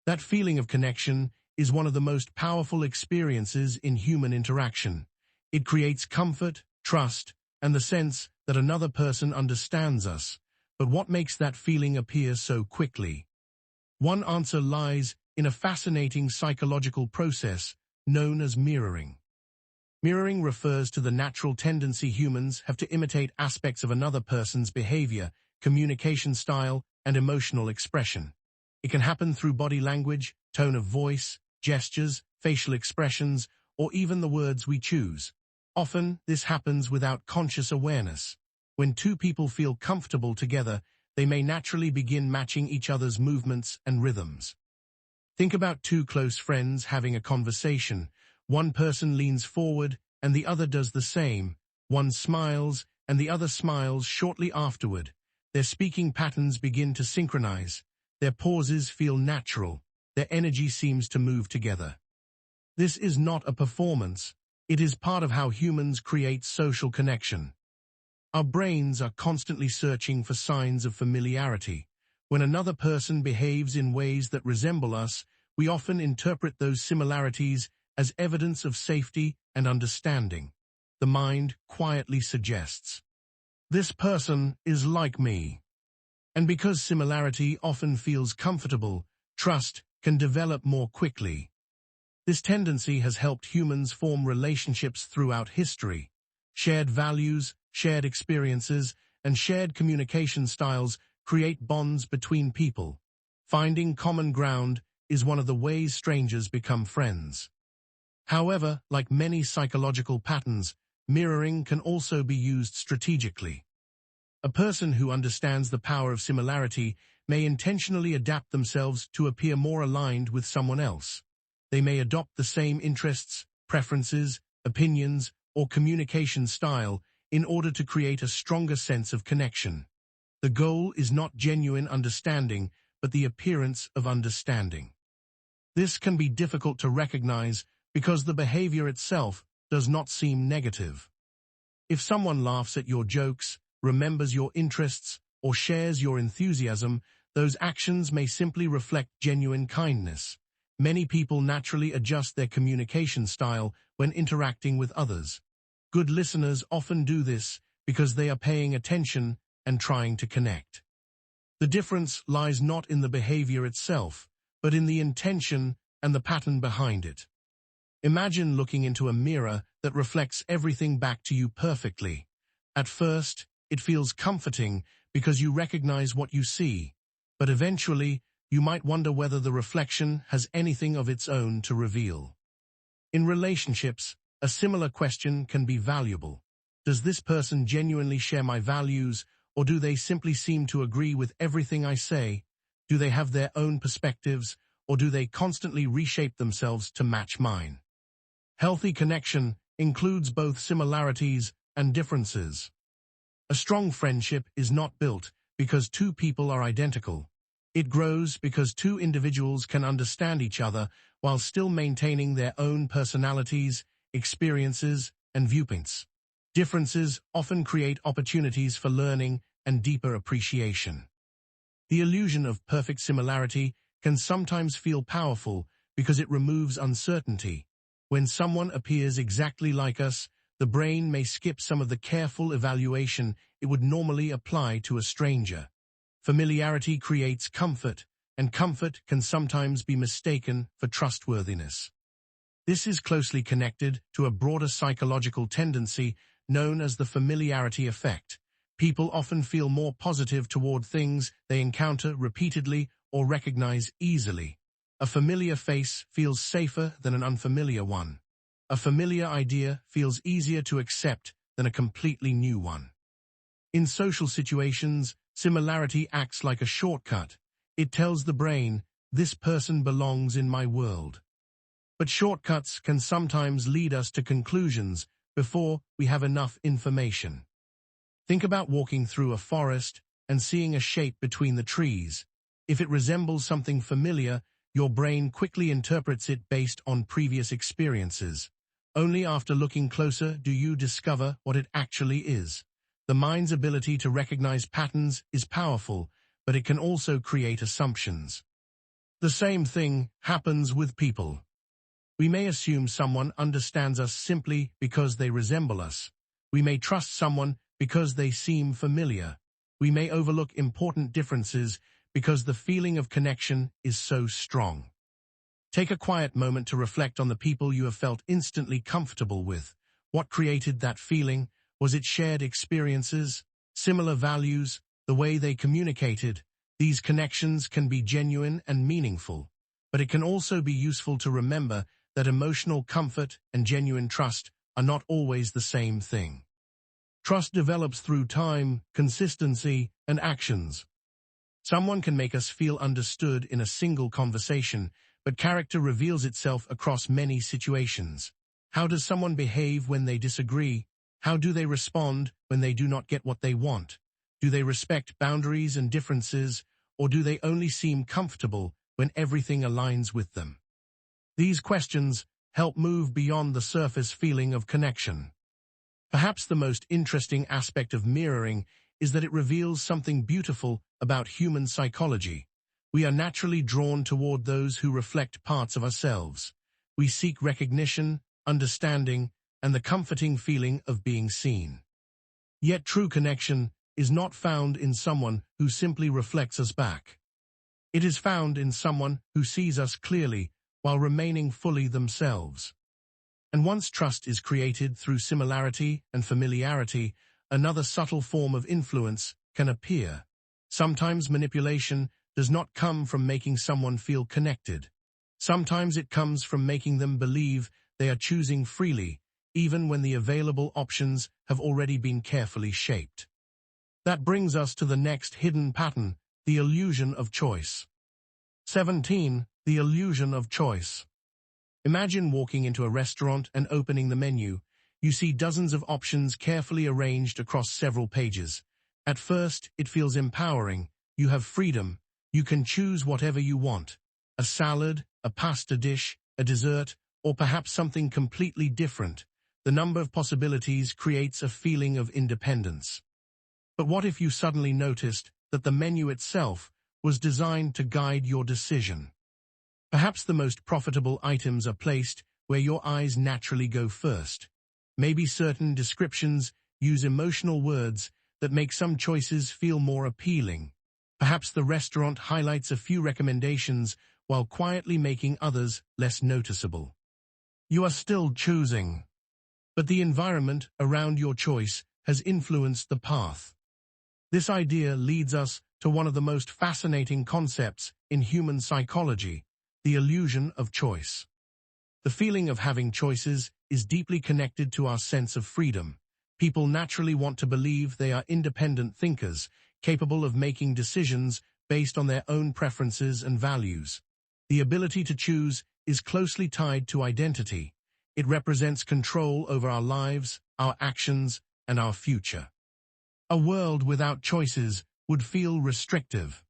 That feeling of connection is one of the most powerful experiences in human interaction. It creates comfort, trust, and the sense that another person understands us. But what makes that feeling appear so quickly? One answer lies in a fascinating psychological process known as mirroring. Mirroring refers to the natural tendency humans have to imitate aspects of another person's behavior, communication style, and emotional expression. It can happen through body language, tone of voice, gestures, facial expressions, or even the words we choose. Often, this happens without conscious awareness. When two people feel comfortable together, they may naturally begin matching each other's movements and rhythms. Think about two close friends having a conversation. One person leans forward, and the other does the same. One smiles, and the other smiles shortly afterward. Their speaking patterns begin to synchronize. Their pauses feel natural. Their energy seems to move together. This is not a performance. It is part of how humans create social connection. Our brains are constantly searching for signs of familiarity. When another person behaves in ways that resemble us, we often interpret those similarities as evidence of safety and understanding. The mind quietly suggests, "This person is like me." And because similarity often feels comfortable, trust can develop more quickly. This tendency has helped humans form relationships throughout history. Shared values, shared experiences, and shared communication styles create bonds between people. Finding common ground is one of the ways strangers become friends. However, like many psychological patterns, mirroring can also be used strategically. A person who understands the power of similarity may intentionally adapt themselves to appear more aligned with someone else. They may adopt the same interests, preferences, opinions, or communication style in order to create a stronger sense of connection. The goal is not genuine understanding, but the appearance of understanding. This can be difficult to recognize because the behavior itself does not seem negative. If someone laughs at your jokes, remembers your interests, or shares your enthusiasm, those actions may simply reflect genuine kindness. Many people naturally adjust their communication style when interacting with others. Good listeners often do this because they are paying attention and trying to connect. The difference lies not in the behavior itself, but in the intention and the pattern behind it. Imagine looking into a mirror that reflects everything back to you perfectly. At first, it feels comforting because you recognize what you see, but eventually, you might wonder whether the reflection has anything of its own to reveal. In relationships, a similar question can be valuable. Does this person genuinely share my values, or do they simply seem to agree with everything I say? Do they have their own perspectives, or do they constantly reshape themselves to match mine? Healthy connection includes both similarities and differences. A strong friendship is not built because two people are identical. It grows because two individuals can understand each other while still maintaining their own personalities, experiences, and viewpoints. Differences often create opportunities for learning and deeper appreciation. The illusion of perfect similarity can sometimes feel powerful because it removes uncertainty. When someone appears exactly like us, the brain may skip some of the careful evaluation it would normally apply to a stranger. Familiarity creates comfort, and comfort can sometimes be mistaken for trustworthiness. This is closely connected to a broader psychological tendency known as the familiarity effect. People often feel more positive toward things they encounter repeatedly or recognize easily. A familiar face feels safer than an unfamiliar one. A familiar idea feels easier to accept than a completely new one. In social situations, similarity acts like a shortcut. It tells the brain, "This person belongs in my world." But shortcuts can sometimes lead us to conclusions before we have enough information. Think about walking through a forest and seeing a shape between the trees. If it resembles something familiar, your brain quickly interprets it based on previous experiences. Only after looking closer do you discover what it actually is. The mind's ability to recognize patterns is powerful, but it can also create assumptions. The same thing happens with people. We may assume someone understands us simply because they resemble us. We may trust someone because they seem familiar. We may overlook important differences because the feeling of connection is so strong. Take a quiet moment to reflect on the people you have felt instantly comfortable with. What created that feeling? Was it shared experiences, similar values, the way they communicated? These connections can be genuine and meaningful, but it can also be useful to remember that emotional comfort and genuine trust are not always the same thing. Trust develops through time, consistency, and actions. Someone can make us feel understood in a single conversation, but character reveals itself across many situations. How does someone behave when they disagree? How do they respond when they do not get what they want? Do they respect boundaries and differences, or do they only seem comfortable when everything aligns with them? These questions help move beyond the surface feeling of connection. Perhaps the most interesting aspect of mirroring is that it reveals something beautiful about human psychology. We are naturally drawn toward those who reflect parts of ourselves. We seek recognition, understanding, and the comforting feeling of being seen. Yet true connection is not found in someone who simply reflects us back. It is found in someone who sees us clearly while remaining fully themselves. And once trust is created through similarity and familiarity, another subtle form of influence can appear. Sometimes manipulation does not come from making someone feel connected. Sometimes it comes from making them believe they are choosing freely, even when the available options have already been carefully shaped. That brings us to the next hidden pattern, the illusion of choice. 17. The illusion of choice. Imagine walking into a restaurant and opening the menu. You see dozens of options carefully arranged across several pages. At first, it feels empowering. You have freedom. You can choose whatever you want. A salad, a pasta dish, a dessert, or perhaps something completely different. The number of possibilities creates a feeling of independence. But what if you suddenly noticed that the menu itself was designed to guide your decision? Perhaps the most profitable items are placed where your eyes naturally go first. Maybe certain descriptions use emotional words that make some choices feel more appealing. Perhaps the restaurant highlights a few recommendations while quietly making others less noticeable. You are still choosing, but the environment around your choice has influenced the path. This idea leads us to one of the most fascinating concepts in human psychology, the illusion of choice. The feeling of having choices is deeply connected to our sense of freedom. People naturally want to believe they are independent thinkers, capable of making decisions based on their own preferences and values. The ability to choose is closely tied to identity. It represents control over our lives, our actions, and our future. A world without choices would feel restrictive.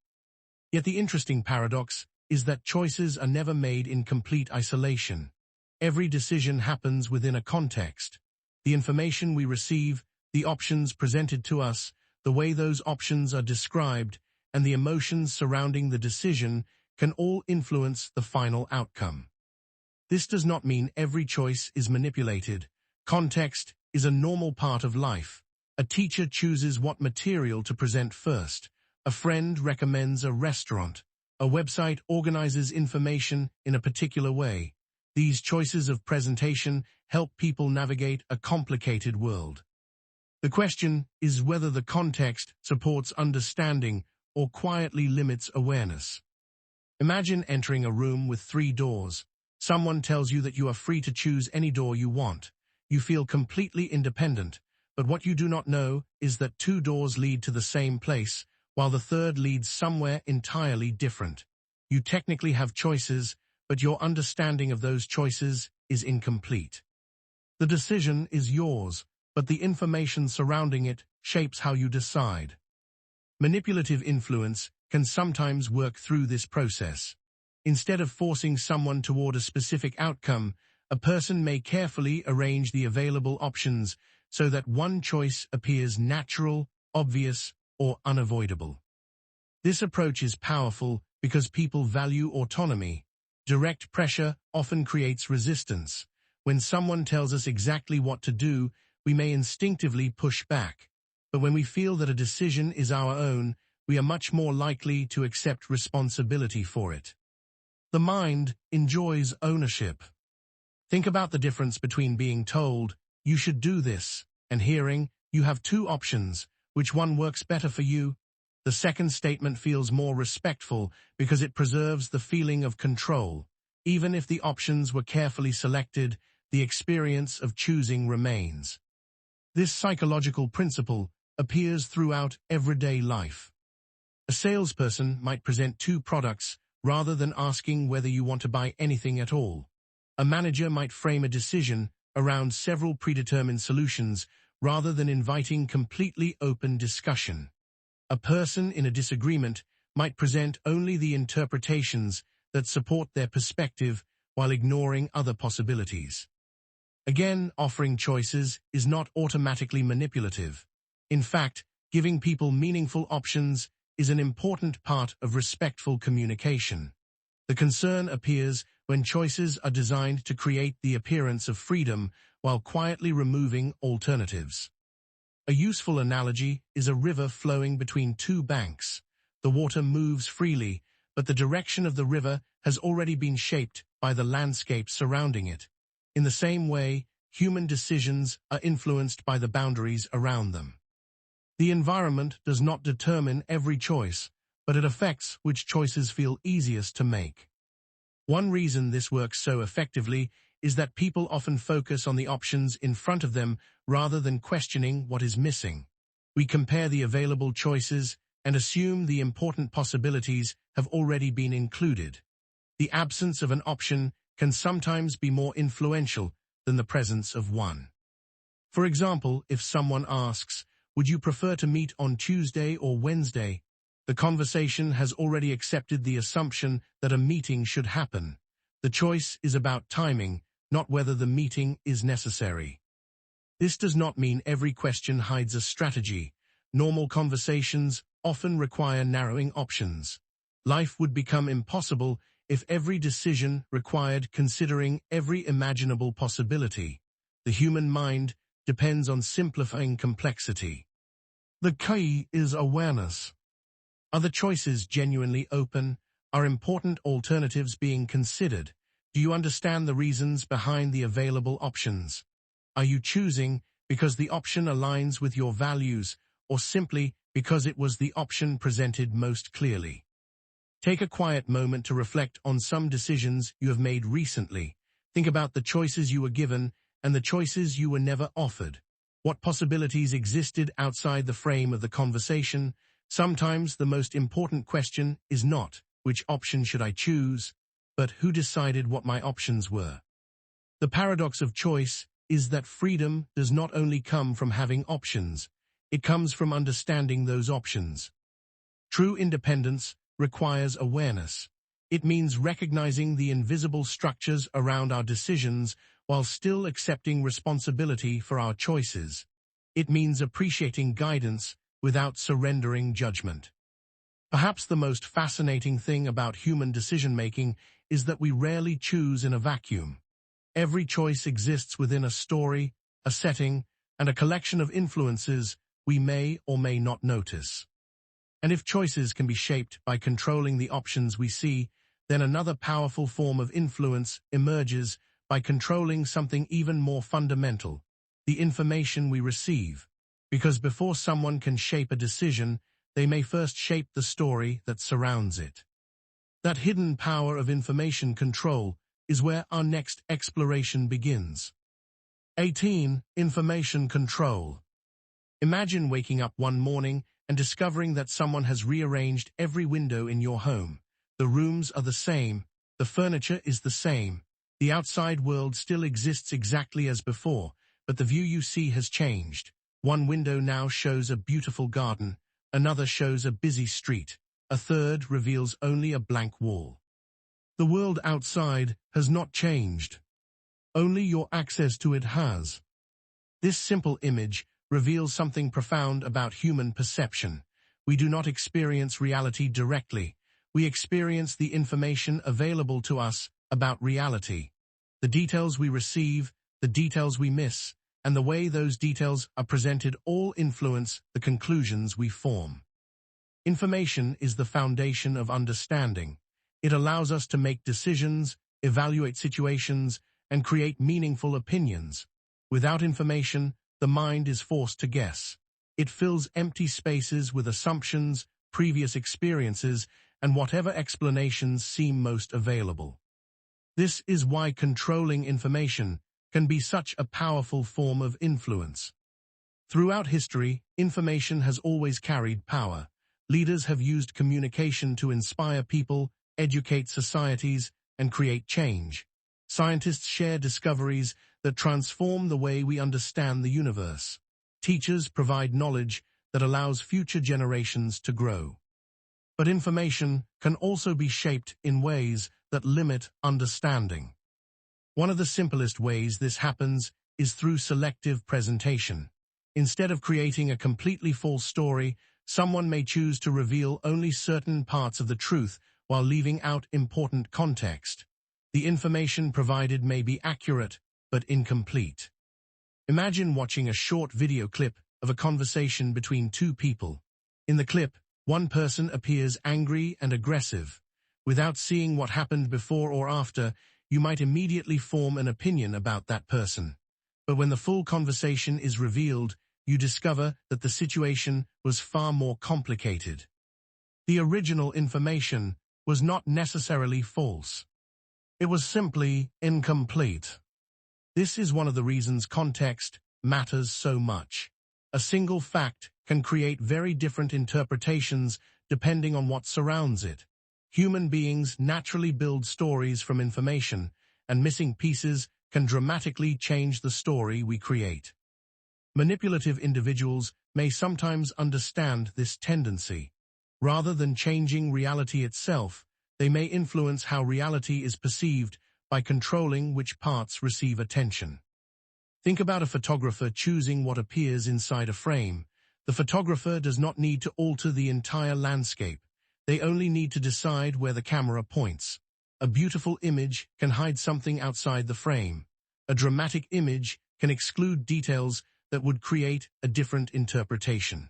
Yet the interesting paradox is that choices are never made in complete isolation. Every decision happens within a context. The information we receive, the options presented to us, the way those options are described, and the emotions surrounding the decision can all influence the final outcome. This does not mean every choice is manipulated. Context is a normal part of life. A teacher chooses what material to present first. A friend recommends a restaurant. A website organizes information in a particular way. These choices of presentation help people navigate a complicated world. The question is whether the context supports understanding or quietly limits awareness. Imagine entering a room with 3 doors. Someone tells you that you are free to choose any door you want. You feel completely independent, but what you do not know is that 2 doors lead to the same place, while the third leads somewhere entirely different. You technically have choices, but your understanding of those choices is incomplete. The decision is yours, but the information surrounding it shapes how you decide. Manipulative influence can sometimes work through this process. Instead of forcing someone toward a specific outcome, a person may carefully arrange the available options so that one choice appears natural, obvious, or unavoidable. This approach is powerful because people value autonomy. Direct pressure often creates resistance. When someone tells us exactly what to do, we may instinctively push back. But when we feel that a decision is our own, we are much more likely to accept responsibility for it. The mind enjoys ownership. Think about the difference between being told, "You should do this," and hearing, "You have 2 options. Which one works better for you?" The second statement feels more respectful because it preserves the feeling of control. Even if the options were carefully selected, the experience of choosing remains. This psychological principle appears throughout everyday life. A salesperson might present 2 products rather than asking whether you want to buy anything at all. A manager might frame a decision around several predetermined solutions rather than inviting completely open discussion. A person in a disagreement might present only the interpretations that support their perspective while ignoring other possibilities. Again, offering choices is not automatically manipulative. In fact, giving people meaningful options is an important part of respectful communication. The concern appears when choices are designed to create the appearance of freedom while quietly removing alternatives. A useful analogy is a river flowing between two banks. The water moves freely, but the direction of the river has already been shaped by the landscape surrounding it. In the same way, human decisions are influenced by the boundaries around them. The environment does not determine every choice, but it affects which choices feel easiest to make. One reason this works so effectively is that people often focus on the options in front of them rather than questioning what is missing. We compare the available choices and assume the important possibilities have already been included. The absence of an option can sometimes be more influential than the presence of one. For example, if someone asks, "Would you prefer to meet on Tuesday or Wednesday?" the conversation has already accepted the assumption that a meeting should happen. The choice is about timing, not whether the meeting is necessary. This does not mean every question hides a strategy. Normal conversations often require narrowing options. Life would become impossible if every decision required considering every imaginable possibility. The human mind depends on simplifying complexity. The key is awareness. Are the choices genuinely open? Are important alternatives being considered? Do you understand the reasons behind the available options? Are you choosing because the option aligns with your values, or simply because it was the option presented most clearly? Take a quiet moment to reflect on some decisions you have made recently. Think about the choices you were given and the choices you were never offered. What possibilities existed outside the frame of the conversation? Sometimes the most important question is not, "Which option should I choose?" but "Who decided what my options were?" The paradox of choice is that freedom does not only come from having options, it comes from understanding those options. True independence requires awareness. It means recognizing the invisible structures around our decisions while still accepting responsibility for our choices. It means appreciating guidance without surrendering judgment. Perhaps the most fascinating thing about human decision-making is that we rarely choose in a vacuum. Every choice exists within a story, a setting, and a collection of influences we may or may not notice. And if choices can be shaped by controlling the options we see, then another powerful form of influence emerges by controlling something even more fundamental, the information we receive. Because before someone can shape a decision, they may first shape the story that surrounds it. That hidden power of information control is where our next exploration begins. 18. Information control. Imagine waking up one morning and discovering that someone has rearranged every window in your home. The rooms are the same, the furniture is the same, the outside world still exists exactly as before, but the view you see has changed. One window now shows a beautiful garden, another shows a busy street, a third reveals only a blank wall. The world outside has not changed. Only your access to it has. This simple image reveals something profound about human perception. We do not experience reality directly. We experience the information available to us about reality. The details we receive, the details we miss, and the way those details are presented all influence the conclusions we form. Information is the foundation of understanding. It allows us to make decisions, evaluate situations, and create meaningful opinions. Without information, the mind is forced to guess. It fills empty spaces with assumptions, previous experiences, and whatever explanations seem most available. This is why controlling information can be such a powerful form of influence. Throughout history, information has always carried power. Leaders have used communication to inspire people, educate societies, and create change. Scientists share discoveries that transform the way we understand the universe. Teachers provide knowledge that allows future generations to grow. But information can also be shaped in ways that limit understanding. One of the simplest ways this happens is through selective presentation. Instead of creating a completely false story, someone may choose to reveal only certain parts of the truth while leaving out important context. The information provided may be accurate, but incomplete. Imagine watching a short video clip of a conversation between two people. In the clip, one person appears angry and aggressive. Without seeing what happened before or after, you might immediately form an opinion about that person. But when the full conversation is revealed, you discover that the situation was far more complicated. The original information was not necessarily false. It was simply incomplete. This is one of the reasons context matters so much. A single fact can create very different interpretations depending on what surrounds it. Human beings naturally build stories from information, and missing pieces can dramatically change the story we create. Manipulative individuals may sometimes understand this tendency. Rather than changing reality itself, they may influence how reality is perceived by controlling which parts receive attention. Think about a photographer choosing what appears inside a frame. The photographer does not need to alter the entire landscape. They only need to decide where the camera points. A beautiful image can hide something outside the frame. A dramatic image can exclude details that would create a different interpretation.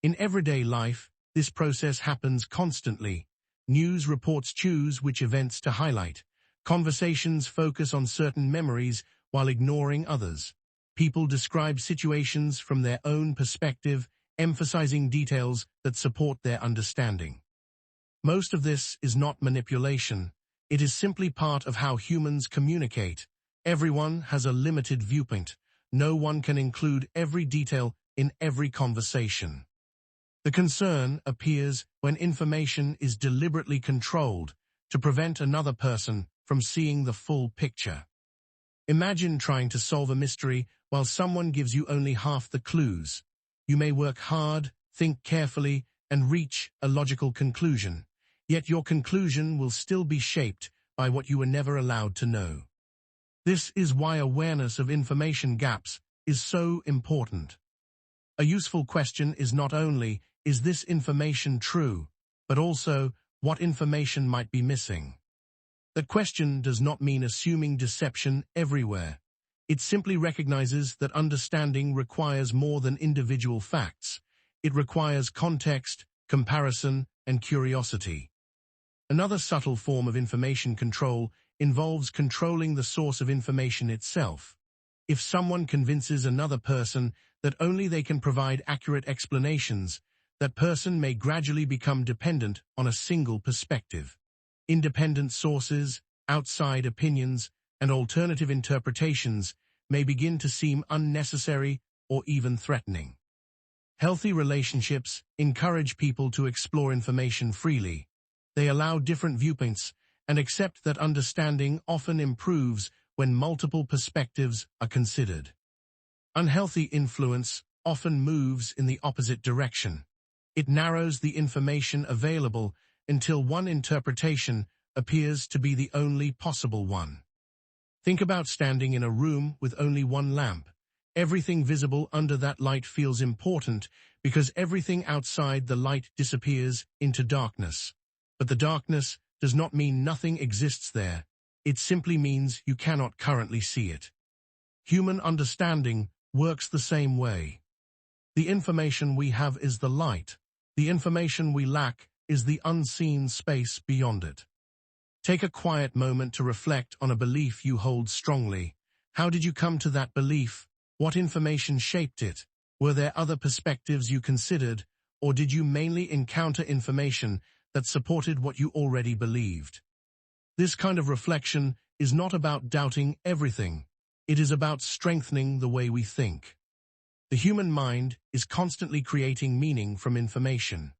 In everyday life, this process happens constantly. News reports choose which events to highlight. Conversations focus on certain memories while ignoring others. People describe situations from their own perspective, emphasizing details that support their understanding. Most of this is not manipulation. It is simply part of how humans communicate. Everyone has a limited viewpoint. No one can include every detail in every conversation. The concern appears when information is deliberately controlled to prevent another person from seeing the full picture. Imagine trying to solve a mystery while someone gives you only half the clues. You may work hard, think carefully, and reach a logical conclusion, yet your conclusion will still be shaped by what you were never allowed to know. This is why awareness of information gaps is so important. A useful question is not only, is this information true, but also, what information might be missing? That question does not mean assuming deception everywhere. It simply recognizes that understanding requires more than individual facts. It requires context, comparison, and curiosity. Another subtle form of information control involves controlling the source of information itself. If someone convinces another person that only they can provide accurate explanations, that person may gradually become dependent on a single perspective. Independent sources, outside opinions, and alternative interpretations may begin to seem unnecessary or even threatening. Healthy relationships encourage people to explore information freely. They allow different viewpoints and accept that understanding often improves when multiple perspectives are considered. Unhealthy influence often moves in the opposite direction. It narrows the information available until one interpretation appears to be the only possible one. Think about standing in a room with only one lamp. Everything visible under that light feels important because everything outside the light disappears into darkness. But the darkness does not mean nothing exists there. It simply means you cannot currently see it. Human understanding works the same way. The information we have is the light. The information we lack is the unseen space beyond it. Take a quiet moment to reflect on a belief you hold strongly. How did you come to that belief? What information shaped it? Were there other perspectives you considered, or did you mainly encounter information that supported what you already believed? This kind of reflection is not about doubting everything. It is about strengthening the way we think. The human mind is constantly creating meaning from information.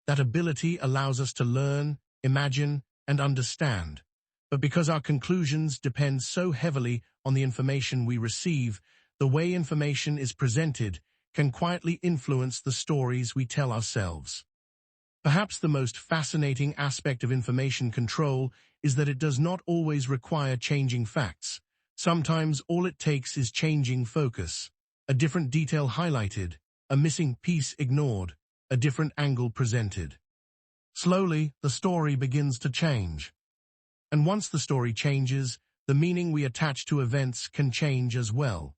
That ability allows us to learn, imagine, and understand. But because our conclusions depend so heavily on the information we receive, the way information is presented can quietly influence the stories we tell ourselves. Perhaps the most fascinating aspect of information control is that it does not always require changing facts. Sometimes all it takes is changing focus. A different detail highlighted, a missing piece ignored, a different angle presented. Slowly, the story begins to change. And once the story changes, the meaning we attach to events can change as well.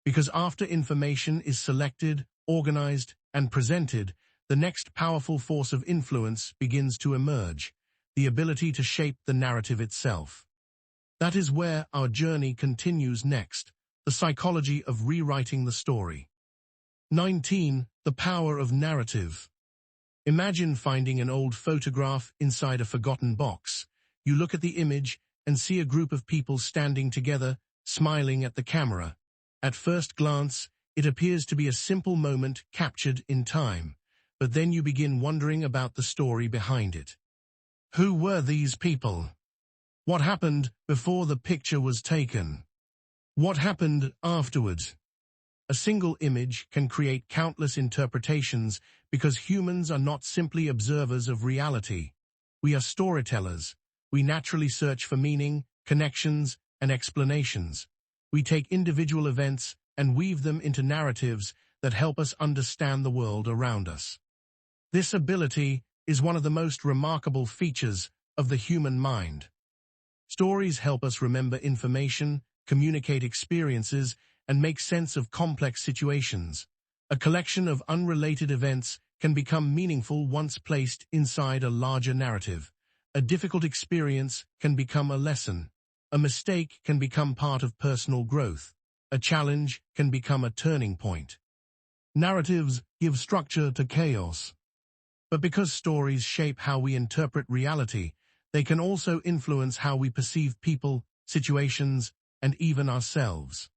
Because after information is selected, organized, and presented, the next powerful force of influence begins to emerge, the ability to shape the narrative itself. That is where our journey continues next, the psychology of rewriting the story. 19. The power of narrative. Imagine finding an old photograph inside a forgotten box. You look at the image and see a group of people standing together, smiling at the camera. At first glance, it appears to be a simple moment captured in time, but then you begin wondering about the story behind it. Who were these people? What happened before the picture was taken? What happened afterwards? A single image can create countless interpretations because humans are not simply observers of reality. We are storytellers. We naturally search for meaning, connections, and explanations. We take individual events and weave them into narratives that help us understand the world around us. This ability is one of the most remarkable features of the human mind. Stories help us remember information, communicate experiences, and make sense of complex situations. A collection of unrelated events can become meaningful once placed inside a larger narrative. A difficult experience can become a lesson. A mistake can become part of personal growth. A challenge can become a turning point. Narratives give structure to chaos. But because stories shape how we interpret reality, they can also influence how we perceive people, situations, and even ourselves.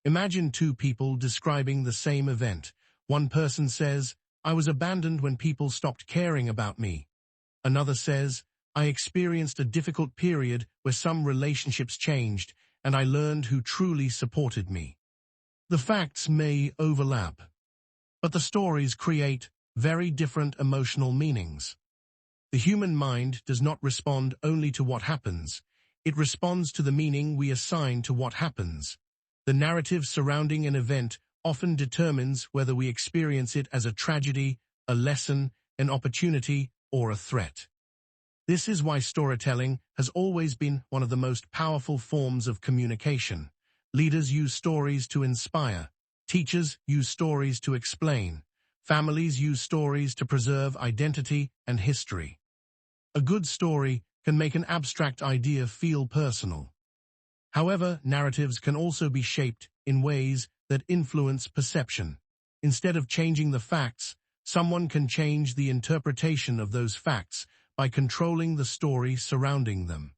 Imagine two people describing the same event. One person says, "I was abandoned when people stopped caring about me." Another says, "I experienced a difficult period where some relationships changed, and I learned who truly supported me." The facts may overlap, but the stories create very different emotional meanings. The human mind does not respond only to what happens, it responds to the meaning we assign to what happens. The narrative surrounding an event often determines whether we experience it as a tragedy, a lesson, an opportunity, or a threat. This is why storytelling has always been one of the most powerful forms of communication. Leaders use stories to inspire. Teachers use stories to explain. Families use stories to preserve identity and history. A good story can make an abstract idea feel personal. However, narratives can also be shaped in ways that influence perception. Instead of changing the facts, someone can change the interpretation of those facts by controlling the story surrounding them.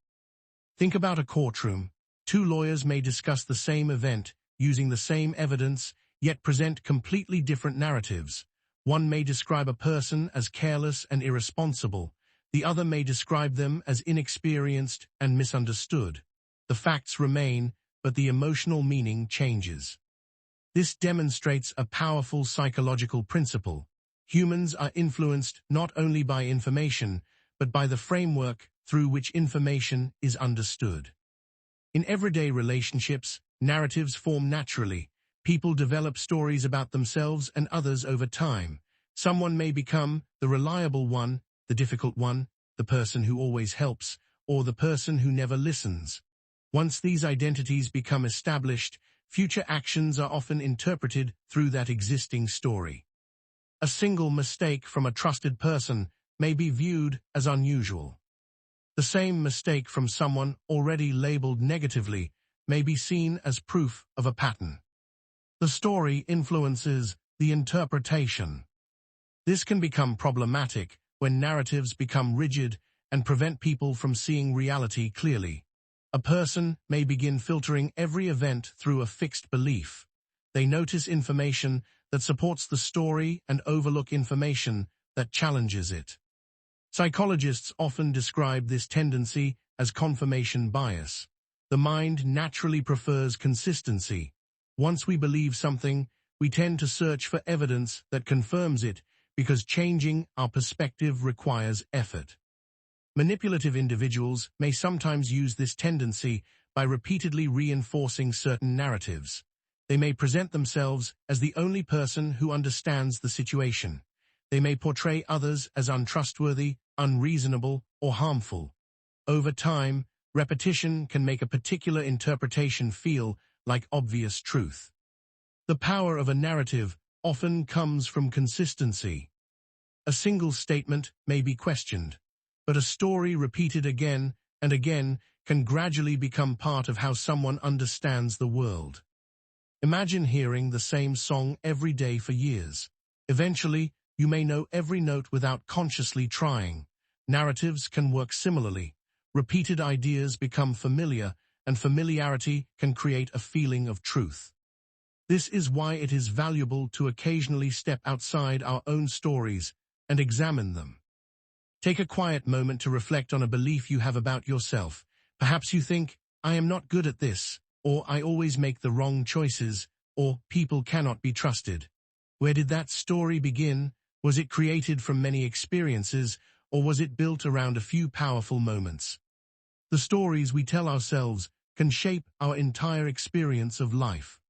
Think about a courtroom. Two lawyers may discuss the same event, using the same evidence, yet present completely different narratives. One may describe a person as careless and irresponsible. The other may describe them as inexperienced and misunderstood. The facts remain, but the emotional meaning changes. This demonstrates a powerful psychological principle. Humans are influenced not only by information, but by the framework through which information is understood. In everyday relationships, narratives form naturally. People develop stories about themselves and others over time. Someone may become the reliable one, the difficult one, the person who always helps, or the person who never listens. Once these identities become established, future actions are often interpreted through that existing story. A single mistake from a trusted person may be viewed as unusual. The same mistake from someone already labeled negatively may be seen as proof of a pattern. The story influences the interpretation. This can become problematic when narratives become rigid and prevent people from seeing reality clearly. A person may begin filtering every event through a fixed belief. They notice information that supports the story and overlook information that challenges it. Psychologists often describe this tendency as confirmation bias. The mind naturally prefers consistency. Once we believe something, we tend to search for evidence that confirms it because changing our perspective requires effort. Manipulative individuals may sometimes use this tendency by repeatedly reinforcing certain narratives. They may present themselves as the only person who understands the situation. They may portray others as untrustworthy, unreasonable, or harmful. Over time, repetition can make a particular interpretation feel like obvious truth. The power of a narrative often comes from consistency. A single statement may be questioned, but a story repeated again and again can gradually become part of how someone understands the world. Imagine hearing the same song every day for years. Eventually, you may know every note without consciously trying. Narratives can work similarly. Repeated ideas become familiar, and familiarity can create a feeling of truth. This is why it is valuable to occasionally step outside our own stories and examine them. Take a quiet moment to reflect on a belief you have about yourself. Perhaps you think, "I am not good at this," or "I always make the wrong choices," or "people cannot be trusted." Where did that story begin? Was it created from many experiences, or was it built around a few powerful moments? The stories we tell ourselves can shape our entire experience of life.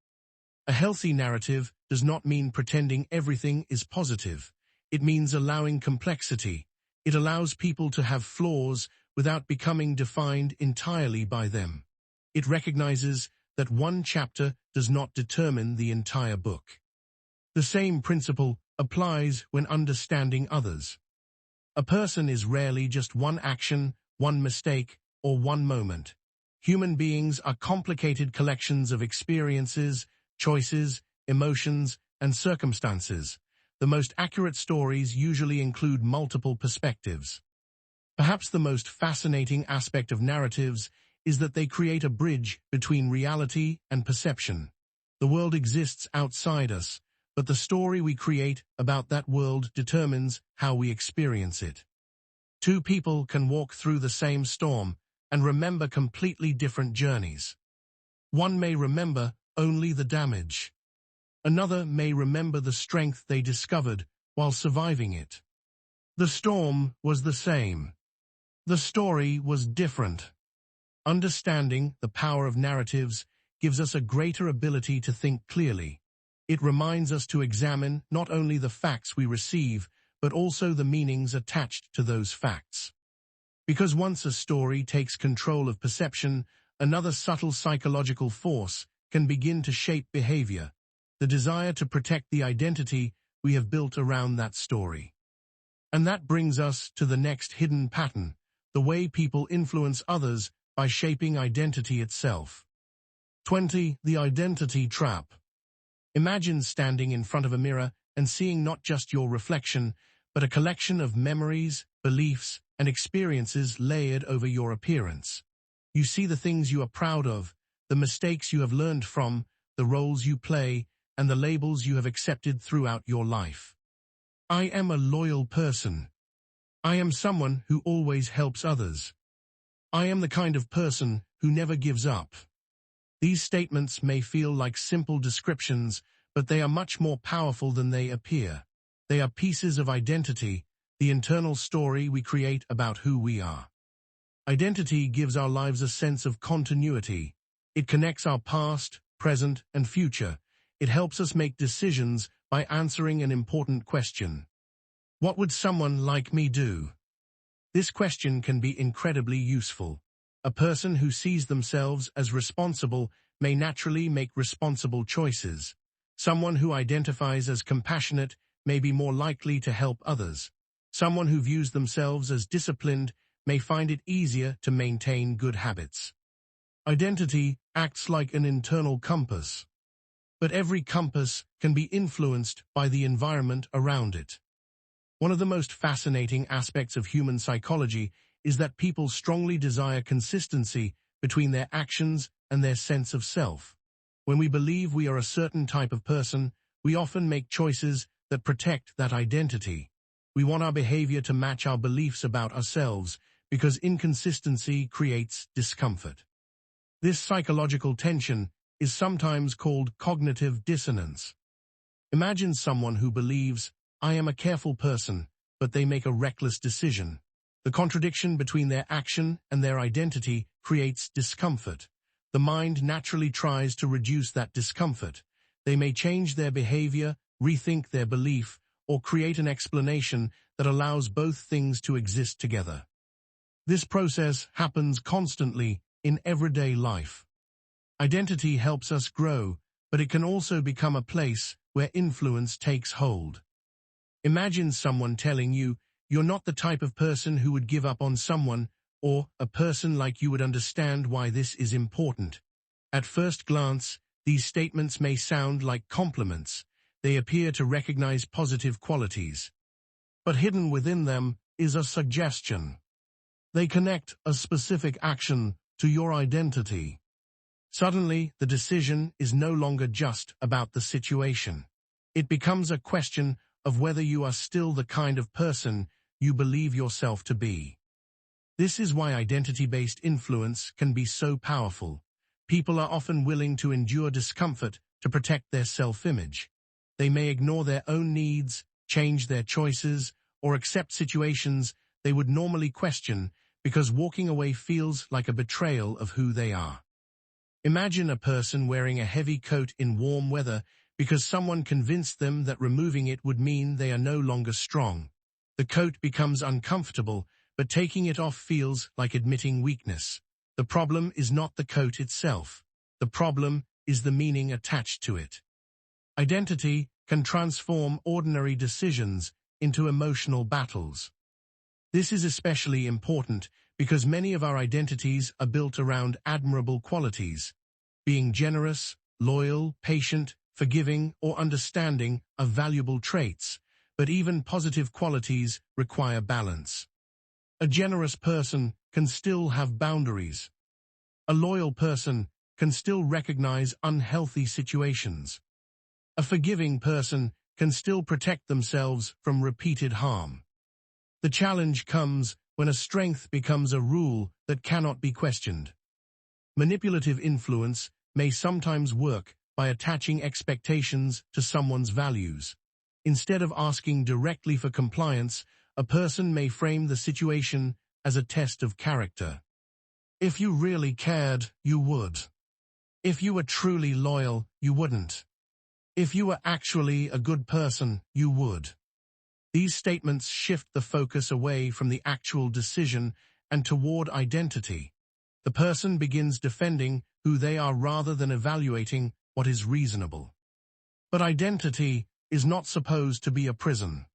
A healthy narrative does not mean pretending everything is positive. It means allowing complexity. It allows people to have flaws without becoming defined entirely by them. It recognizes that one chapter does not determine the entire book. The same principle applies when understanding others. A person is rarely just one action, one mistake, or one moment. Human beings are complicated collections of experiences, choices, emotions, and circumstances. The most accurate stories usually include multiple perspectives. Perhaps the most fascinating aspect of narratives is that they create a bridge between reality and perception. The world exists outside us, but the story we create about that world determines how we experience it. Two people can walk through the same storm and remember completely different journeys. One may remember only the damage. Another may remember the strength they discovered while surviving it. The storm was the same. The story was different. Understanding the power of narratives gives us a greater ability to think clearly. It reminds us to examine not only the facts we receive, but also the meanings attached to those facts. Because once a story takes control of perception, another subtle psychological force can begin to shape behavior. The desire to protect the identity we have built around that story. And that brings us to the next hidden pattern, the way people influence others by shaping identity itself. 20. The identity trap. Imagine standing in front of a mirror and seeing not just your reflection, but a collection of memories, beliefs, and experiences layered over your appearance. You see the things you are proud of, the mistakes you have learned from, the roles you play, and the labels you have accepted throughout your life. I am a loyal person. I am someone who always helps others. I am the kind of person who never gives up. These statements may feel like simple descriptions, but they are much more powerful than they appear. They are pieces of identity, the internal story we create about who we are. Identity gives our lives a sense of continuity. It connects our past, present, and future. It helps us make decisions by answering an important question. What would someone like me do? This question can be incredibly useful. A person who sees themselves as responsible may naturally make responsible choices. Someone who identifies as compassionate may be more likely to help others. Someone who views themselves as disciplined may find it easier to maintain good habits. Identity acts like an internal compass. But every compass can be influenced by the environment around it. One of the most fascinating aspects of human psychology is that people strongly desire consistency between their actions and their sense of self. When we believe we are a certain type of person, we often make choices that protect that identity. We want our behavior to match our beliefs about ourselves because inconsistency creates discomfort. This psychological tension is sometimes called cognitive dissonance. Imagine someone who believes, "I am a careful person," but they make a reckless decision. The contradiction between their action and their identity creates discomfort. The mind naturally tries to reduce that discomfort. They may change their behavior, rethink their belief, or create an explanation that allows both things to exist together. This process happens constantly in everyday life. Identity helps us grow, but it can also become a place where influence takes hold. Imagine someone telling you, "You're not the type of person who would give up on someone," or "A person like you would understand why this is important." At first glance, these statements may sound like compliments. They appear to recognize positive qualities. But hidden within them is a suggestion. They connect a specific action to your identity. Suddenly, the decision is no longer just about the situation. It becomes a question of whether you are still the kind of person you believe yourself to be. This is why identity-based influence can be so powerful. People are often willing to endure discomfort to protect their self-image. They may ignore their own needs, change their choices, or accept situations they would normally question because walking away feels like a betrayal of who they are. Imagine a person wearing a heavy coat in warm weather because someone convinced them that removing it would mean they are no longer strong. The coat becomes uncomfortable, but taking it off feels like admitting weakness. The problem is not the coat itself. The problem is the meaning attached to it. Identity can transform ordinary decisions into emotional battles. This is especially important because many of our identities are built around admirable qualities. Being generous, loyal, patient, forgiving, or understanding are valuable traits, but even positive qualities require balance. A generous person can still have boundaries. A loyal person can still recognize unhealthy situations. A forgiving person can still protect themselves from repeated harm. The challenge comes when a strength becomes a rule that cannot be questioned. Manipulative influence may sometimes work by attaching expectations to someone's values. Instead of asking directly for compliance, a person may frame the situation as a test of character. If you really cared, you would. If you were truly loyal, you wouldn't. If you were actually a good person, you would. These statements shift the focus away from the actual decision and toward identity. The person begins defending who they are rather than evaluating what is reasonable. But identity is not supposed to be a prison.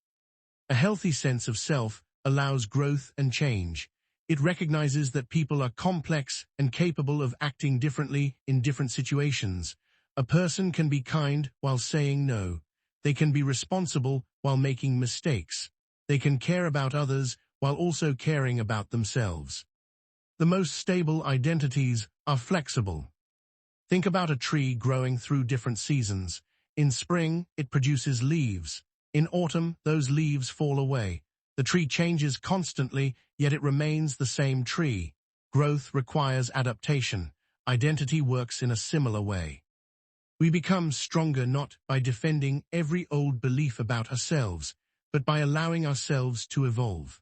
A healthy sense of self allows growth and change. It recognizes that people are complex and capable of acting differently in different situations. A person can be kind while saying no. They can be responsible while making mistakes. They can care about others while also caring about themselves. The most stable identities are flexible. Think about a tree growing through different seasons. In spring, it produces leaves. In autumn, those leaves fall away. The tree changes constantly, yet it remains the same tree. Growth requires adaptation. Identity works in a similar way. We become stronger not by defending every old belief about ourselves, but by allowing ourselves to evolve.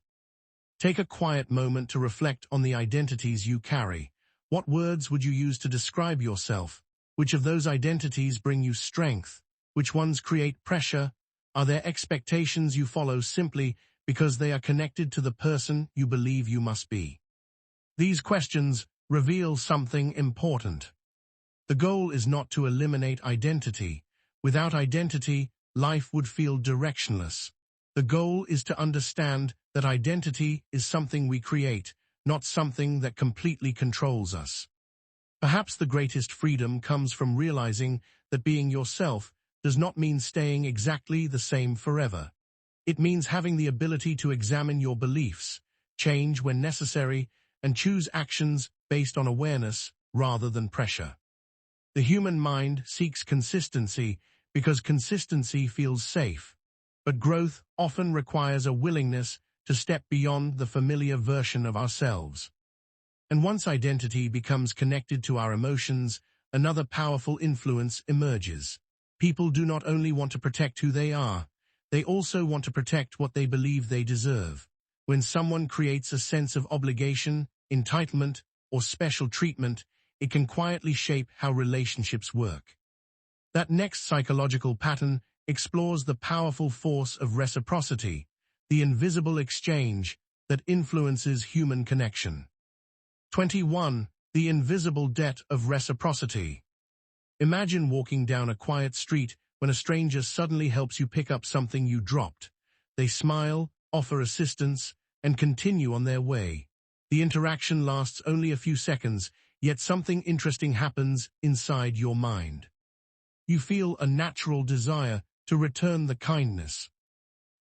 Take a quiet moment to reflect on the identities you carry. What words would you use to describe yourself? Which of those identities bring you strength? Which ones create pressure? Are there expectations you follow simply because they are connected to the person you believe you must be? These questions reveal something important. The goal is not to eliminate identity. Without identity, life would feel directionless. The goal is to understand that identity is something we create, not something that completely controls us. Perhaps the greatest freedom comes from realizing that being yourself does not mean staying exactly the same forever. It means having the ability to examine your beliefs, change when necessary, and choose actions based on awareness rather than pressure. The human mind seeks consistency because consistency feels safe, but growth often requires a willingness to step beyond the familiar version of ourselves. And once identity becomes connected to our emotions, another powerful influence emerges. People do not only want to protect who they are, they also want to protect what they believe they deserve. When someone creates a sense of obligation, entitlement, or special treatment, it can quietly shape how relationships work. That next psychological pattern explores the powerful force of reciprocity, the invisible exchange that influences human connection. 21. The invisible debt of reciprocity. Imagine walking down a quiet street when a stranger suddenly helps you pick up something you dropped. They smile, offer assistance, and continue on their way. The interaction lasts only a few seconds, yet something interesting happens inside your mind. You feel a natural desire to return the kindness.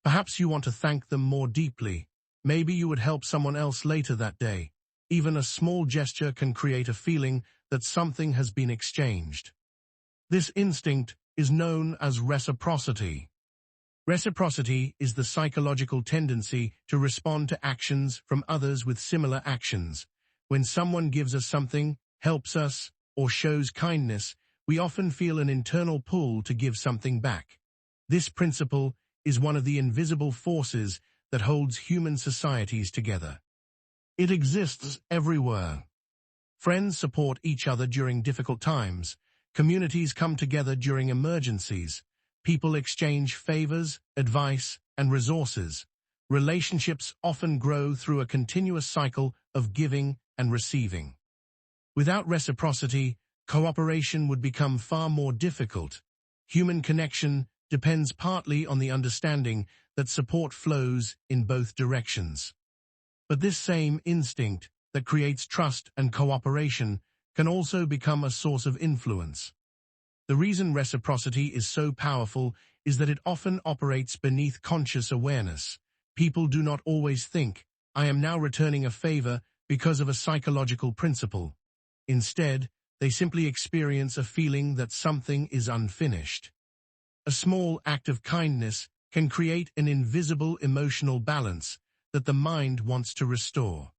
Perhaps you want to thank them more deeply. Maybe you would help someone else later that day. Even a small gesture can create a feeling that something has been exchanged. This instinct is known as reciprocity. Reciprocity is the psychological tendency to respond to actions from others with similar actions. When someone gives us something, helps us, or shows kindness, we often feel an internal pull to give something back. This principle is one of the invisible forces that holds human societies together. It exists everywhere. Friends support each other during difficult times. Communities come together during emergencies. People exchange favors, advice, and resources. Relationships often grow through a continuous cycle of giving and receiving. Without reciprocity, cooperation would become far more difficult. Human connection depends partly on the understanding that support flows in both directions. But this same instinct that creates trust and cooperation can also become a source of influence. The reason reciprocity is so powerful is that it often operates beneath conscious awareness. People do not always think, "I am now returning a favor because of a psychological principle." Instead, they simply experience a feeling that something is unfinished. A small act of kindness can create an invisible emotional balance that the mind wants to restore.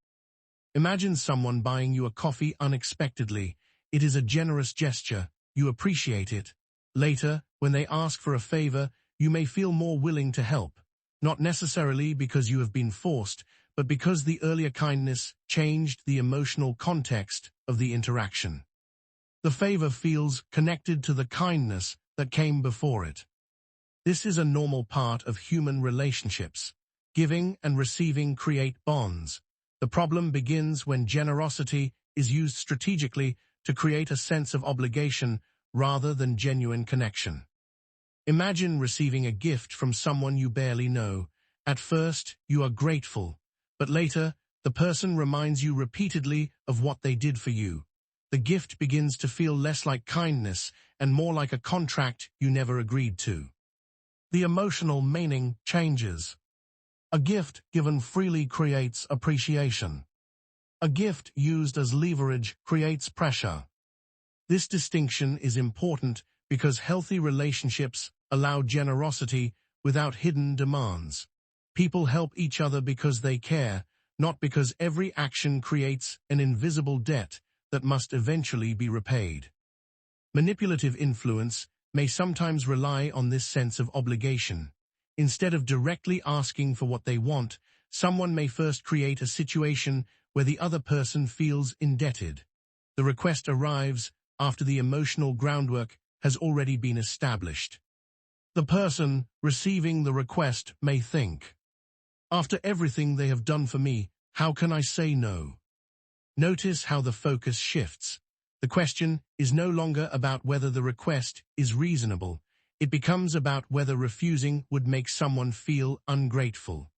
Imagine someone buying you a coffee unexpectedly. It is a generous gesture. You appreciate it. Later, when they ask for a favor, you may feel more willing to help, not necessarily because you have been forced, but because the earlier kindness changed the emotional context of the interaction. The favor feels connected to the kindness that came before it. This is a normal part of human relationships. Giving and receiving create bonds. The problem begins when generosity is used strategically to create a sense of obligation rather than genuine connection. Imagine receiving a gift from someone you barely know. At first, you are grateful, but later, the person reminds you repeatedly of what they did for you. The gift begins to feel less like kindness and more like a contract you never agreed to. The emotional meaning changes. A gift given freely creates appreciation. A gift used as leverage creates pressure. This distinction is important because healthy relationships allow generosity without hidden demands. People help each other because they care, not because every action creates an invisible debt that must eventually be repaid. Manipulative influence may sometimes rely on this sense of obligation. Instead of directly asking for what they want, someone may first create a situation where the other person feels indebted. The request arrives after the emotional groundwork has already been established. The person receiving the request may think, "After everything they have done for me, how can I say no?" Notice how the focus shifts. The question is no longer about whether the request is reasonable. It becomes about whether refusing would make someone feel ungrateful.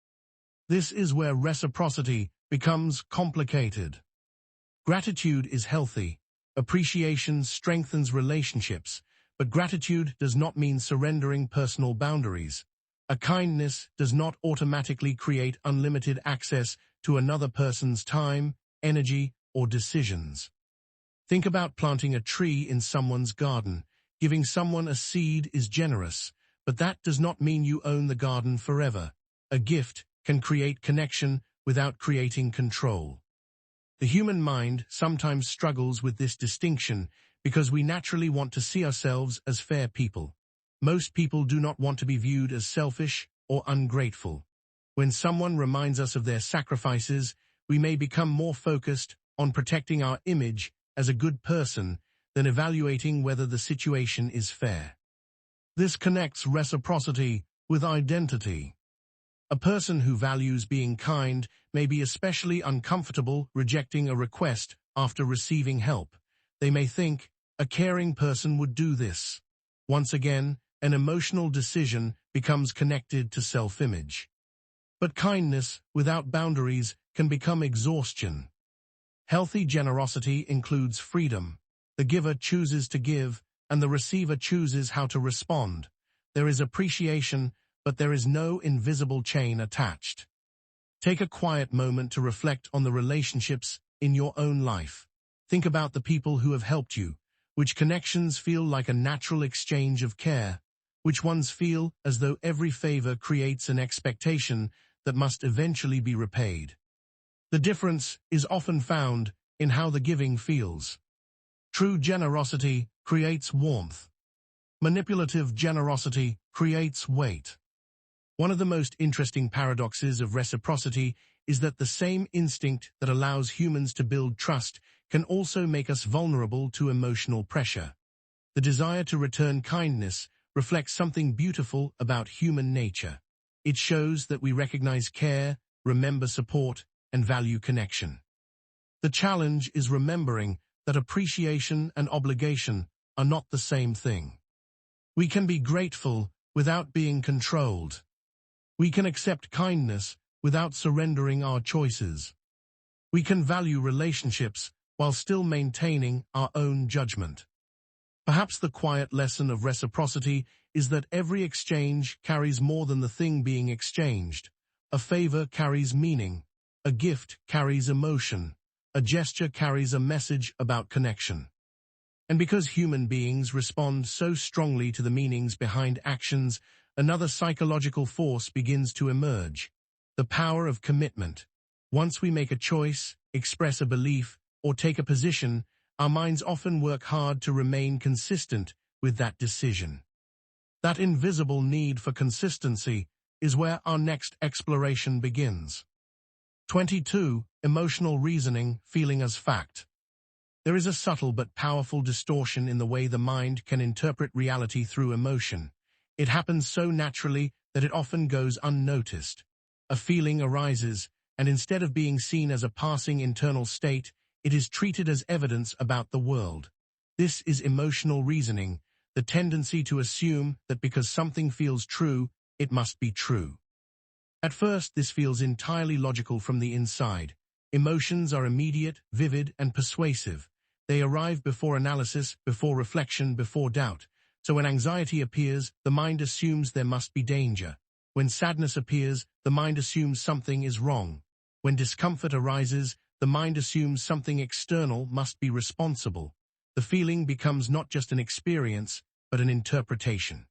This is where reciprocity becomes complicated. Gratitude is healthy. Appreciation strengthens relationships, but gratitude does not mean surrendering personal boundaries. A kindness does not automatically create unlimited access to another person's time, energy, or decisions. Think about planting a tree in someone's garden. Giving someone a seed is generous, but that does not mean you own the garden forever. A gift can create connection without creating control. The human mind sometimes struggles with this distinction because we naturally want to see ourselves as fair people. Most people do not want to be viewed as selfish or ungrateful. When someone reminds us of their sacrifices, we may become more focused on protecting our image as a good person than evaluating whether the situation is fair. This connects reciprocity with identity. A person who values being kind may be especially uncomfortable rejecting a request after receiving help. They may think, a caring person would do this. Once again, an emotional decision becomes connected to self-image. But kindness without boundaries can become exhaustion. Healthy generosity includes freedom. The giver chooses to give, and the receiver chooses how to respond. There is appreciation, but there is no invisible chain attached. Take a quiet moment to reflect on the relationships in your own life. Think about the people who have helped you. Which connections feel like a natural exchange of care? Which ones feel as though every favor creates an expectation that must eventually be repaid? The difference is often found in how the giving feels. True generosity creates warmth. Manipulative generosity creates weight. One of the most interesting paradoxes of reciprocity is that the same instinct that allows humans to build trust can also make us vulnerable to emotional pressure. The desire to return kindness reflects something beautiful about human nature. It shows that we recognize care, remember support, and value connection. The challenge is remembering that appreciation and obligation are not the same thing. We can be grateful without being controlled. We can accept kindness without surrendering our choices. We can value relationships while still maintaining our own judgment. Perhaps the quiet lesson of reciprocity is that every exchange carries more than the thing being exchanged. A favor carries meaning. A gift carries emotion. A gesture carries a message about connection. And because human beings respond so strongly to the meanings behind actions, another psychological force begins to emerge: the power of commitment. Once we make a choice, express a belief, or take a position, our minds often work hard to remain consistent with that decision. That invisible need for consistency is where our next exploration begins. 22. Emotional reasoning, feeling as fact. There is a subtle but powerful distortion in the way the mind can interpret reality through emotion. It happens so naturally that it often goes unnoticed. A feeling arises, and instead of being seen as a passing internal state, it is treated as evidence about the world. This is emotional reasoning, the tendency to assume that because something feels true, it must be true. At first, this feels entirely logical from the inside. Emotions are immediate, vivid, and persuasive. They arrive before analysis, before reflection, before doubt. So when anxiety appears, the mind assumes there must be danger. When sadness appears, the mind assumes something is wrong. When discomfort arises, the mind assumes something external must be responsible. The feeling becomes not just an experience, but an interpretation.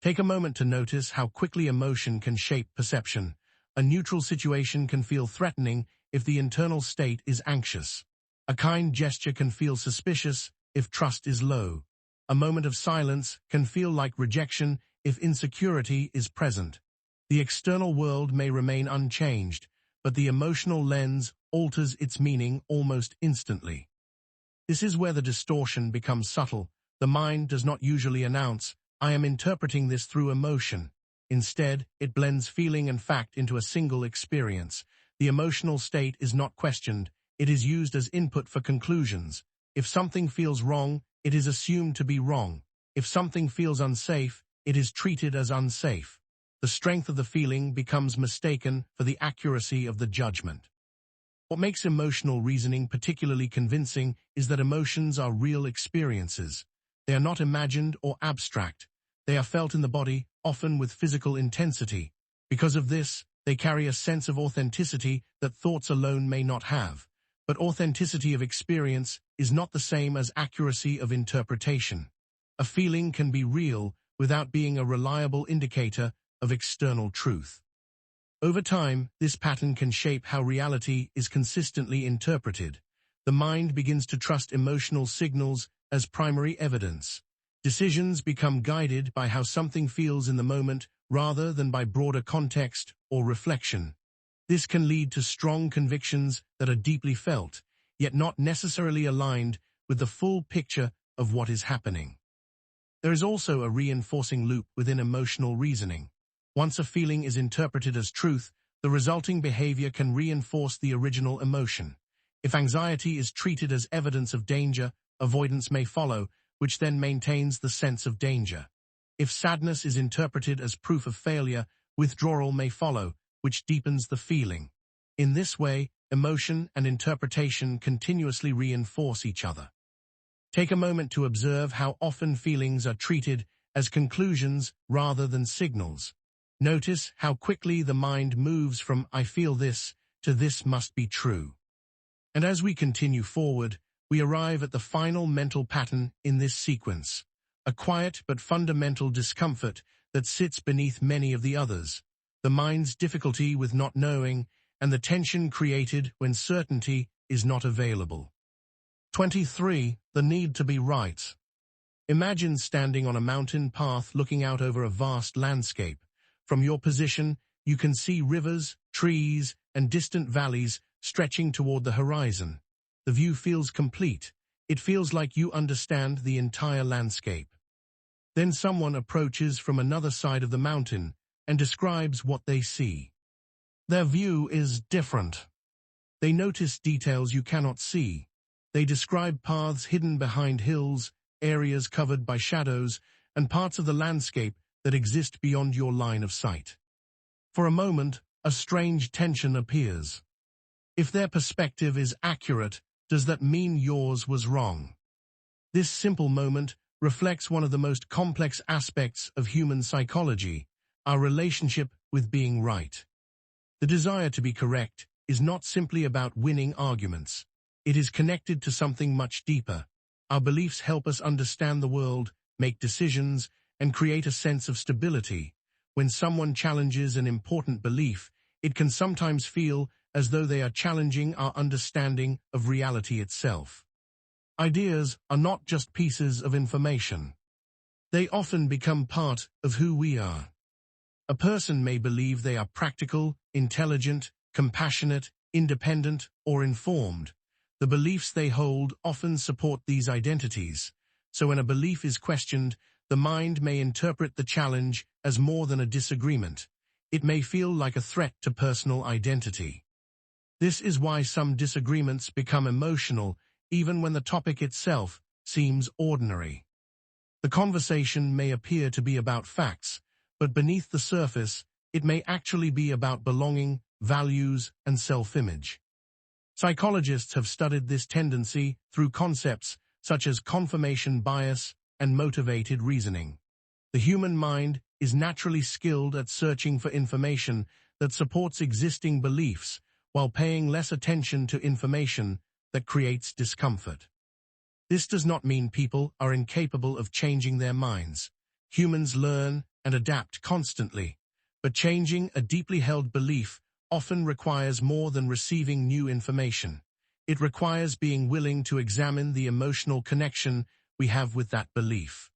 Take a moment to notice how quickly emotion can shape perception. A neutral situation can feel threatening if the internal state is anxious. A kind gesture can feel suspicious if trust is low. A moment of silence can feel like rejection if insecurity is present. The external world may remain unchanged, but the emotional lens alters its meaning almost instantly. This is where the distortion becomes subtle. The mind does not usually announce, "I am interpreting this through emotion." Instead, it blends feeling and fact into a single experience. The emotional state is not questioned. It is used as input for conclusions. If something feels wrong, it is assumed to be wrong. If something feels unsafe, it is treated as unsafe. The strength of the feeling becomes mistaken for the accuracy of the judgment. What makes emotional reasoning particularly convincing is that emotions are real experiences. They are not imagined or abstract. They are felt in the body, often with physical intensity. Because of this, they carry a sense of authenticity that thoughts alone may not have. But authenticity of experience is not the same as accuracy of interpretation. A feeling can be real without being a reliable indicator of external truth. Over time, this pattern can shape how reality is consistently interpreted. The mind begins to trust emotional signals as primary evidence. Decisions become guided by how something feels in the moment rather than by broader context or reflection. This can lead to strong convictions that are deeply felt, yet not necessarily aligned with the full picture of what is happening. There is also a reinforcing loop within emotional reasoning. Once a feeling is interpreted as truth, the resulting behavior can reinforce the original emotion. If anxiety is treated as evidence of danger, avoidance may follow, which then maintains the sense of danger. If sadness is interpreted as proof of failure, withdrawal may follow, which deepens the feeling. In this way, emotion and interpretation continuously reinforce each other. Take a moment to observe how often feelings are treated as conclusions rather than signals. Notice how quickly the mind moves from "I feel this" to "this must be true." And as we continue forward, we arrive at the final mental pattern in this sequence, a quiet but fundamental discomfort that sits beneath many of the others, the mind's difficulty with not knowing, and the tension created when certainty is not available. 23. The need to be right. Imagine standing on a mountain path looking out over a vast landscape. From your position, you can see rivers, trees, and distant valleys stretching toward the horizon. The view feels complete. It feels like you understand the entire landscape. Then someone approaches from another side of the mountain and describes what they see. Their view is different. They notice details you cannot see. They describe paths hidden behind hills, areas covered by shadows, and parts of the landscape that exist beyond your line of sight. For a moment, a strange tension appears. If their perspective is accurate, does that mean yours was wrong? This simple moment reflects one of the most complex aspects of human psychology, our relationship with being right. The desire to be correct is not simply about winning arguments. It is connected to something much deeper. Our beliefs help us understand the world, make decisions, and create a sense of stability. When someone challenges an important belief, it can sometimes feel as though they are challenging our understanding of reality itself. Ideas are not just pieces of information. They often become part of who we are. A person may believe they are practical, intelligent, compassionate, independent, or informed. The beliefs they hold often support these identities. So when a belief is questioned, the mind may interpret the challenge as more than a disagreement. It may feel like a threat to personal identity. This is why some disagreements become emotional, even when the topic itself seems ordinary. The conversation may appear to be about facts, but beneath the surface, it may actually be about belonging, values, and self-image. Psychologists have studied this tendency through concepts such as confirmation bias and motivated reasoning. The human mind is naturally skilled at searching for information that supports existing beliefs while paying less attention to information that creates discomfort. This does not mean people are incapable of changing their minds. Humans learn and adapt constantly, but changing a deeply held belief often requires more than receiving new information. It requires being willing to examine the emotional connection we have with that belief.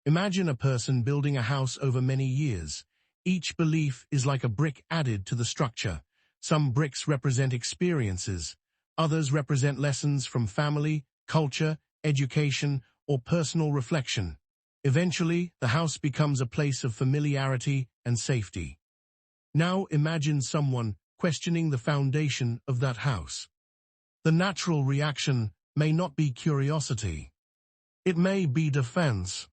Imagine a person building a house over many years. Each belief is like a brick added to the structure. Some bricks represent experiences. Others represent lessons from family, culture, education, or personal reflection. Eventually, the house becomes a place of familiarity and safety. Now imagine someone questioning the foundation of that house. The natural reaction may not be curiosity. It may be defense.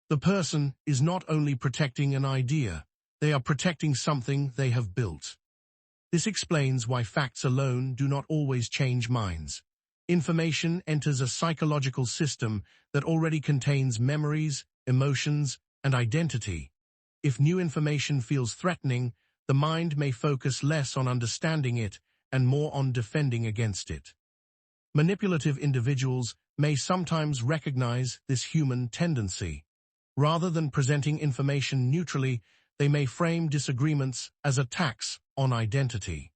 The person is not only protecting an idea, they are protecting something they have built. This explains why facts alone do not always change minds. Information enters a psychological system that already contains memories, emotions, and identity. If new information feels threatening, the mind may focus less on understanding it and more on defending against it. Manipulative individuals may sometimes recognize this human tendency. Rather than presenting information neutrally, they may frame disagreements as attacks on identity.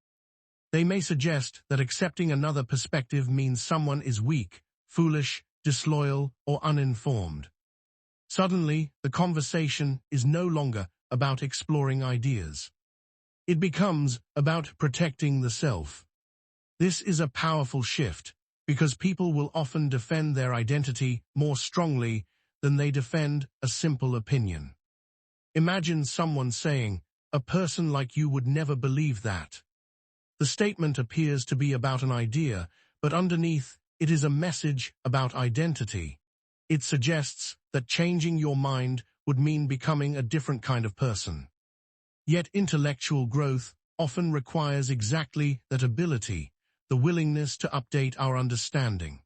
They may suggest that accepting another perspective means someone is weak, foolish, disloyal, or uninformed. Suddenly, the conversation is no longer about exploring ideas. It becomes about protecting the self. This is a powerful shift, because people will often defend their identity more strongly than they defend a simple opinion. Imagine someone saying, "A person like you would never believe that." The statement appears to be about an idea, but underneath, it is a message about identity. It suggests that changing your mind would mean becoming a different kind of person. Yet intellectual growth often requires exactly that ability, the willingness to update our understanding.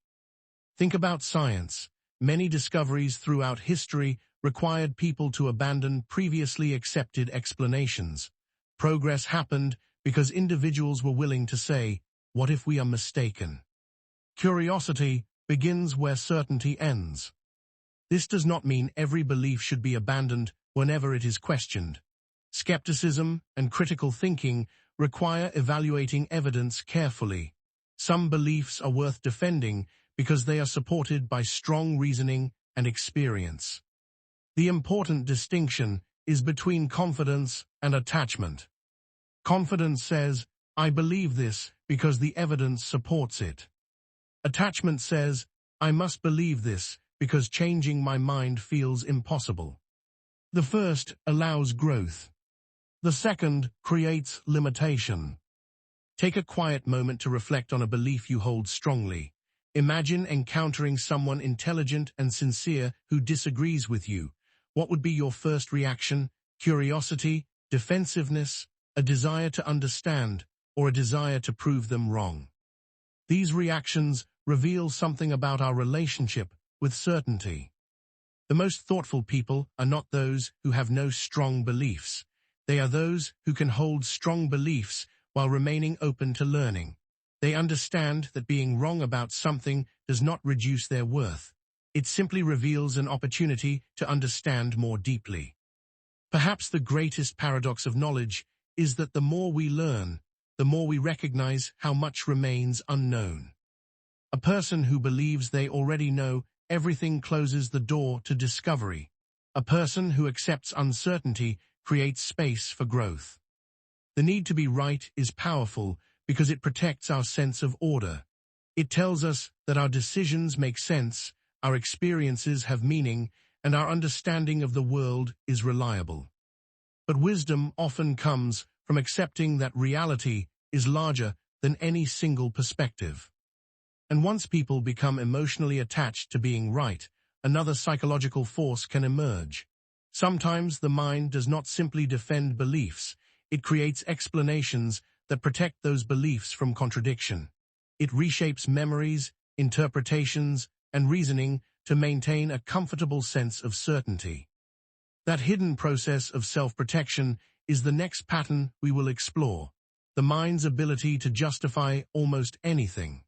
Think about science. Many discoveries throughout history required people to abandon previously accepted explanations. Progress happened because individuals were willing to say, "What if we are mistaken?" Curiosity begins where certainty ends. This does not mean every belief should be abandoned whenever it is questioned. Skepticism and critical thinking require evaluating evidence carefully. Some beliefs are worth defending because they are supported by strong reasoning and experience. The important distinction is between confidence and attachment. Confidence says, "I believe this because the evidence supports it." Attachment says, "I must believe this because changing my mind feels impossible." The first allows growth. The second creates limitation. Take a quiet moment to reflect on a belief you hold strongly. Imagine encountering someone intelligent and sincere who disagrees with you. What would be your first reaction? Curiosity, defensiveness, a desire to understand, or a desire to prove them wrong? These reactions reveal something about our relationship with certainty. The most thoughtful people are not those who have no strong beliefs. They are those who can hold strong beliefs while remaining open to learning. They understand that being wrong about something does not reduce their worth. It simply reveals an opportunity to understand more deeply. Perhaps the greatest paradox of knowledge is that the more we learn, the more we recognize how much remains unknown. A person who believes they already know everything closes the door to discovery. A person who accepts uncertainty creates space for growth. The need to be right is powerful because it protects our sense of order. It tells us that our decisions make sense, our experiences have meaning, and our understanding of the world is reliable. But wisdom often comes from accepting that reality is larger than any single perspective. And once people become emotionally attached to being right, another psychological force can emerge. Sometimes the mind does not simply defend beliefs, it creates explanations that protect those beliefs from contradiction. It reshapes memories, interpretations, and reasoning to maintain a comfortable sense of certainty. That hidden process of self-protection is the next pattern we will explore, the mind's ability to justify almost anything.